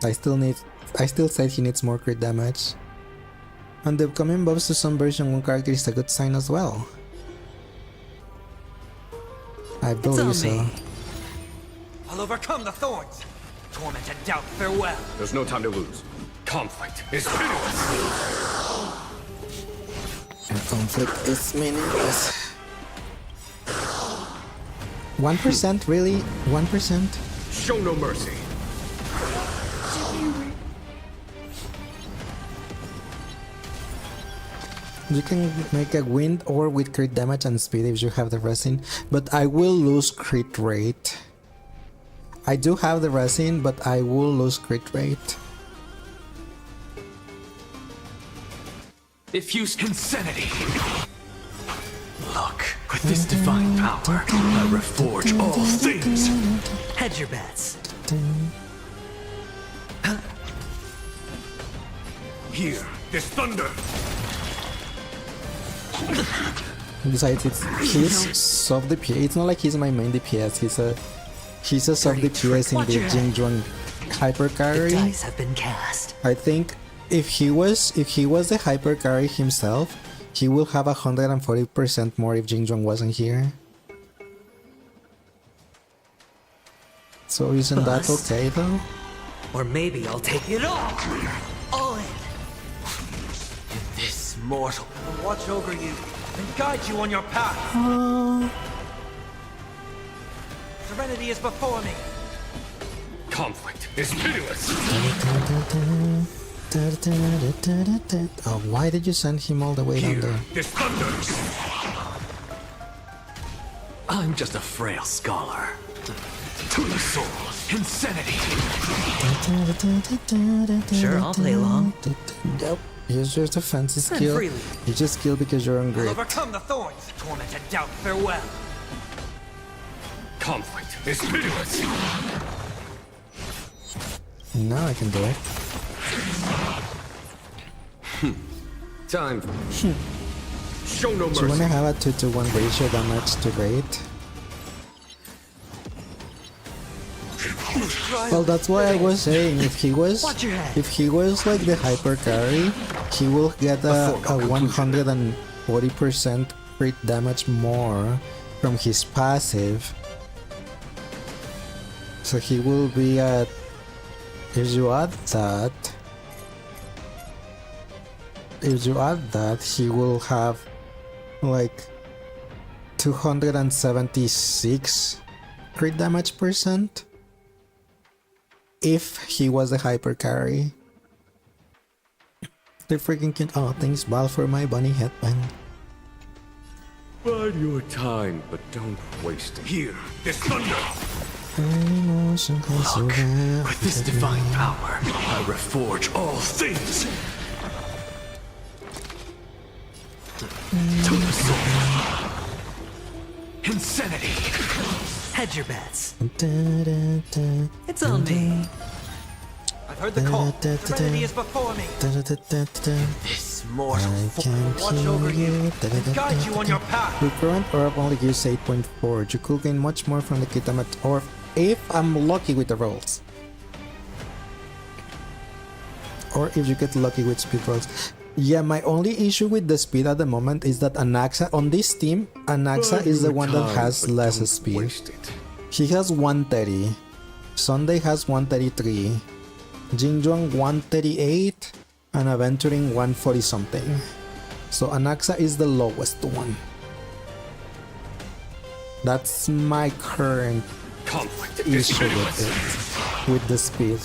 I still said he needs more crit damage. And the upcoming buffs to some version 1 character is a good sign as well. I believe so. I'll overcome the thorns. Torment and doubt farewell. There's no time to lose. Conflict is pitiless. And conflict is meaningless. 1%, really? 1%? Show no mercy. You can make a wind or with crit damage and speed if you have the resin, but I will lose crit rate. I do have the resin, but I will lose crit rate. Diffuse insanity. Look, with this divine power, I reforge all things. Hedge your bets. Here, this thunder. Besides, he's soft DPS. It's not like he's my main DPS. He's a soft DPS in the Jingjuan hyper The carry. dice have been cast. I think if he was the hyper carry himself, he will have 140% more if Jingjuan wasn't here. So isn't that Bust. okay though? Or maybe I'll take it all. All in. This mortal. I'll watch over you and guide you on your path. Serenity is before me. Conflict is pitiless. Oh, why did you send him all the way down Here, there? this thunder. I'm just a frail scholar. To the soul, insanity. Sure, I'll play along. Nope. Here's just a fancy Spend skill. freely. You just skill because you're on I'll grid. overcome the thorns. Torment and doubt, farewell. Conflict is pitiless. Now I can do it. Time. Show no So when I mercy. have a 2-to-1 ratio damage to rate. Well, that's why I was saying if he was Watch your head. like the hyper carry, he will get a 140% crit damage more from his passive. So he will be at, if you add that, he will have like 276 crit damage percent if he was a hyper carry. The freaking kid. Oh, thanks Val for my bunny headband. Bide your time, but don't waste it. Here, this thunder. Look, with this divine power, I reforge all things. To the soul. Insanity. Hedge your bets. It's on me. I've heard the call. Serenity is before me. This mortal. Watch over you and guide you on your path. Your current orb only gives 8.4. You could gain much more from the crit damage orb if I'm lucky with the rolls. Or if you get lucky with speed rolls. Yeah, my only issue with the speed at the moment is that Anaxa, on this team, Anaxa is the one that has less speed. Waste it. He has 130. Sunday has 133. Jingjuan 138. And Aventuring 140 something. So Anaxa is the lowest one. That's my current Conflict is issue pitiless. with it. With the speed.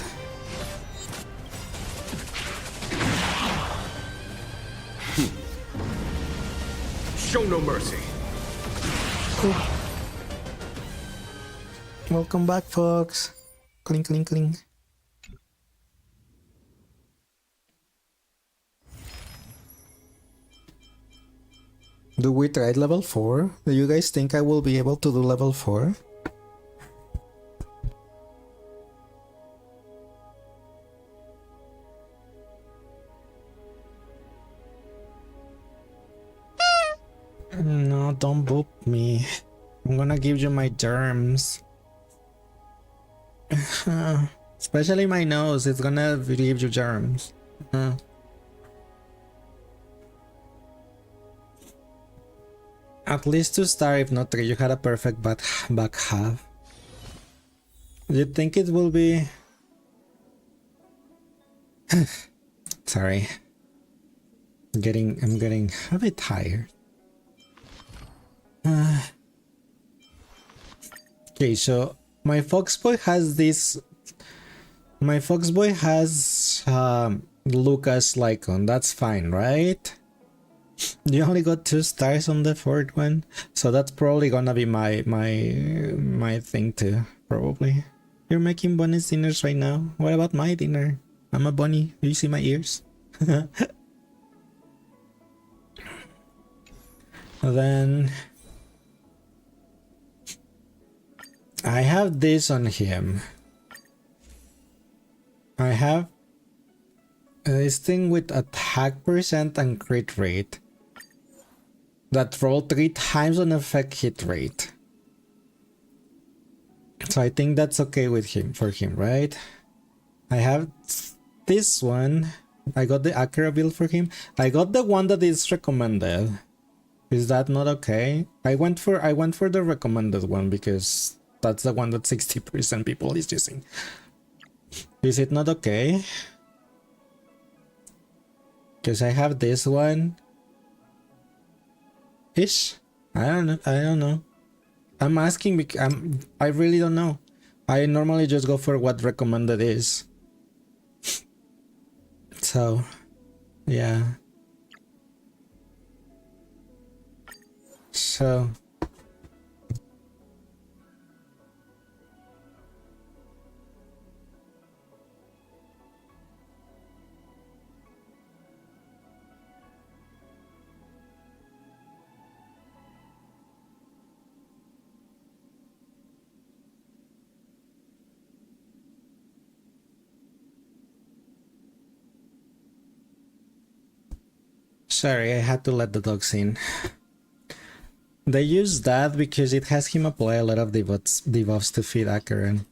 Show no mercy. Welcome back, folks. Cling, cling, cling. Do we try level 4? Do you guys think I will be able to do level 4? No, don't boop me. I'm gonna give you my germs. Especially my nose, it's gonna give you germs. At least 2 star, if not 3, you had a perfect back half. You think it will be... Sorry. I'm getting a bit tired. Okay, so my Foxboy has this. My Foxboy has Lucas Lycon. That's fine, right? You only got 2 stars on the 4th one, so that's probably gonna be my thing too. Probably. You're making Bonnie's dinners right now. What about my dinner? I'm a bunny. Do you see my ears? Then I have this on him. I have this thing with attack percent and crit rate that roll 3 times on effect hit rate. So I think that's okay with him, for him, right? I have this one. I got the Akira build for him. I got the one that is recommended. Is that not okay? I went for the recommended one because that's the one that 60% people is using. Is it not okay? Because I have this one. Ish. I don't know. I'm asking because I really don't know. I normally just go for what recommended is. So, yeah. So sorry, I had to let the dogs in. They use that because it has him apply a lot of debuffs to feed Acheron.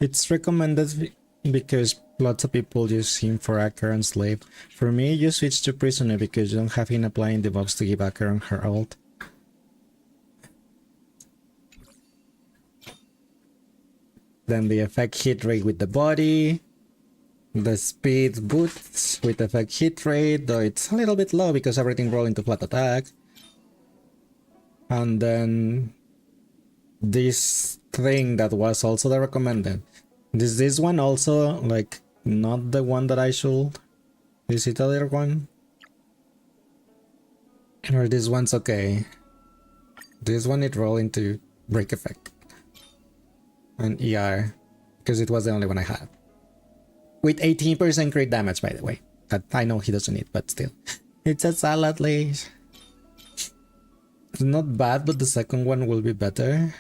It's recommended because lots of people use him for Acheron Slave. For me, you switch to Prisoner because you don't have him applying debuffs to give Acheron her ult. Then the effect hit rate with the body. The speed boosts with effect hit rate, though it's a little bit low because everything rolled into flat attack. And then this thing that was also the recommended. Is this one also like not the one that I should? Is it the other one? Or this one's okay? This one it roll into break effect. And ER. Because it was the only one I had. With 18% crit damage, by the way. That I know he doesn't need, but still. It's a salad lace. It's not bad, but the second one will be better.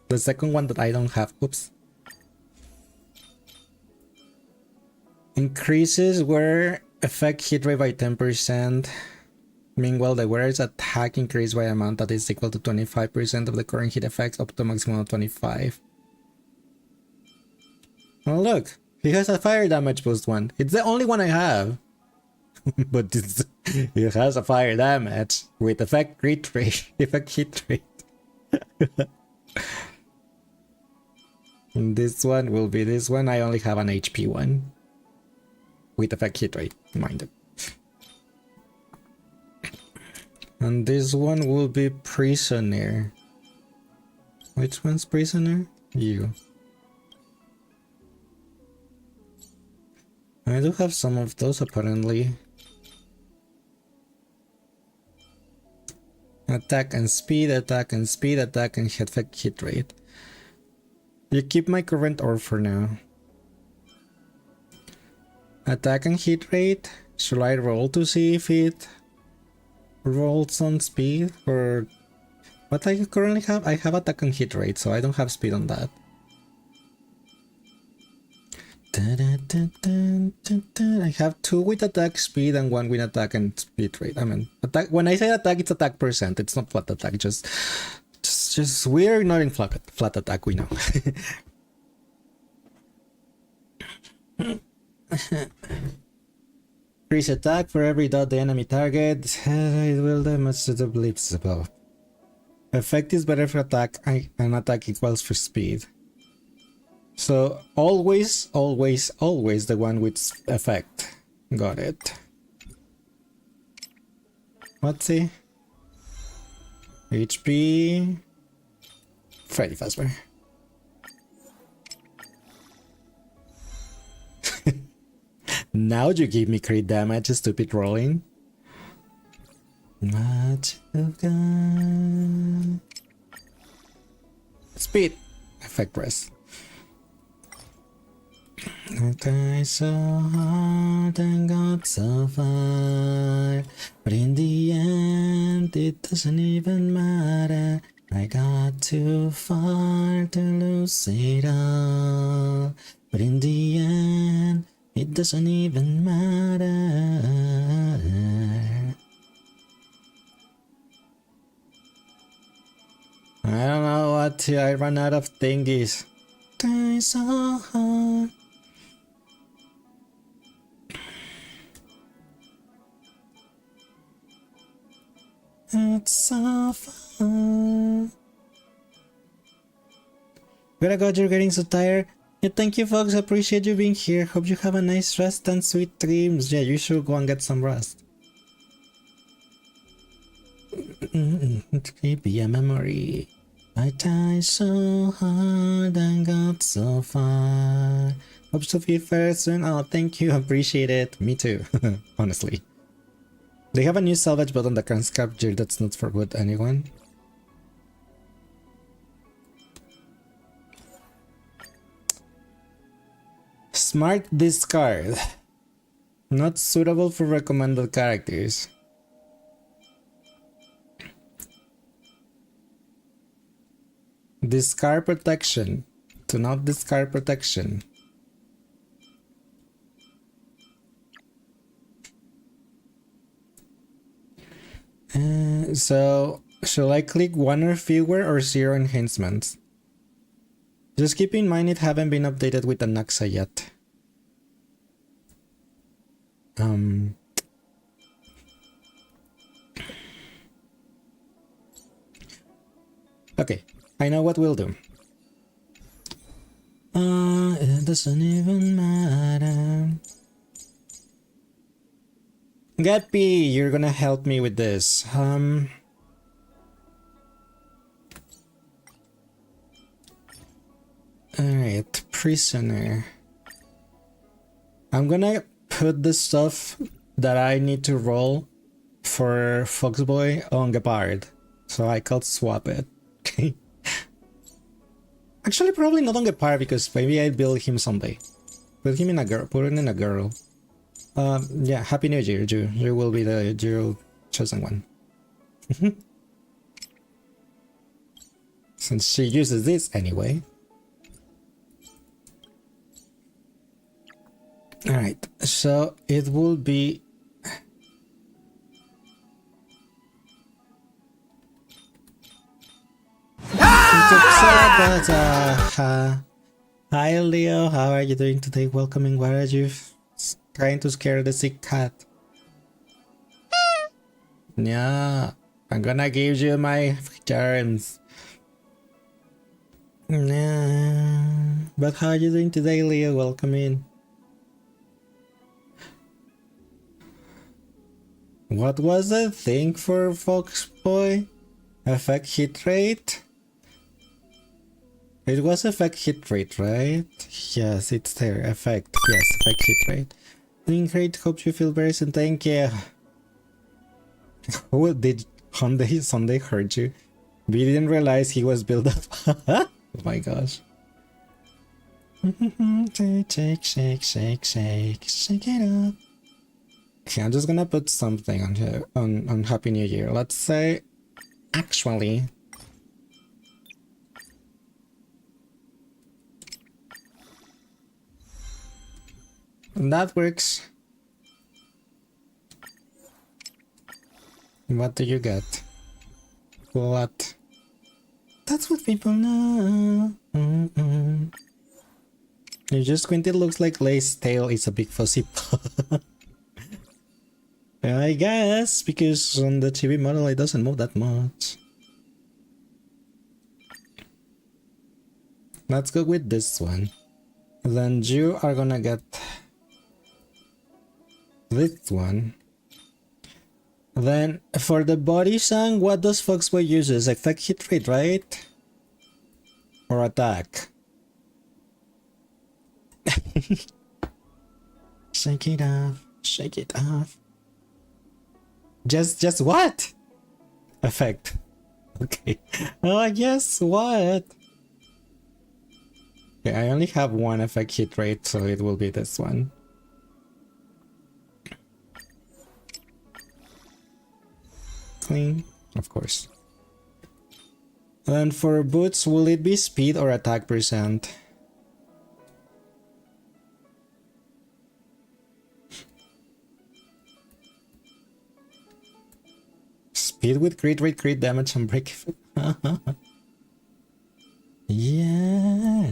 The second one that I don't have, oops. Increases wearer effect hit rate by 10%. Meanwhile, the wearer's attack increased by amount that is equal to 25% of the current hit effects up to a maximum of 25. Oh look, he has a fire damage boost one. It's the only one I have. But it has a fire damage with effect crit rate, effect hit rate. And this one will be this one. I only have an HP one with effect hit rate, mind it. And this one will be Prisoner. Which one's Prisoner? You. I do have some of those apparently. Attack and speed, attack and speed, attack and effect hit rate. You keep my current orb for now. Attack and hit rate. Should I roll to see if it rolls on speed? Or what I currently have? I have attack and hit rate, so I don't have speed on that. I have 2 with attack speed and 1 with attack and speed rate. I mean, attack. When I say attack, it's attack percent. It's not flat attack. Just we're not in flat attack. We know. Increase attack for every dot the enemy target. It will damage to the blips above. Effect is better for attack and attack equals for speed. So always the one with effect. Got it. Let's see. HP. Freddy Fazbear. Now you give me crit damage, stupid rolling. Much of God. Speed. Effect press. I tried so hard and got so far, but in the end it doesn't even matter. I got too far to lose it all, but in the end it doesn't even matter. I don't know what I ran out of thingies. Try so hard. It's so fun. Gotta go, you're getting so tired. Yeah, thank you folks, appreciate you being here. Hope you have a nice rest and sweet dreams. Yeah, you should go and get some rest. It could be a memory. I tried so hard and got so far. Hope to feel fair soon. Oh, thank you, appreciate it. Me too, honestly. They have a new salvage button that can capture that's not for good anyone. Smart discard. Not suitable for recommended characters. Discard protection. Do not discard protection. So, shall I click one or fewer or zero enhancements? Just keep in mind it haven't been updated with Anaxa yet. Okay, I know what we'll do. It doesn't even matter. Gappy, you're gonna help me with this. Alright, prisoner. I'm gonna put the stuff that I need to roll for Foxboy on Gepard, so I could swap it. Actually, probably not on Gepard because maybe I build him someday. Put him in a girl. Put him in a girl. Yeah. Happy New Year, Ju. You will be the chosen one. Since she uses this anyway. Alright, so it will be... Hi Leo, how are you doing today? Welcoming, why are you trying to scare the sick cat? Yeah, I'm gonna give you my germs. Yeah, but how are you doing today, Leo? Welcome in. What was the thing for Foxboy? Effect hit rate? It was effect hit rate, right? Yes, it's there. Effect. Yes, effect hit rate. Doing great. Hope you feel very soon. Thank you. Who did Sunday hurt you? We didn't realize he was built up. Oh my gosh. Shake, shake, shake, shake, shake it up. Okay, I'm just gonna put something on here on Happy New Year. Let's say, actually, that works. What do you get? What? That's what people know. You just squint, it looks like Lay's tail is a big fuzzy paw. I guess, because on the TV model it doesn't move that much. Let's go with this one. Then you are gonna get this one. Then for the body song, what does Foxboy uses? Effect hit rate, right? Or attack? Shake it off, shake it off. Just what? Effect. Okay. Oh, I guess what? Okay, I only have one effect hit rate, so it will be this one. Clean, of course. And for boots, will it be speed or attack percent? Speed with crit rate, crit damage, and break. Yeah.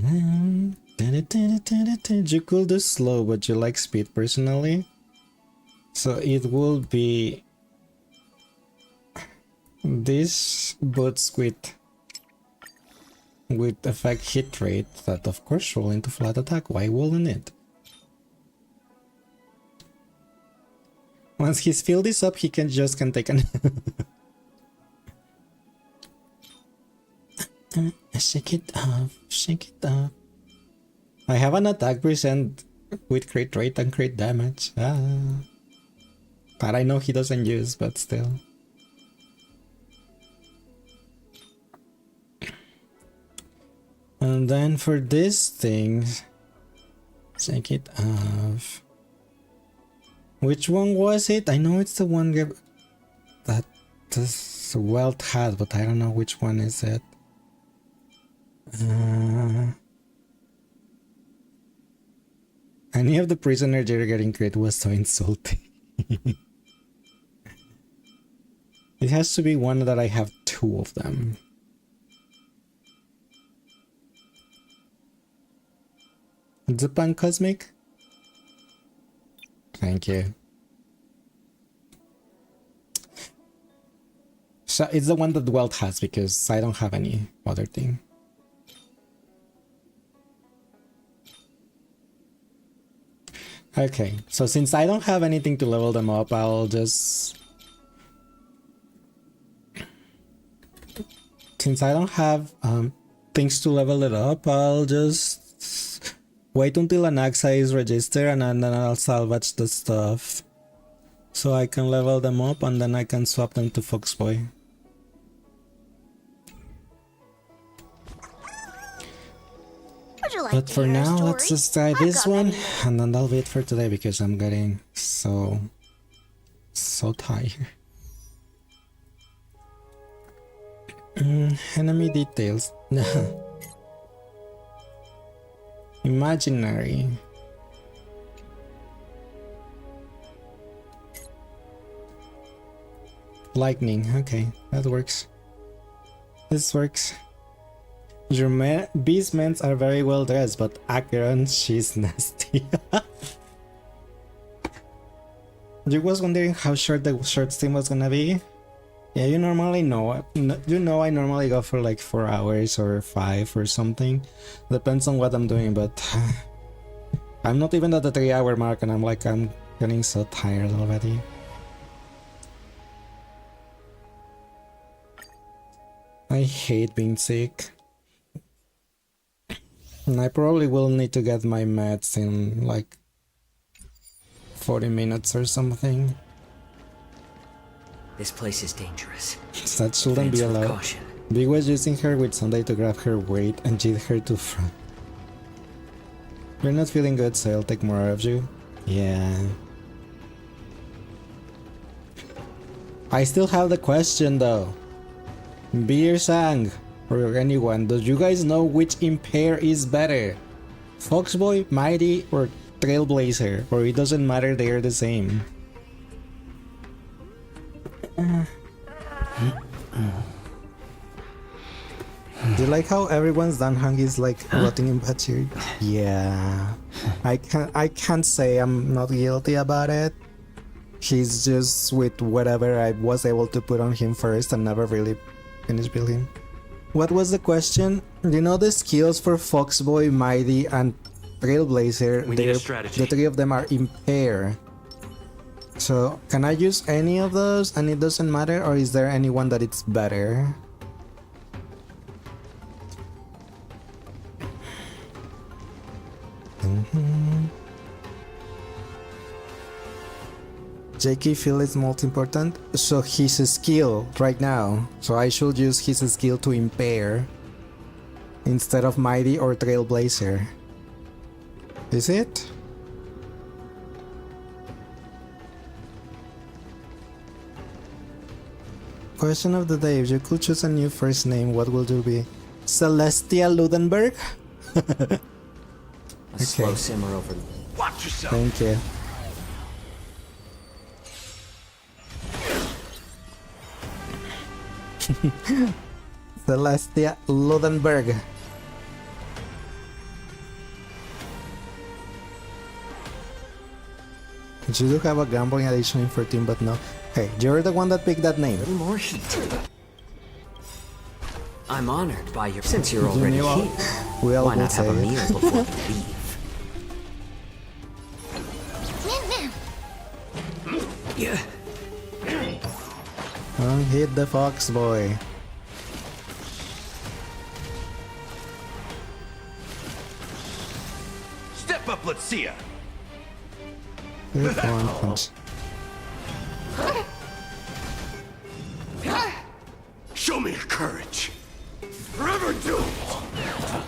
You could do slow, but you like speed personally. So it will be this boots with effect hit rate that of course roll into flat attack. Why wouldn't it? Once his field is up, he can take an shake it off, shake it off. I have an attack percent with crit rate and crit damage. That I know he doesn't use, but still. And then for this thing, shake it off. Which one was it? I know it's the one that this Welt had, but I don't know which one is it. Any of the prisoners you're getting crit was so insulting. It has to be one that I have two of them. The Pan Cosmic? Thank you. So it's the one that Welt has because I don't have any other thing. Okay, so since I don't have anything to level them up, I'll just... Since I don't have things to level it up, I'll just wait until Anaxa is registered and then I'll salvage the stuff. So I can level them up and then I can swap them to Foxboy. Would you like But to for hear a now, story? let's just try I've this got one many. and then that'll be it for today because I'm getting so tired. Enemy details. Imaginary. Lightning. Okay, that works. This works. Your beastmen are very well dressed, but Acheron, she's nasty. You was wondering how short the short stream was gonna be? Yeah, you normally know. You know I normally go for like 4 hours or 5 or something. Depends on what I'm doing, but I'm not even at the 3-hour mark and I'm getting so tired already. I hate being sick. And I probably will need to get my meds in like 40 minutes or something. This place is dangerous. That shouldn't be Advance with allowed. caution. Big was using her with Sunday to grab her weight and cheat her to front. You're not feeling good, so I'll take more of you. Yeah. I still have the question though. Beer Sang, or anyone, do you guys know which Impair is better? Foxboy, Mighty, or Trailblazer? Or it doesn't matter, they're the same. Do you like how everyone's Danhang is like rotting in Butchered? Yeah. I can't say I'm not guilty about it. He's just with whatever I was able to put on him first and never really finished building. What was the question? You know the skills for Foxboy, Mighty, and Trailblazer, We need a strategy. the three of them are Impair. So, can I use any of those and it doesn't matter, or is there anyone that it's better? JK feel is most important, so his skill right now. So I should use his skill to impair instead of Mighty or Trailblazer. Is it? Question of the day, if you could choose a new first name, what would it be? Celestia Ludenberg? A slow simmer over. Watch yourself. Thank you. Celestia Ludenberg. You do have a gambling addiction in 14, but no. Hey, you're the one that picked that name. Little more heat. I'm honored by your. Since you're You already knew all- here, we all why will not have a say it. meal before we leave? Yeah. Hit the fox boy. Step up, let's see ya. Hit one punch. Show me your courage. Forever do.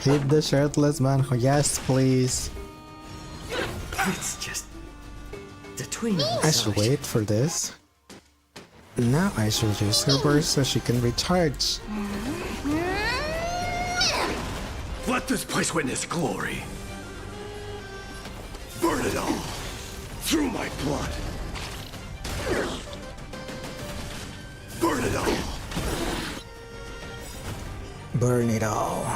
Hit the shirtless man. Yes, please. It's just between I should wait for this. Now I should use her burst so she can recharge. Let this place witness glory. Burn it all. Through my blood. Burn it all. Burn it all.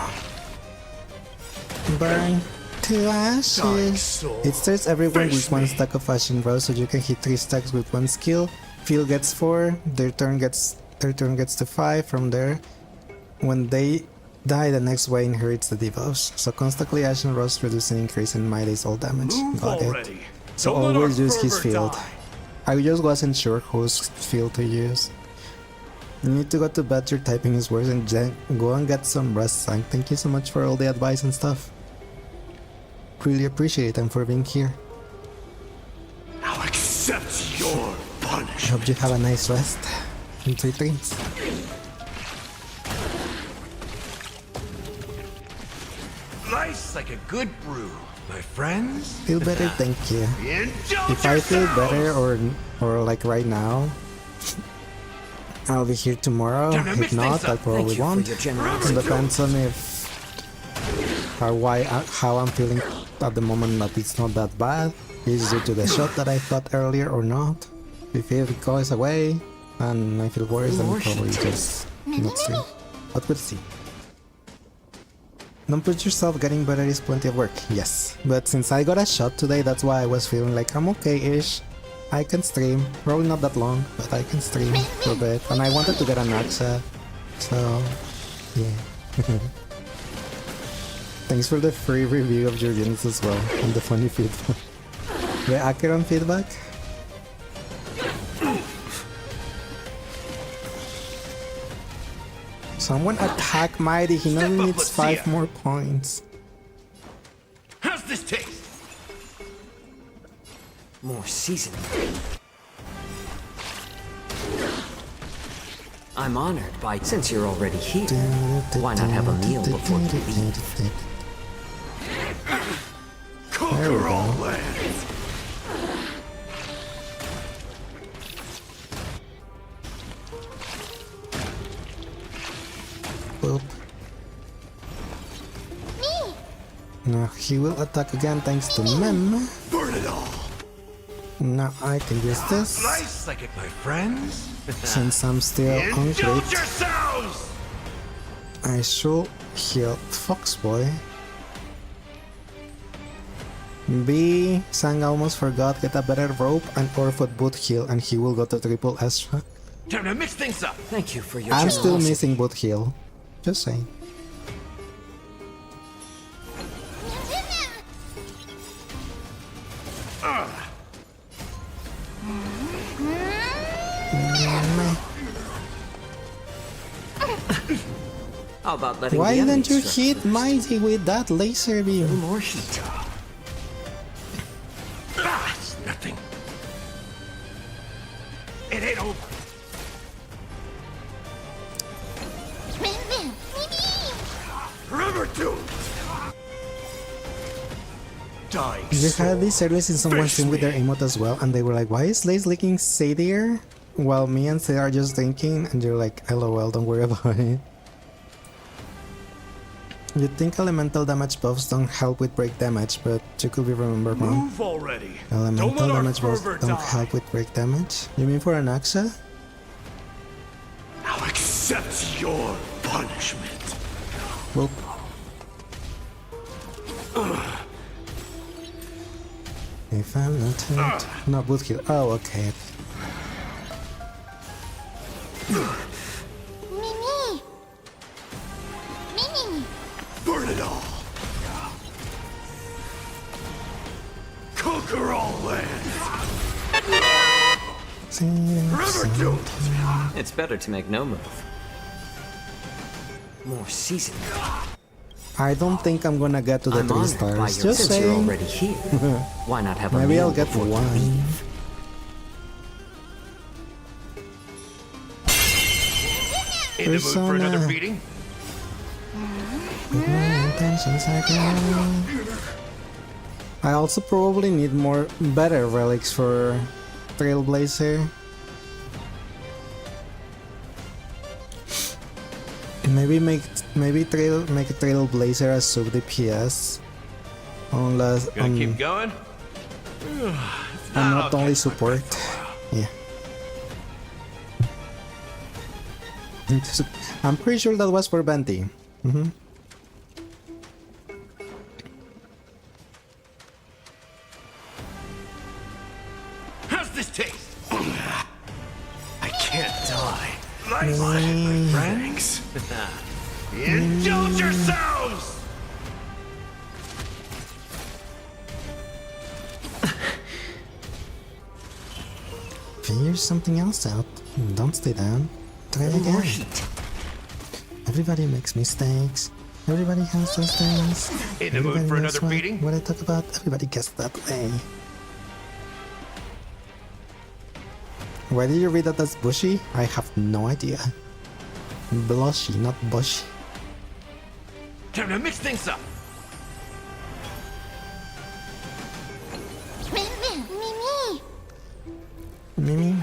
Burn to ashes. It starts everyone with one stack of Ashen Rose, so you can hit 3 stacks with one skill. Field gets 4, their turn gets to 5 from there. When they die, the next way inherits the debuffs. So constantly Ashen Rose reducing increase in Mighty's all damage. Got it. So always use his field. I just wasn't sure whose field to use. You need to go to bed, your typing is worse, and then go and get some rest, Sang. Thank you so much for all the advice and stuff. Really appreciate it and for being here. I'll accept your I punishment. hope you have a nice rest and sweet dreams. Nice like a good brew, my friends. Feel better, thank you. Indulge If I feel yourselves! better or like right now, I'll be here tomorrow. Time to If mix not, things I up. probably Thank you won't. for your It generosity. depends on if how I'm feeling at the moment. That it's not that bad. Is it due to the shot that I thought earlier or not? If it goes away and I feel worse, then probably just not stream. But we'll see. Don't put yourself, getting better is plenty of work. Yes, but since I got a shot today, that's why I was feeling like I'm okay-ish. I can stream, probably not that long, but I can stream for a bit. And I wanted to get an Anaxa, so yeah. Thanks for the free review of your units as well, and the funny feedback. The Acheron feedback? Someone attack Mighty, he only up, needs let's see 5 ya. more points. How's this taste? More seasoning. I'm honored by. Since you're already here, why not have a meal before we leave? Conquer go. all lands. Boop. Now he will attack again thanks to Mem. Burn it all. Now I can use this Nice like it, my friends. since I'm still on Indulge crit. yourselves. I should heal Foxboy. B. Sang almost forgot, get a better rope and Orfoot boot heal and he will go to triple Astra. Time to mix things up. Thank you for your I'm still generosity. missing boot heal. Just saying. How about letting Why the enemy didn't you strike hit first? Mighty with that laser A little beam? more heat. It's nothing. It ain't over. Remember to die. You had this earlier in someone stream with their emote as well, and they were like, "Why is Lace licking Sadir?" While me and Sid are just thinking, and you're like, "LOL, don't worry about it." You'd think elemental damage buffs don't help with break damage, but you could be remembered wrong. Move already. Elemental Don't let our damage buffs fervor don't die. help with break damage? You mean for Anaxa? I'll accept your punishment. Well, if I'm not hurt, no, boot heal. Oh, okay. Mimi! Mimi! Burn it all. Conquer all lands. Remember to It's better to make no move. More seasoning. I don't think I'm gonna get to the I'm 3 honored by stars. your Just since you're saying. already here. Why not have a Maybe meal I'll get before you 1. leave? in the mood for another Persona. beating? My intentions are good. I also probably need more better relics for Trailblazer. Maybe make a Trailblazer as sub DPS. Unless Gonna keep going? I'm not only support. Yeah. I'm pretty sure that was for Venti. How's this taste? I can't die. Like my friends. Indulge yourselves! Figure something else out. Don't stay down. Try More again. heat. Everybody makes mistakes. Everybody has those things. In the mood Everybody for knows another beating? what I talk about. Everybody gets that way. Why did you read that as bushy? I have no idea. Blushy, not bushy. Time to mix things up. Mimi! Mimi?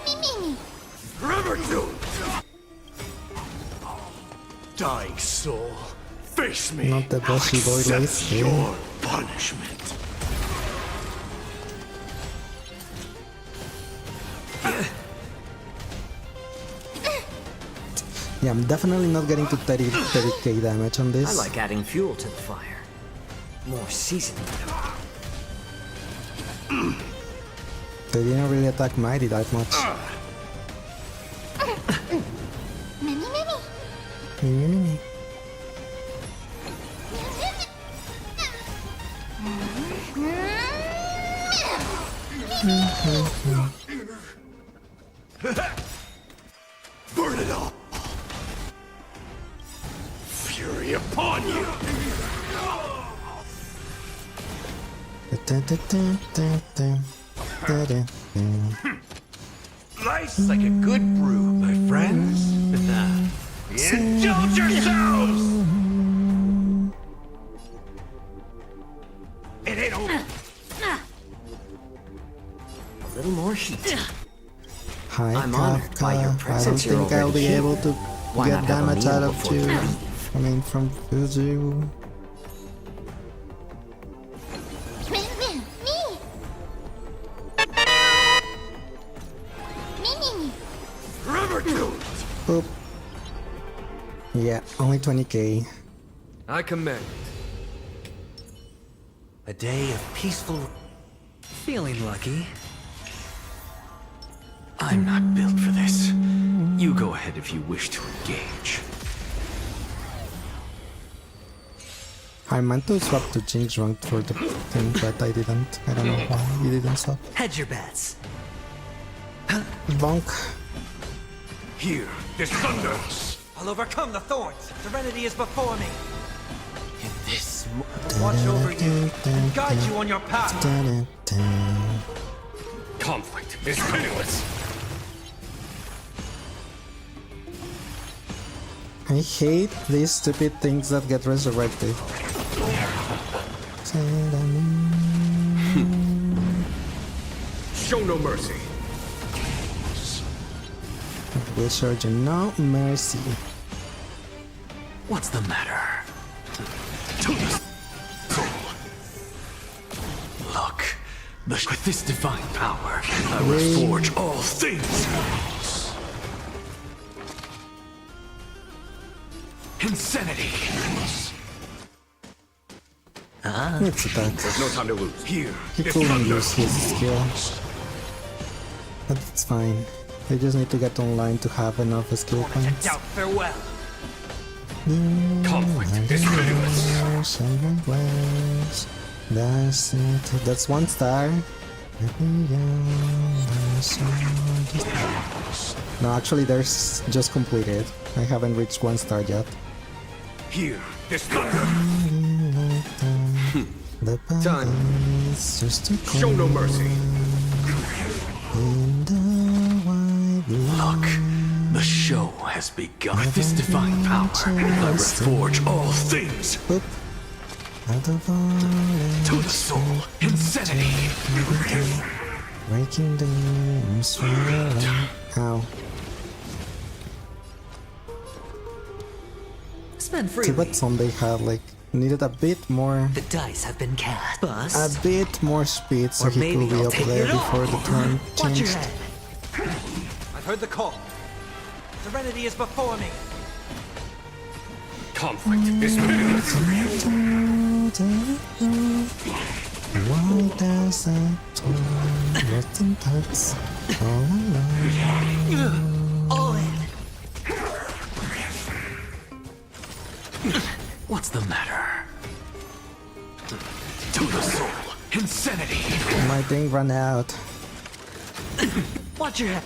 Mimi! Remember to dying soul, face me. Not the bushy boy Accept lace, eh? your punishment. Yeah, I'm definitely not getting to 30k damage on this. I like adding fuel to the fire. More seasoning. They didn't really attack Mighty that much. Mimi! Mimi. Burn it all. Fury upon you. Life's like a good brew, my friends. Indulge yourselves! It ain't over. A little more heat. Hi, I'm honored by your Kafka. I don't presence. You're think I'll already be here. able to Why get not have a damage meal out of before you you. leave? I mean, from Fuzu. Remember to Oop. Yeah, only 20k. I commend it. A day of peaceful... Feeling lucky. I'm not built for this. You go ahead if you wish to engage. I meant to swap to Jinx rank for the thing, but I didn't. I don't know why you didn't swap. Hedge your bets. Bonk. Here, this thunder. I'll overcome the thorns. Serenity is before me. In this Watch over you and guide you on your path. conflict is pitiless. I hate these stupid things that get resurrected. Show no mercy. We'll show you no mercy. What's the matter? To the soul. Look, with this divine power, I reforge all things. Insanity. Let's attack. There's no time to lose. Here, He it's couldn't thunder. use his skill. But it's fine. I just need to get online to have enough skill Torment and points. doubt, farewell. Conflict is pitiless. That's it. That's 1 star. No, actually, there's just completed. I haven't reached 1 star yet. Here, this thunder. The Time. is just a Show no mercy. in the wide Look, the show has begun. With this divine power, I reforge all things. Boop. Out of all To the soul, insanity. breaking the news. Ow. Spend Too freely. bad Sunday had needed a bit more, The dice have been cast. a Bust. bit more speed so Or he maybe could be I'll up take there it all. before the turn Watch your changed. head. I've heard the call. Serenity is before me. Conflict is pitiless. Why does that nothing touch all alone? All in. What's the matter? To the soul, insanity. My thing ran out. Watch your head.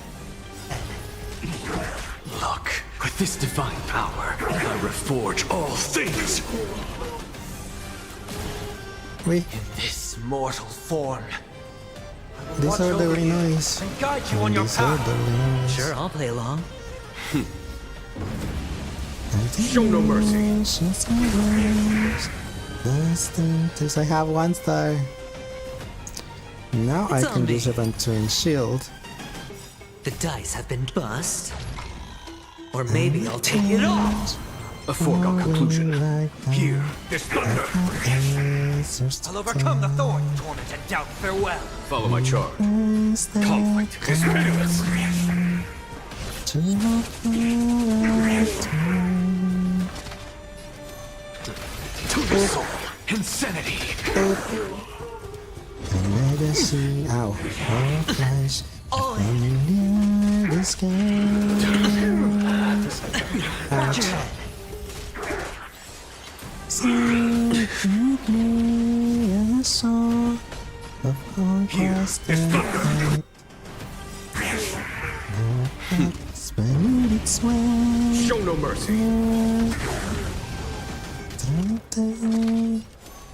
Look, with this divine power, I reforge all things. Wait, This mortal form. these are the noise. And guide you on your These are path. the noise. Sure, I'll play along. Show no mercy. I have 1 star. Now I It's can on me. use Aventuring Shield. The dice have been bust. Or maybe I'll take it all. A foregone conclusion. Here, this thunder. I'll overcome the thorn. Torment and doubt, farewell. Follow my charge. Conflict is pitiless. To the soul, insanity. Legacy, ow, flash. All in. This game. Watch your head. I saw the Here, this thunder. spinning its way. Show no mercy.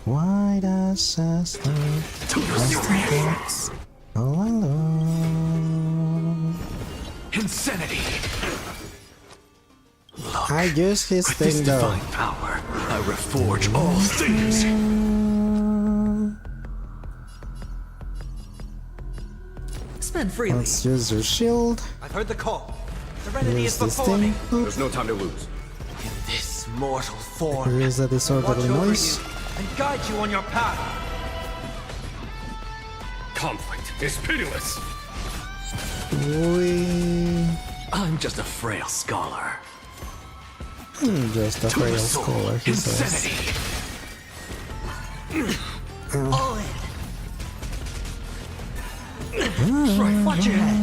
Why does us To the soul, all alone? insanity. I use his With this thing though. divine power, I reforge all things. Spend freely. Let's use your shield. I've heard the call. Serenity Use is this before thing. me. Boop. There's no time to lose. In this mortal form. Use the Watch disorderly over noise. you and guide you on your path. Conflict is pitiless. We I'm just a frail scholar. just a To the frail soul, scholar, he says. insanity. All in. Watch your head.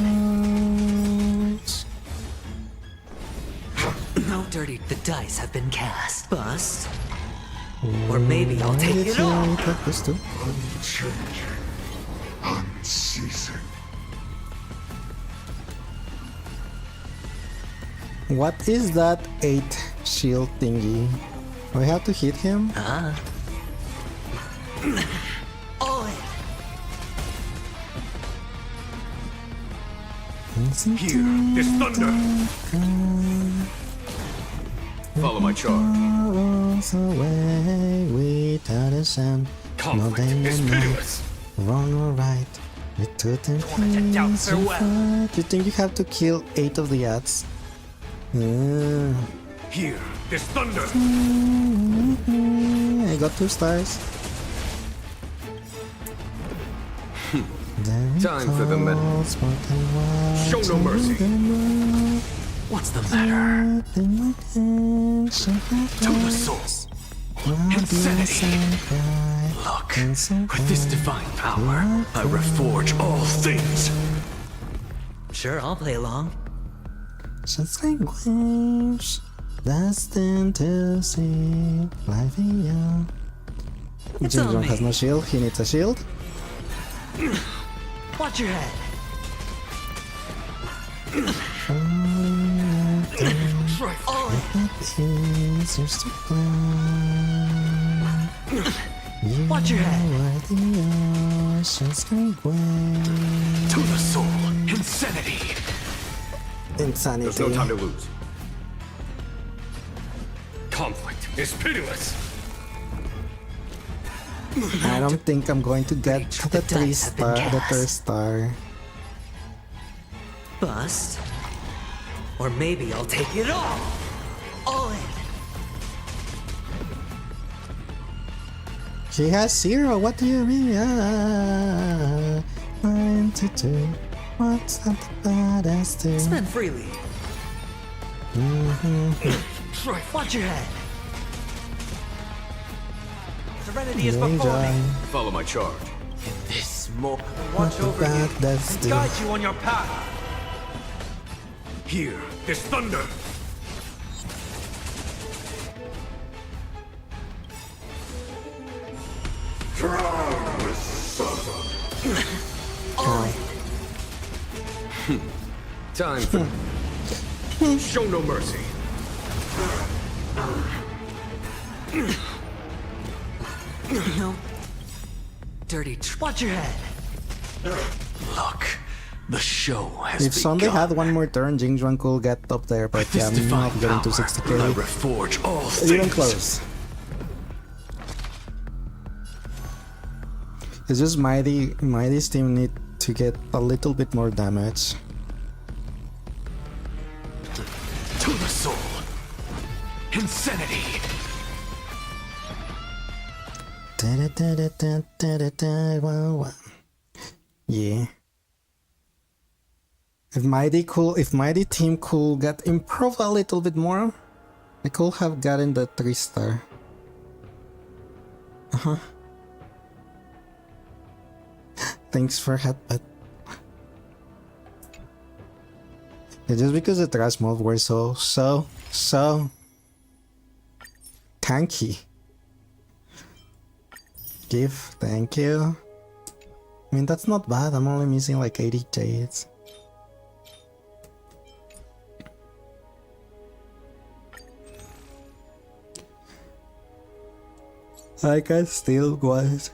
No dirty. The dice have been cast. Bust. Or maybe I'll take it all. Take this too. What is that 8 shield thingy? Do I have to hit him? All in. Here, this thunder. Follow my charge. Miles away without a sound. Conflict Nothing is to know. pitiless. Wrong or right. With two things Tormented doubt, farewell. you think you have to kill 8 of the ads? Here, this thunder. I got 2 stars. Time for the medal. Show no mercy. What's the matter? To the soul. Insanity. Look, with this divine power, I reforge all things. Sure, I'll play along. Just like waves destined to see life beyond. It's on Jinjong me. has no shield. He needs a shield. Watch your head. It's your plan. Watch your head. Are the ocean's great waves. To the soul. Insanity. Insanity. There's no time to lose. Conflict is pitiless. I don't think I'm going to get to the The dice have been 3 cast. star. Bust. Or maybe I'll take it all. All in. He has 0. What do you mean? 92. What's not the baddest do? Spend freely. Watch your head. Serenity is before me. Enjoy. Follow my charge. This moment. What Watch the over you baddest and do? guide you on your path. Here, this thunder. Time for show no mercy. No. Dirty. Watch your head. Look, the show has If Sunday begun. had one more turn, Jingjuan could get up there, but With yeah, this I'm not divine getting to power, 60k. I reforge all things. Even close. It's just Mighty's team need to get a little bit more damage. To the soul. Insanity. Yeah. If Mighty team could get improved a little bit more, I could have gotten the 3 star. Thanks for headbutt. Yeah, just because the trash mode were so tanky. Give, thank you. I mean, that's not bad. I'm only missing like 80 jades. I can still was.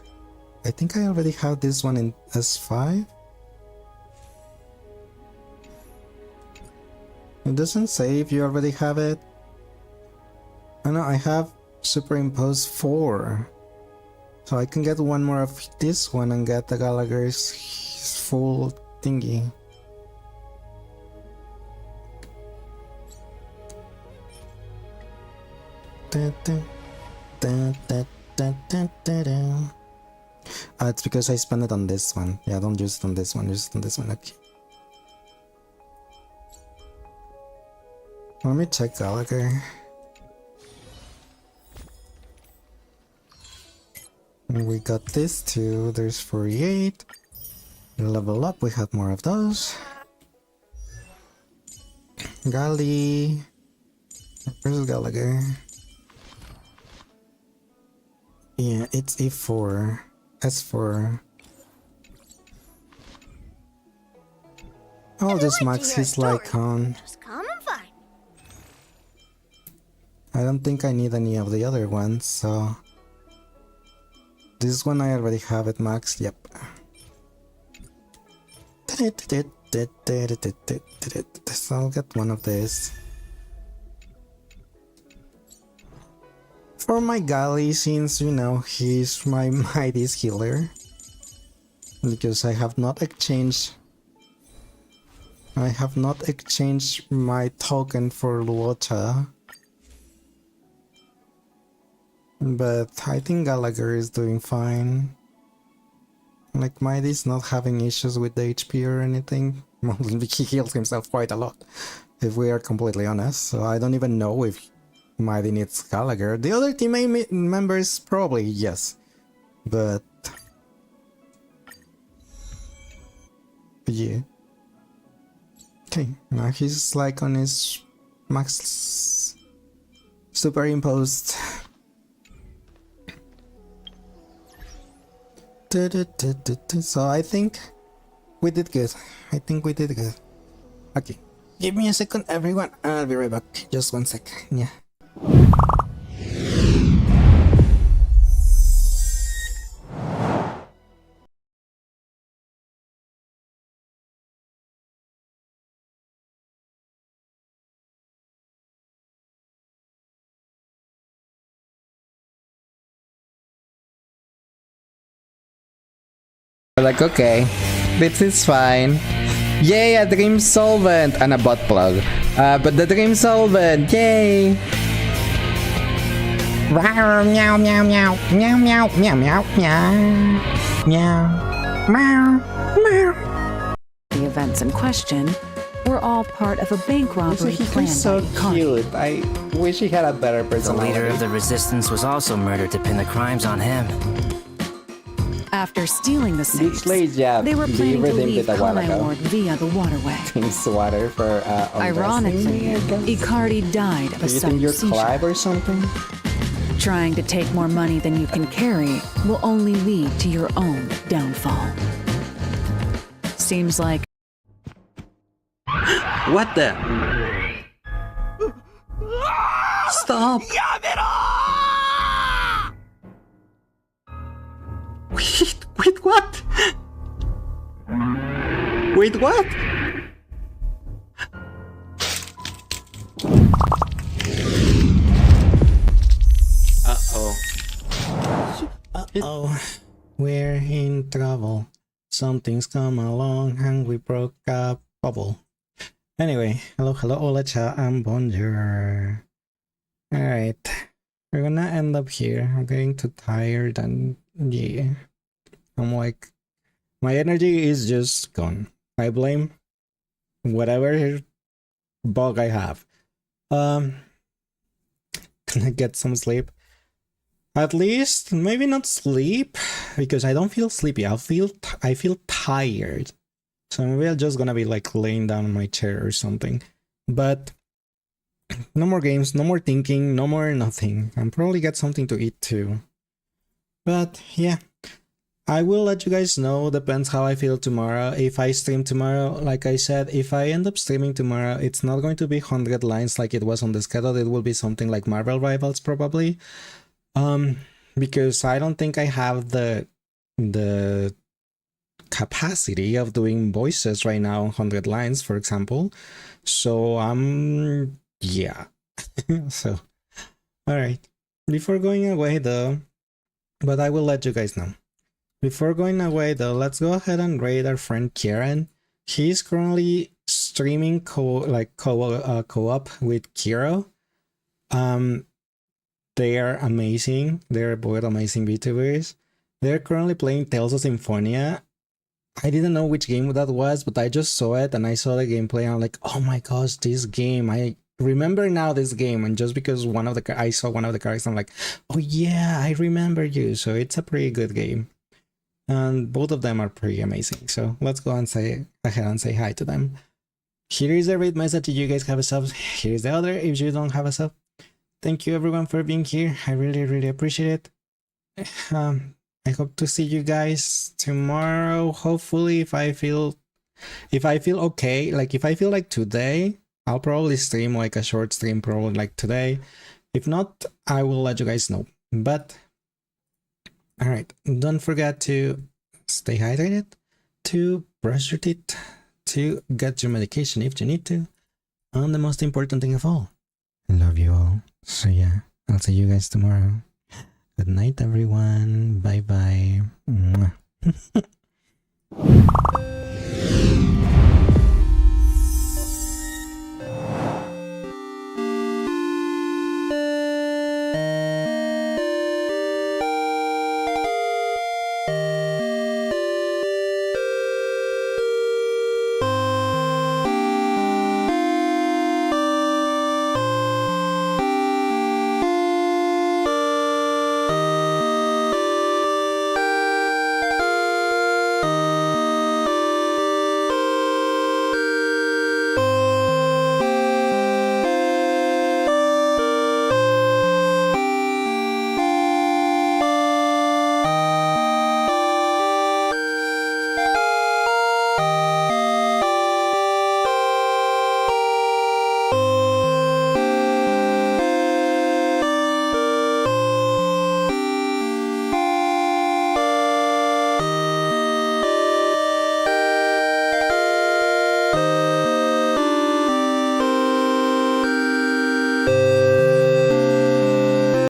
I think I already have this one in S5. It doesn't say if you already have it. Oh no, I have superimposed 4. So I can get one more of this one and get the Gallagher's full thingy. It's because I spent it on this one. Yeah, don't use it on this one, use it on this one. Okay. Let me check Gallagher. We got this too. There's 48. We level up, we have more of those. Gali. Where's Gallagher? Yeah, it's A4. S4. I'll just max his Lycon. Just calm and fine. I don't think I need any of the other ones, so... This one I already have it maxed, yep. So I'll get one of these. For my galley, since you know he's my Mighty's healer. Because I have not exchanged my token for Luota. But I think Gallagher is doing fine. Like, Mighty's not having issues with the HP or anything. He heals himself quite a lot, if we are completely honest. So I don't even know if Mighty needs Gallagher. The other teammate members probably yes. But... yeah. Okay, now he's like on his max superimposed. So I think we did good. Okay, give me a second, everyone. I'll be right back. Just 1 sec. Yeah. Like, okay, this is fine. Yay, a dream solvent and a butt plug. But the dream solvent, yay! Meow meow meow meow meow meow meow meow meow meow meow. The events in question were all part of a bank robbery planned so by Ikari. cute. I wish he had a better The personality. leader of the resistance was also murdered to pin the crimes on him. After stealing the safes, yeah, they were planning to leave a while ago. Ward via the waterway. Drinks water for Ironically, Ikari died of a Do you think sudden you're seizure. Clive or something? Trying to take more money than you can carry will only lead to your own downfall. Seems like... What the? Stop! Wait, what? Wait, what? Uh-oh. We're in trouble. Something's come along and we broke a bubble. Anyway, hello, hola, cha, and bonjour. Alright. We're gonna end up here. I'm getting too tired and yeah. I'm like, my energy is just gone. I blame whatever bug I have. Can I get some sleep? At least, maybe not sleep, because I don't feel sleepy. I feel tired. So maybe I'm just gonna be like laying down in my chair or something. But no more games, no more thinking, no more nothing. I'll probably get something to eat too. But yeah, I will let you guys know. Depends how I feel tomorrow. If I stream tomorrow, like I said, if I end up streaming tomorrow, it's not going to be 100 lines like it was on the schedule. It will be something like Marvel Rivals probably. Because I don't think I have the capacity of doing voices right now, 100 lines, for example. So yeah. So, all right. Before going away though, but I will let you guys know. Before going away though, let's go ahead and raid our friend Kieran. He's currently streaming co-op with Kiro. They are amazing. They're both amazing VTubers. They're currently playing Tales of Symphonia. I didn't know which game that was, but I just saw it and I saw the gameplay and I'm like, oh my gosh, this game. I remember now this game, and just because I saw one of the characters, I'm like, oh yeah, I remember you. So it's a pretty good game. And both of them are pretty amazing. So let's go and say hi to them. Here is the raid message if you guys have a sub. Here is the other if you don't have a sub. Thank you everyone for being here. I really appreciate it. I hope to see you guys tomorrow. Hopefully, if I feel okay, like if I feel like today, I'll probably stream like a short stream, probably like today. If not, I will let you guys know. But all right, don't forget to stay hydrated, to brush your teeth, to get your medication if you need to, and the most important thing of all, love you all. So yeah, I'll see you guys tomorrow. Good night, everyone. Bye bye.